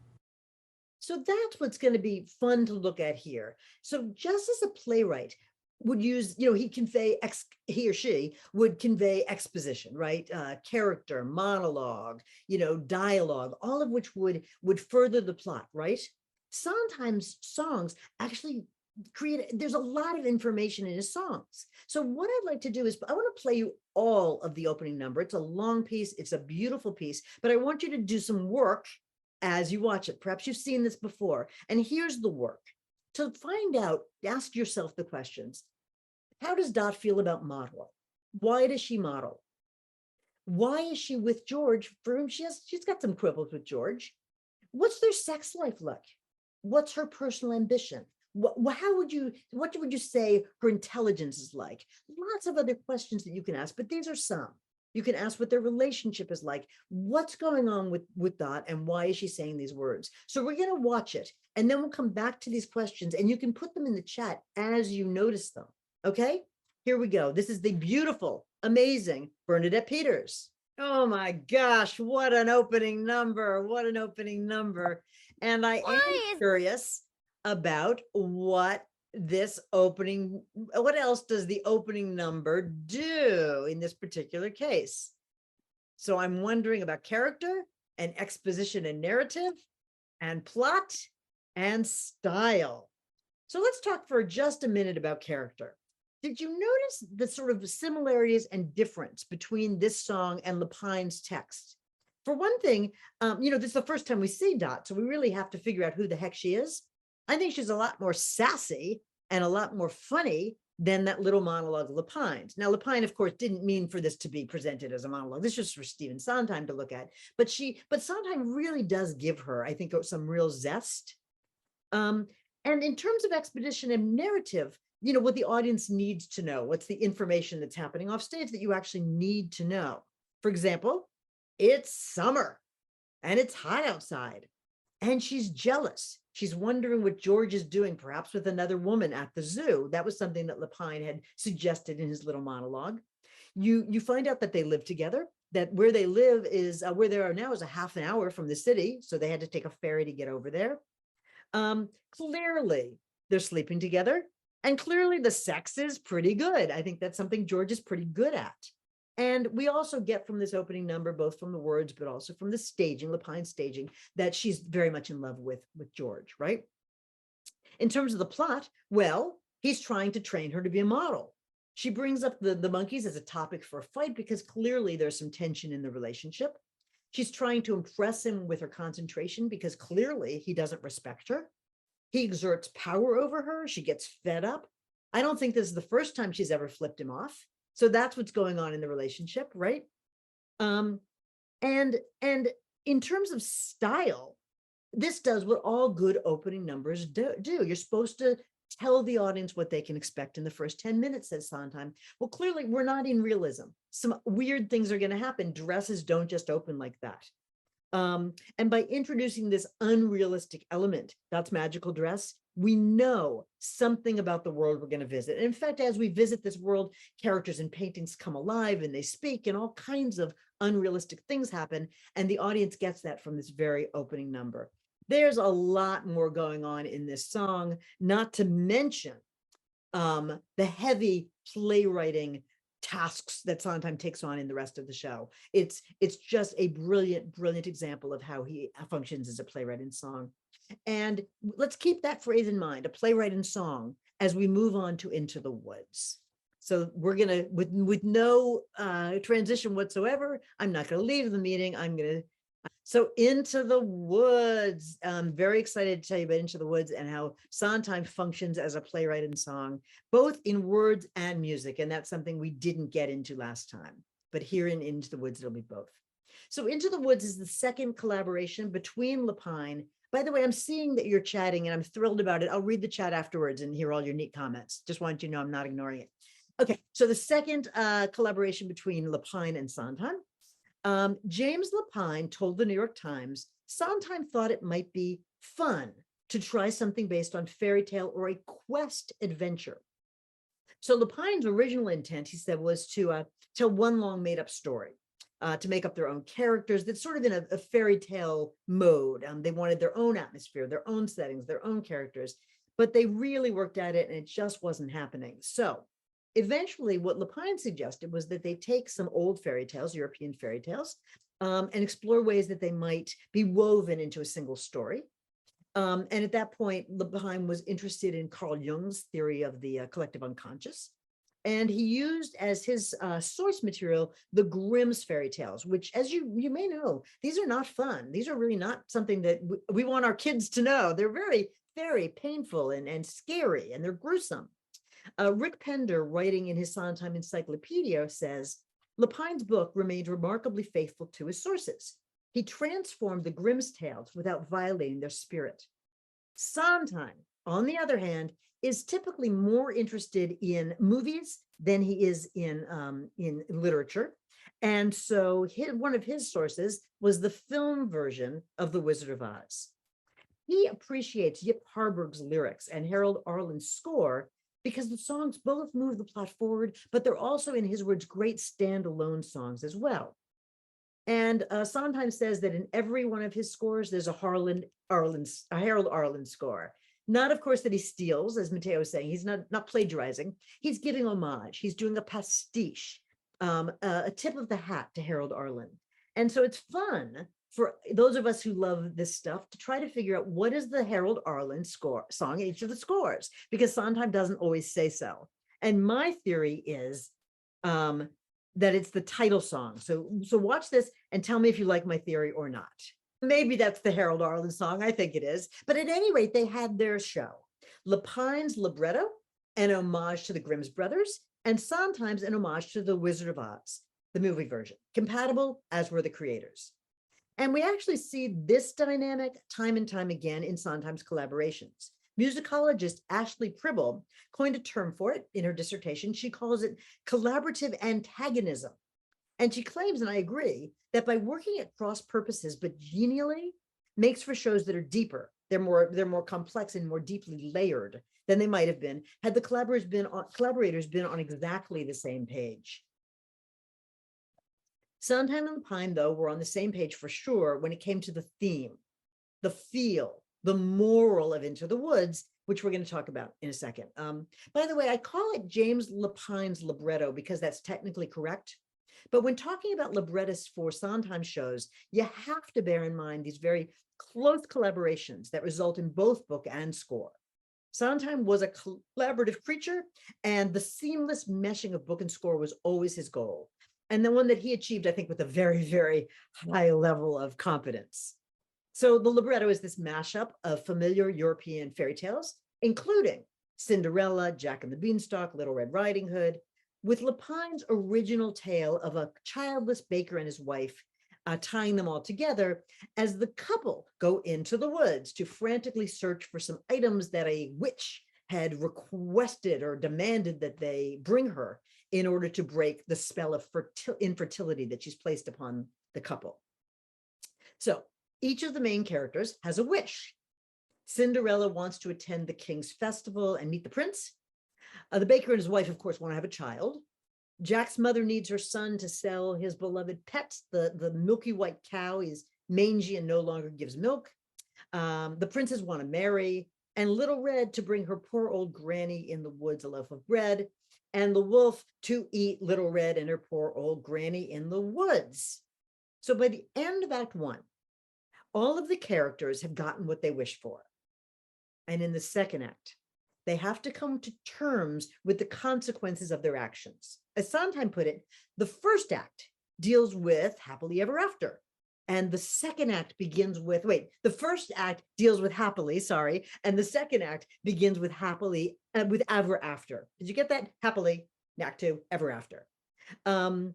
So that's what's going to be fun to look at here. So just as a playwright would use, he or she would convey exposition, right? Character, monologue, dialogue, all of which would further the plot, right? Sometimes songs actually there's a lot of information in his songs. So what I'd like to do is I want to play you all of the opening number. It's a long piece. It's a beautiful piece, but I want you to do some work as you watch it. Perhaps you've seen this before. And here's the work. To find out, ask yourself the questions. How does Dot feel about modeling? Why does she model? Why is she with George, for whom she's got some quibbles with George? What's their sex life like? What's her personal ambition? What would you say her intelligence is like? Lots of other questions that you can ask, but these are some. You can ask what their relationship is like. What's going on with Dot, and why is she saying these words? So we're going to watch it, and then we'll come back to these questions, and you can put them in the chat as you notice them. Okay, here we go. This is the beautiful, amazing Bernadette Peters. Oh my gosh, what an opening number. What an opening number. And I am curious about what else does the opening number do in this particular case? So I'm wondering about character and exposition and narrative and plot and style. So let's talk for just a minute about character. Did you notice the sort of similarities and difference between this song and Lepine's text? For one thing, this is the first time we see Dot, so we really have to figure out who the heck she is. I think she's a lot more sassy and a lot more funny than that little monologue of Lepine's. Now, Lepine, of course, didn't mean for this to be presented as a monologue. This was for Stephen Sondheim to look at. But Sondheim really does give her, I think, some real zest. And in terms of expedition and narrative, what the audience needs to know, what's the information that's happening off stage that you actually need to know. For example, it's summer and it's hot outside and she's jealous. She's wondering what George is doing, perhaps with another woman at the zoo. That was something that Lepine had suggested in his little monologue. You find out that they live together, that where they live is, where they are now is a half an hour from the city. So they had to take a ferry to get over there. Clearly, they're sleeping together. And clearly the sex is pretty good. I think that's something George is pretty good at. And we also get from this opening number, both from the words, but also from the staging, Lepine's staging, that she's very much in love with George, right? In terms of the plot, well, he's trying to train her to be a model. She brings up the monkeys as a topic for a fight because clearly there's some tension in the relationship. She's trying to impress him with her concentration because clearly he doesn't respect her. He exerts power over her. She gets fed up. I don't think this is the first time she's ever flipped him off. So that's what's going on in the relationship, right? And in terms of style, this does what all good opening numbers do. You're supposed to tell the audience what they can expect in the first 10 minutes, says Sondheim. Well, clearly we're not in realism. Some weird things are going to happen. Dresses don't just open like that. And by introducing this unrealistic element, that's magical dress, we know something about the world we're going to visit. And in fact, as we visit this world, characters and paintings come alive and they speak and all kinds of unrealistic things happen. And the audience gets that from this very opening number. There's a lot more going on in this song, not to mention the heavy playwriting tasks that Sondheim takes on in the rest of the show. It's just a brilliant, brilliant example of how he functions as a playwright in song. And let's keep that phrase in mind, a playwright in song, as we move on to Into the Woods. So we're gonna, with no transition whatsoever, I'm not gonna leave the meeting, so Into the Woods. I'm very excited to tell you about Into the Woods and how Sondheim functions as a playwright in song, both in words and music. And that's something we didn't get into last time. But here in Into the Woods, it'll be both. So Into the Woods is the second collaboration between Lapine. By the way, I'm seeing that you're chatting and I'm thrilled about it. I'll read the chat afterwards and hear all your neat comments. Just want you to know I'm not ignoring it. Okay, so the second collaboration between Lapine and Sondheim. James Lapine told the New York Times, Sondheim thought it might be fun to try something based on fairy tale or a quest adventure. So Lapine's original intent, he said, was to tell one long made up story, to make up their own characters that's sort of in a fairy tale mode. They wanted their own atmosphere, their own settings, their own characters, but they really worked at it and it just wasn't happening. So eventually, what Lapine suggested was that they take some old fairy tales, European fairy tales, and explore ways that they might be woven into a single story. And at that point, Lapine was interested in Carl Jung's theory of the collective unconscious. And he used as his source material the Grimm's fairy tales, which, as you may know, these are not fun. These are really not something that we want our kids to know. They're very, very painful and scary, and they're gruesome. Rick Pender, writing in his Sondheim Encyclopedia, says, Lapine's book remained remarkably faithful to his sources. He transformed the Grimm's tales without violating their spirit. Sondheim, on the other hand, is typically more interested in movies than he is in literature. And so one of his sources was the film version of The Wizard of Oz. He appreciates Yip Harburg's lyrics and Harold Arlen's score because the songs both move the plot forward, but they're also, in his words, great standalone songs as well. And Sondheim says that in every one of his scores, there's a Harold Arlen score. Not, of course, that he steals, as Mateo is saying. He's not plagiarizing. He's giving homage. He's doing a pastiche, a tip of the hat to Harold Arlen. And so it's fun for those of us who love this stuff to try to figure out what is the Harold Arlen song in each of the scores, because Sondheim doesn't always say so. And my theory is that it's the title song. So watch this and tell me if you like my theory or not. Maybe that's the Harold Arlen song. I think it is. But at any rate, they had their show. Lapine's libretto, an homage to the Grimm's brothers, and Sondheim's an homage to The Wizard of Oz, the movie version, compatible as were the creators. And we actually see this dynamic time and time again in Sondheim's collaborations. Musicologist Ashley Pribble coined a term for it in her dissertation. She calls it collaborative antagonism. And she claims, and I agree, that by working at cross purposes but genially makes for shows that are deeper. They're more complex and more deeply layered than they might have been had the collaborators been on exactly the same page. Sondheim and Lapine, though, were on the same page for sure when it came to the theme, the feel, the moral of Into the Woods, which we're going to talk about in a second. By the way, I call it James Lapine's libretto because that's technically correct. But when talking about librettists for Sondheim shows, you have to bear in mind these very close collaborations that result in both book and score. Sondheim was a collaborative creature, and the seamless meshing of book and score was always his goal. And the one that he achieved, I think, with a very, very high level of competence. So the libretto is this mashup of familiar European fairy tales, including Cinderella, Jack and the Beanstalk, Little Red Riding Hood, with Lepine's original tale of a childless baker and his wife tying them all together as the couple go into the woods to frantically search for some items that a witch had requested or demanded that they bring her in order to break the spell of infertility that she's placed upon the couple. So each of the main characters has a wish. Cinderella wants to attend the king's festival and meet the prince. The baker and his wife, of course, want to have a child. Jack's mother needs her son to sell his beloved pet, the milky white cow. He's mangy and no longer gives milk. The princes want to marry, and Little Red to bring her poor old granny in the woods a loaf of bread, and the wolf to eat Little Red and her poor old granny in the woods. So by the end of Act 1, all of the characters have gotten what they wish for. And in the second act, they have to come to terms with the consequences of their actions. As Sondheim put it, the first act deals with happily ever after. And the second act begins with, the first act deals with happily, and the second act begins with happily, with ever after. Did you get that? Happily, act 2, ever after. By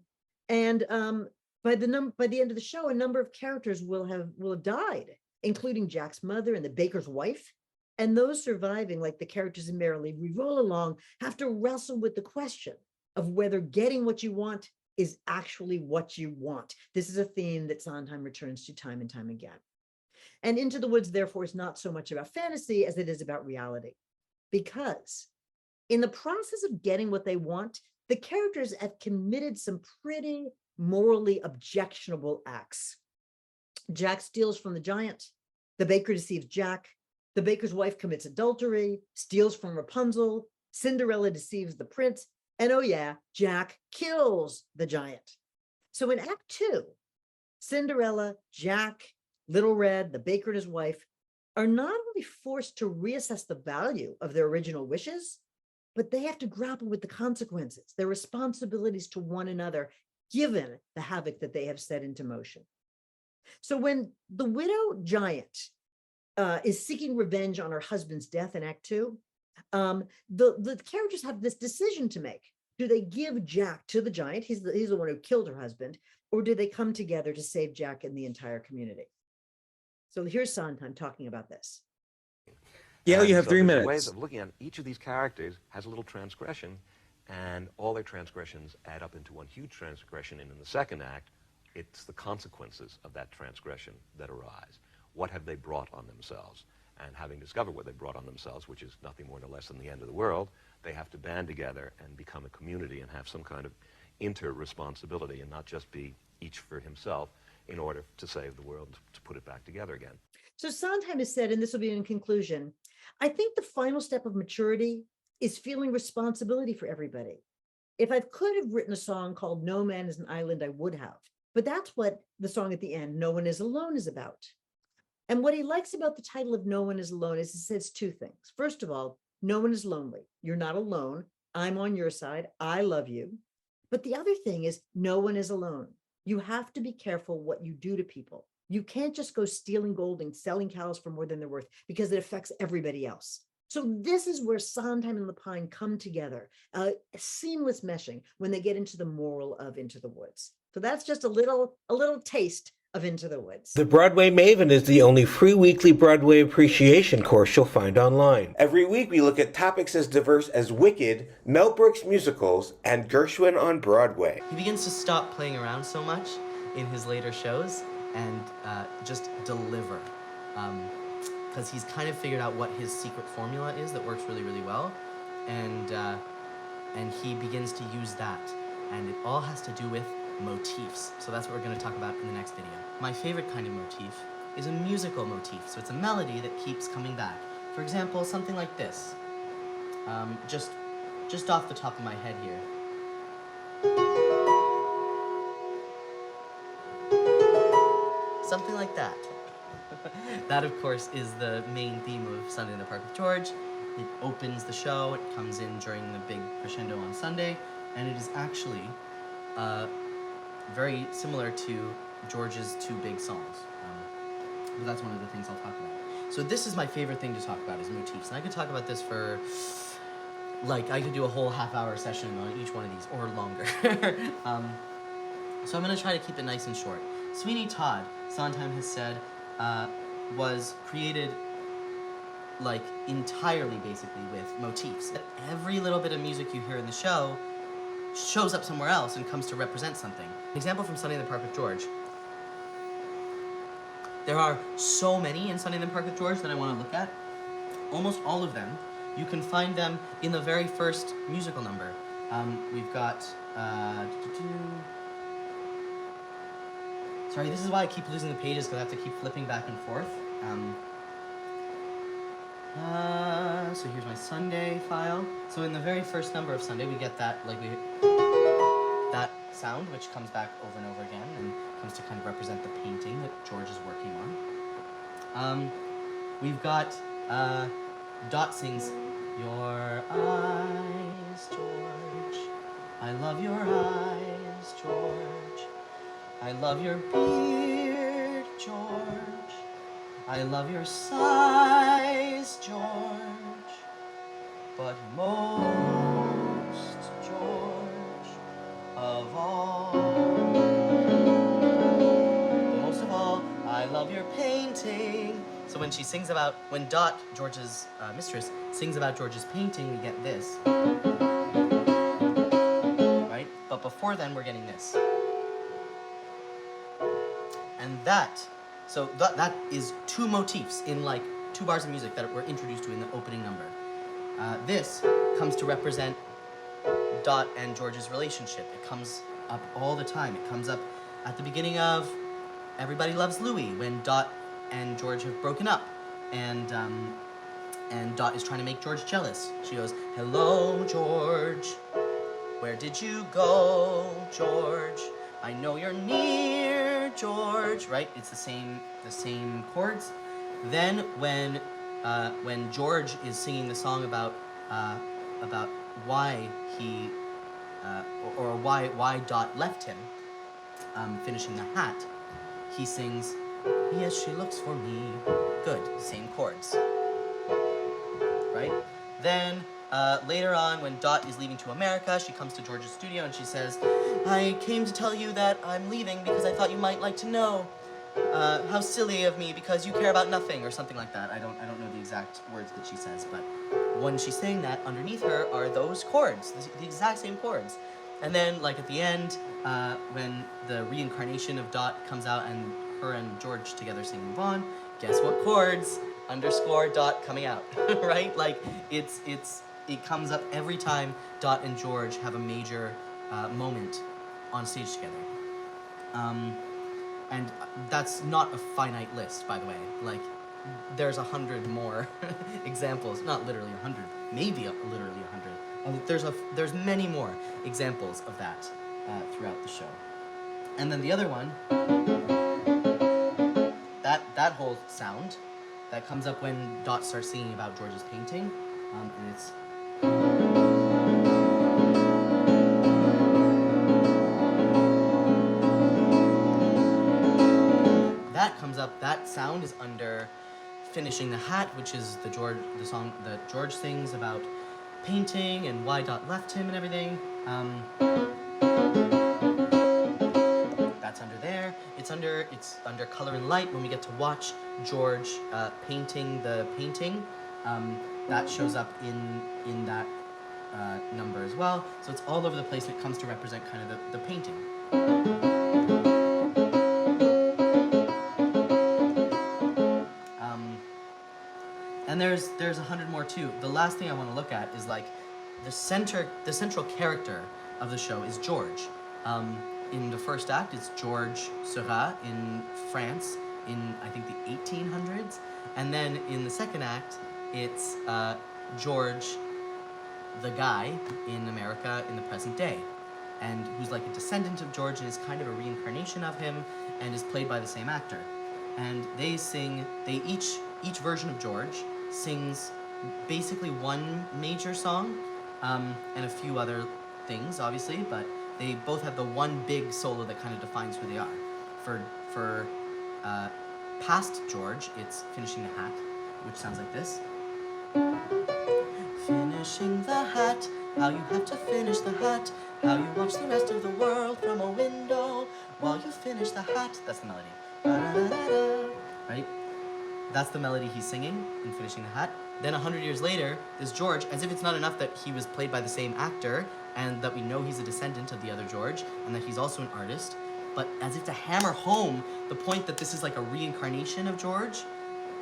the end of the show, a number of characters will have died, including Jack's mother and the baker's wife. And those surviving, like the characters in Merrily We Roll Along, have to wrestle with the question of whether getting what you want is actually what you want. This is a theme that Sondheim returns to time and time again. And Into the Woods, therefore, is not so much about fantasy as it is about reality. Because in the process of getting what they want, the characters have committed some pretty morally objectionable acts. Jack steals from the giant. The baker deceives Jack. The baker's wife commits adultery, steals from Rapunzel. Cinderella deceives the prince. And oh yeah, Jack kills the giant. So in Act 2, Cinderella, Jack, Little Red, the baker and his wife are not only forced to reassess the value of their original wishes, but they have to grapple with the consequences, their responsibilities to one another, given the havoc that they have set into motion. So when the widow giant is seeking revenge on her husband's death in Act 2, the characters have this decision to make. Do they give Jack to the giant? He's the one who killed her husband, or do they come together to save Jack and the entire community? So here's Sondheim talking about this. Yeah, you have 3 minutes. Ways of looking at each of these characters has a little transgression, and all their transgressions add up into one huge transgression. And in the second act, it's the consequences of that transgression that arise. What have they brought on themselves? And having discovered what they brought on themselves, which is nothing more nor less than the end of the world, they have to band together and become a community and have some kind of inter-responsibility and not just be each for himself in order to save the world, to put it back together again. So Sondheim has said, and this will be in conclusion, I think the final step of maturity is feeling responsibility for everybody. If I could have written a song called No Man is an Island, I would have. But that's what the song at the end, No One is Alone, is about. And what he likes about the title of No One is Alone is it says 2 things. First of all, no one is lonely. You're not alone. I'm on your side. I love you. But the other thing is no one is alone. You have to be careful what you do to people. You can't just go stealing gold and selling cows for more than they're worth because it affects everybody else. So this is where Sondheim and Lapine come together, seamless meshing when they get into the moral of Into the Woods. So that's just a little taste of Into the Woods. The Broadway Maven is the only free weekly Broadway appreciation course you'll find online. Every week we look at topics as diverse as Wicked, Mel Brooks musicals, and Gershwin on Broadway. He begins to stop playing around so much in his later shows and just deliver. Because he's kind of figured out what his secret formula is that works really, really well. And he begins to use that. And it all has to do with motifs. So that's what we're going to talk about in the next video. My favorite kind of motif is a musical motif. So it's a melody that keeps coming back. For example, something like this. Just off the top of my head here. Something like that. That, of course, is the main theme of Sunday in the Park with George. It opens the show, it comes in during the big crescendo on Sunday, and it is actually very similar to George's 2 big songs. But that's one of the things I'll talk about. So this is my favorite thing to talk about, is motifs. And I could talk about this for like I could do a whole half-hour session on each one of these, or longer. So I'm going to try to keep it nice and short. Sweeney Todd, Sondheim has said, was created like entirely basically with motifs. Every little bit of music you hear in the show shows up somewhere else and comes to represent something. An example from Sunday in the Park with George. There are so many in Sunday in the Park with George that I want to look at. Almost all of them. You can find them in the very first musical number. We've got... Sorry, this is why I keep losing the pages, because I have to keep flipping back and forth. So here's my Sunday file. So in the very first number of Sunday, we get that, like, that sound, which comes back over and over again, and comes to kind of represent the painting that George is working on. We've got, Dot sings, "Your eyes, George, I love your eyes, George. I love your beard, George. I love your size, George. But most, George, of all, most of all, I love your painting." So when she sings about, when Dot, George's mistress, sings about George's painting, we get this. Right? But before then, we're getting this. And that, so that is two motifs in like 2 bars of music that we're introduced to in the opening number. This comes to represent Dot and George's relationship. It comes up all the time. It comes up at the beginning of Everybody Loves Louie, when Dot and George have broken up, and Dot is trying to make George jealous. She goes, "Hello, George. Where did you go, George? I know you're near, George." Right? It's the same chords. Then when George is singing the song about why he or why Dot left him, finishing the hat, he sings, "Yes, she looks for me." Good, same chords. Right? Then later on, when Dot is leaving to America, she comes to George's studio and she says, "I came to tell you that I'm leaving because I thought you might like to know. How silly of me, because you care about nothing," or something like that. I don't know the exact words that she says, but when she's saying that, underneath her are those chords, the exact same chords. And then, like at the end, when the reincarnation of Dot comes out and her and George together sing "Move On," guess what chords? Underscore Dot coming out, right? Like it comes up every time Dot and George have a major moment on stage together. And that's not a finite list, by the way. Like, there's 100 more examples, not literally 100, maybe literally 100. There's many more examples of that throughout the show. And then the other one, that whole sound that comes up when Dot starts singing about George's painting, and it's. That comes up, that sound is under "Finishing the Hat," which is the song that George sings about painting and why Dot left him and everything. That's under there. It's under "Color and Light" when we get to watch George painting the painting. That shows up in that number as well. So it's all over the place, and it comes to represent kind of the painting. And there's 100 more too. The last thing I want to look at is like the central character of the show is George. In the first act, it's George Seurat in France in, I think, the 1800s. And then in the second act, it's George, the guy, in America in the present day, and who's like a descendant of George and is kind of a reincarnation of him and is played by the same actor. And each version of George sings basically one major song and a few other things, obviously, but they both have the one big solo that kind of defines who they are. For past George, it's "Finishing the Hat," which sounds like this. Finishing the hat, how you have to finish the hat, how you watch the rest of the world from a window while you finish the hat. That's the melody. Ba-da-da-da-da. Right? That's the melody he's singing in Finishing the Hat. Then 100 years later, there's George, as if it's not enough that he was played by the same actor and that we know he's a descendant of the other George and that he's also an artist, but as if to hammer home the point that this is like a reincarnation of George,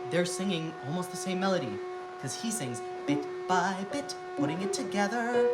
they're singing almost the same melody because he sings bit by bit, putting it together.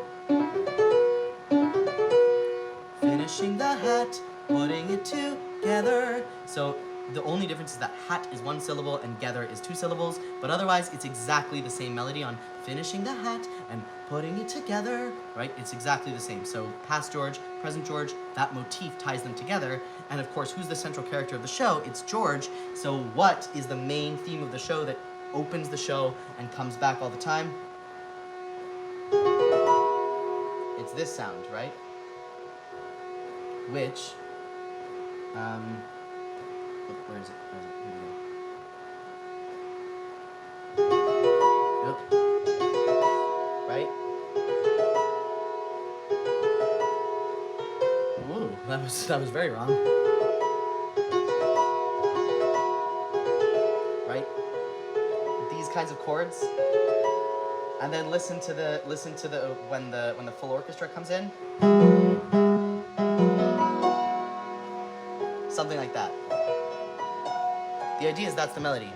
Finishing the hat, putting it together. So the only difference is that hat is one syllable and gather is two syllables, but otherwise it's exactly the same melody on finishing the hat and putting it together, right? It's exactly the same. So past George, present George, that motif ties them together. And of course, who's the central character of the show? It's George. So what is the main theme of the show that opens the show and comes back all the time? It's this sound, right? Which, where is it? Here we go. Yep. Right? Ooh, that was very wrong. Right? These kinds of chords. And then listen to the when the full orchestra comes in. Something like that. The idea is that's the melody.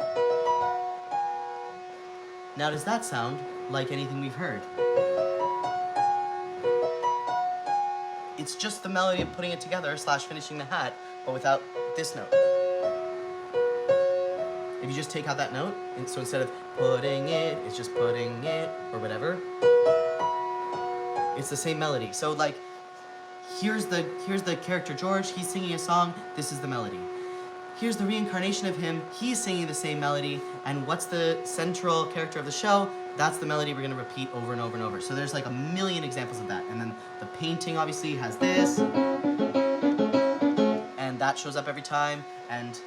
Now, does that sound like anything we've heard? It's just the melody of putting it together / finishing the hat, but without this note. If you just take out that note, and so instead of putting it, it's just putting it, or whatever. It's the same melody. So like, here's the character George, he's singing a song, this is the melody. Here's the reincarnation of him, he's singing the same melody, and what's the central character of the show? That's the melody we're gonna repeat over and over and over. So there's like a million examples of that. And then the painting obviously has this, and that shows up every time, and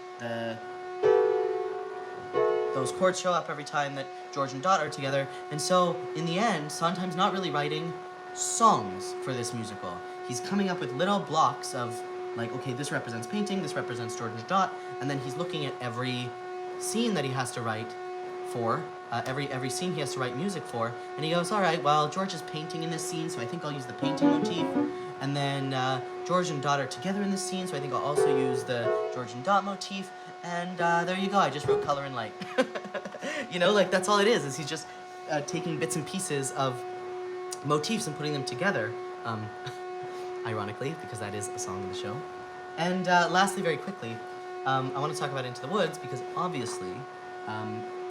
those chords show up every time that George and Dot are together. And so in the end, Sondheim's not really writing songs for this musical. He's coming up with little blocks of like, okay, this represents painting, this represents George and Dot, and then he's looking at every scene that he has to write for, every scene he has to write music for, and he goes, all right, well, George is painting in this scene, so I think I'll use the painting motif, and then George and Dot are together in this scene, so I think I'll also use the George and Dot motif, and there you go, I just wrote Color and Light. You know, like, that's all it is he's just taking bits and pieces of motifs and putting them together. Ironically, because that is a song in the show. And lastly, very quickly, I want to talk about Into the Woods because obviously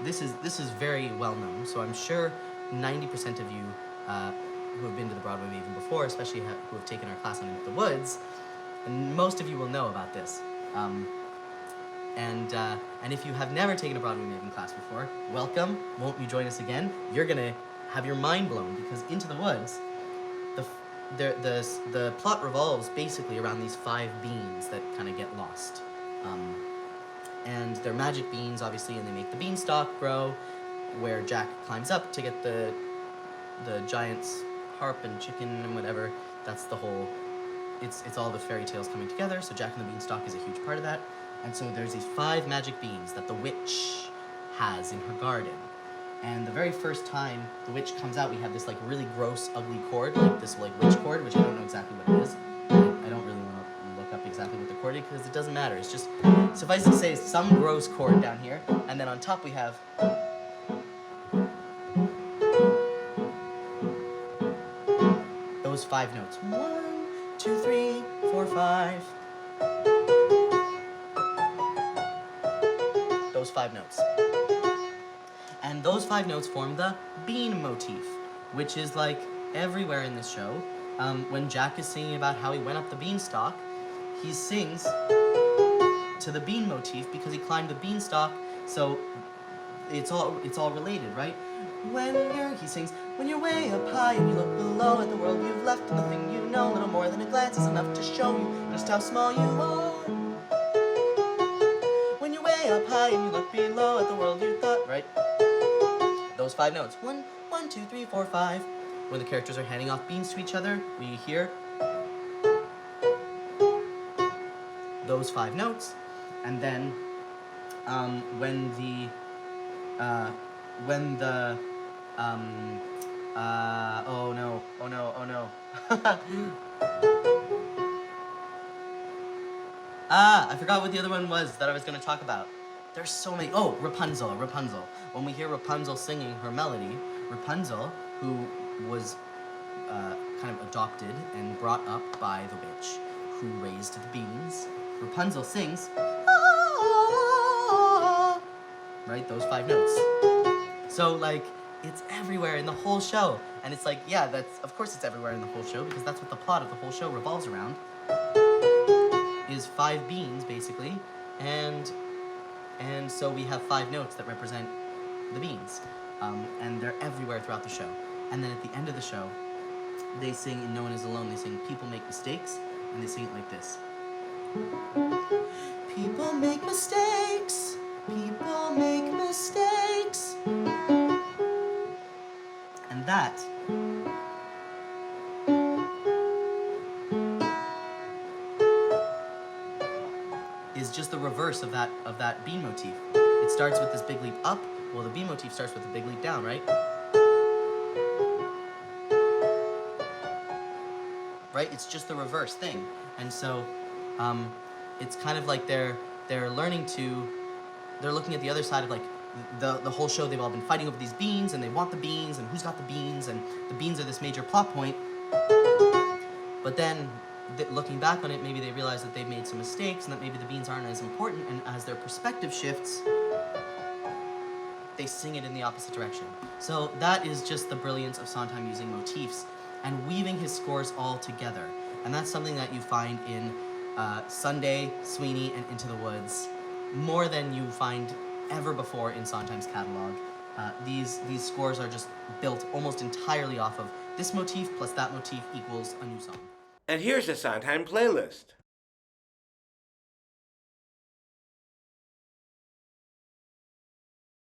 this is very well known. So I'm sure 90% of you who have been to the Broadway Maven before, especially who have taken our class on Into the Woods, and most of you will know about this. And if you have never taken a Broadway Maven class before, welcome. Won't you join us again? You're gonna have your mind blown because Into the Woods, the plot revolves basically around these 5 beans that kind of get lost. And they're magic beans, obviously, and they make the beanstalk grow, where Jack climbs up to get the giant's harp and chicken and whatever. That's the whole, it's all the fairy tales coming together, so Jack and the Beanstalk is a huge part of that. And so there's these 5 magic beans that the witch has in her garden. And the very first time the witch comes out, we have this like really gross, ugly chord, like this like witch chord, which I don't know exactly what it is. I don't really want to look up exactly what the chord is because it doesn't matter. It's just, suffice to say, some gross chord down here, and then on top we have those 5 notes. 1, 2, 3, 4, 5. Those 5 notes. And those 5 notes form the bean motif, which is like everywhere in this show. When Jack is singing about how he went up the beanstalk, he sings to the bean motif because he climbed the beanstalk. So it's all related, right? He sings, when you're way up high and you look below at the world you've left and the thing you know, little more than a glance is enough to show you just how small you are. When you're way up high and you look below at the world you thought, right? Those 5 notes. 1, 1, 2, 3, 4, 5. When the characters are handing off beans to each other, we hear those 5 notes. And then when the oh no, oh no, oh no. I forgot what the other one was that I was going to talk about. There's so many. Oh, Rapunzel. When we hear Rapunzel singing her melody, Rapunzel, who was kind of adopted and brought up by the witch, who raised the beans, Rapunzel sings, right? Those 5 notes. So, like, it's everywhere in the whole show. And it's like, yeah, of course it's everywhere in the whole show, because that's what the plot of the whole show revolves around. Is 5 beans, basically, and so we have 5 notes that represent the beans, and they're everywhere throughout the show. And then at the end of the show, they sing in No One Is Alone, they sing People Make Mistakes, and they sing it like this. People make mistakes, people make mistakes. And that is just the reverse of that bean motif. It starts with this big leap up. Well, the bean motif starts with a big leap down, right? Right? It's just the reverse thing. And so it's kind of like they're looking at the other side of like the whole show. They've all been fighting over these beans, and they want the beans, and who's got the beans, and the beans are this major plot point. But then looking back on it, maybe they realize that they've made some mistakes and that maybe the beans aren't as important, and as their perspective shifts, they sing it in the opposite direction. So that is just the brilliance of Sondheim using motifs and weaving his scores all together. And that's something that you find in Sunday, Sweeney, and Into the Woods more than you find ever before in Sondheim's catalog. These scores are just built almost entirely off of this motif plus that motif equals a new song. And here's the Sondheim playlist.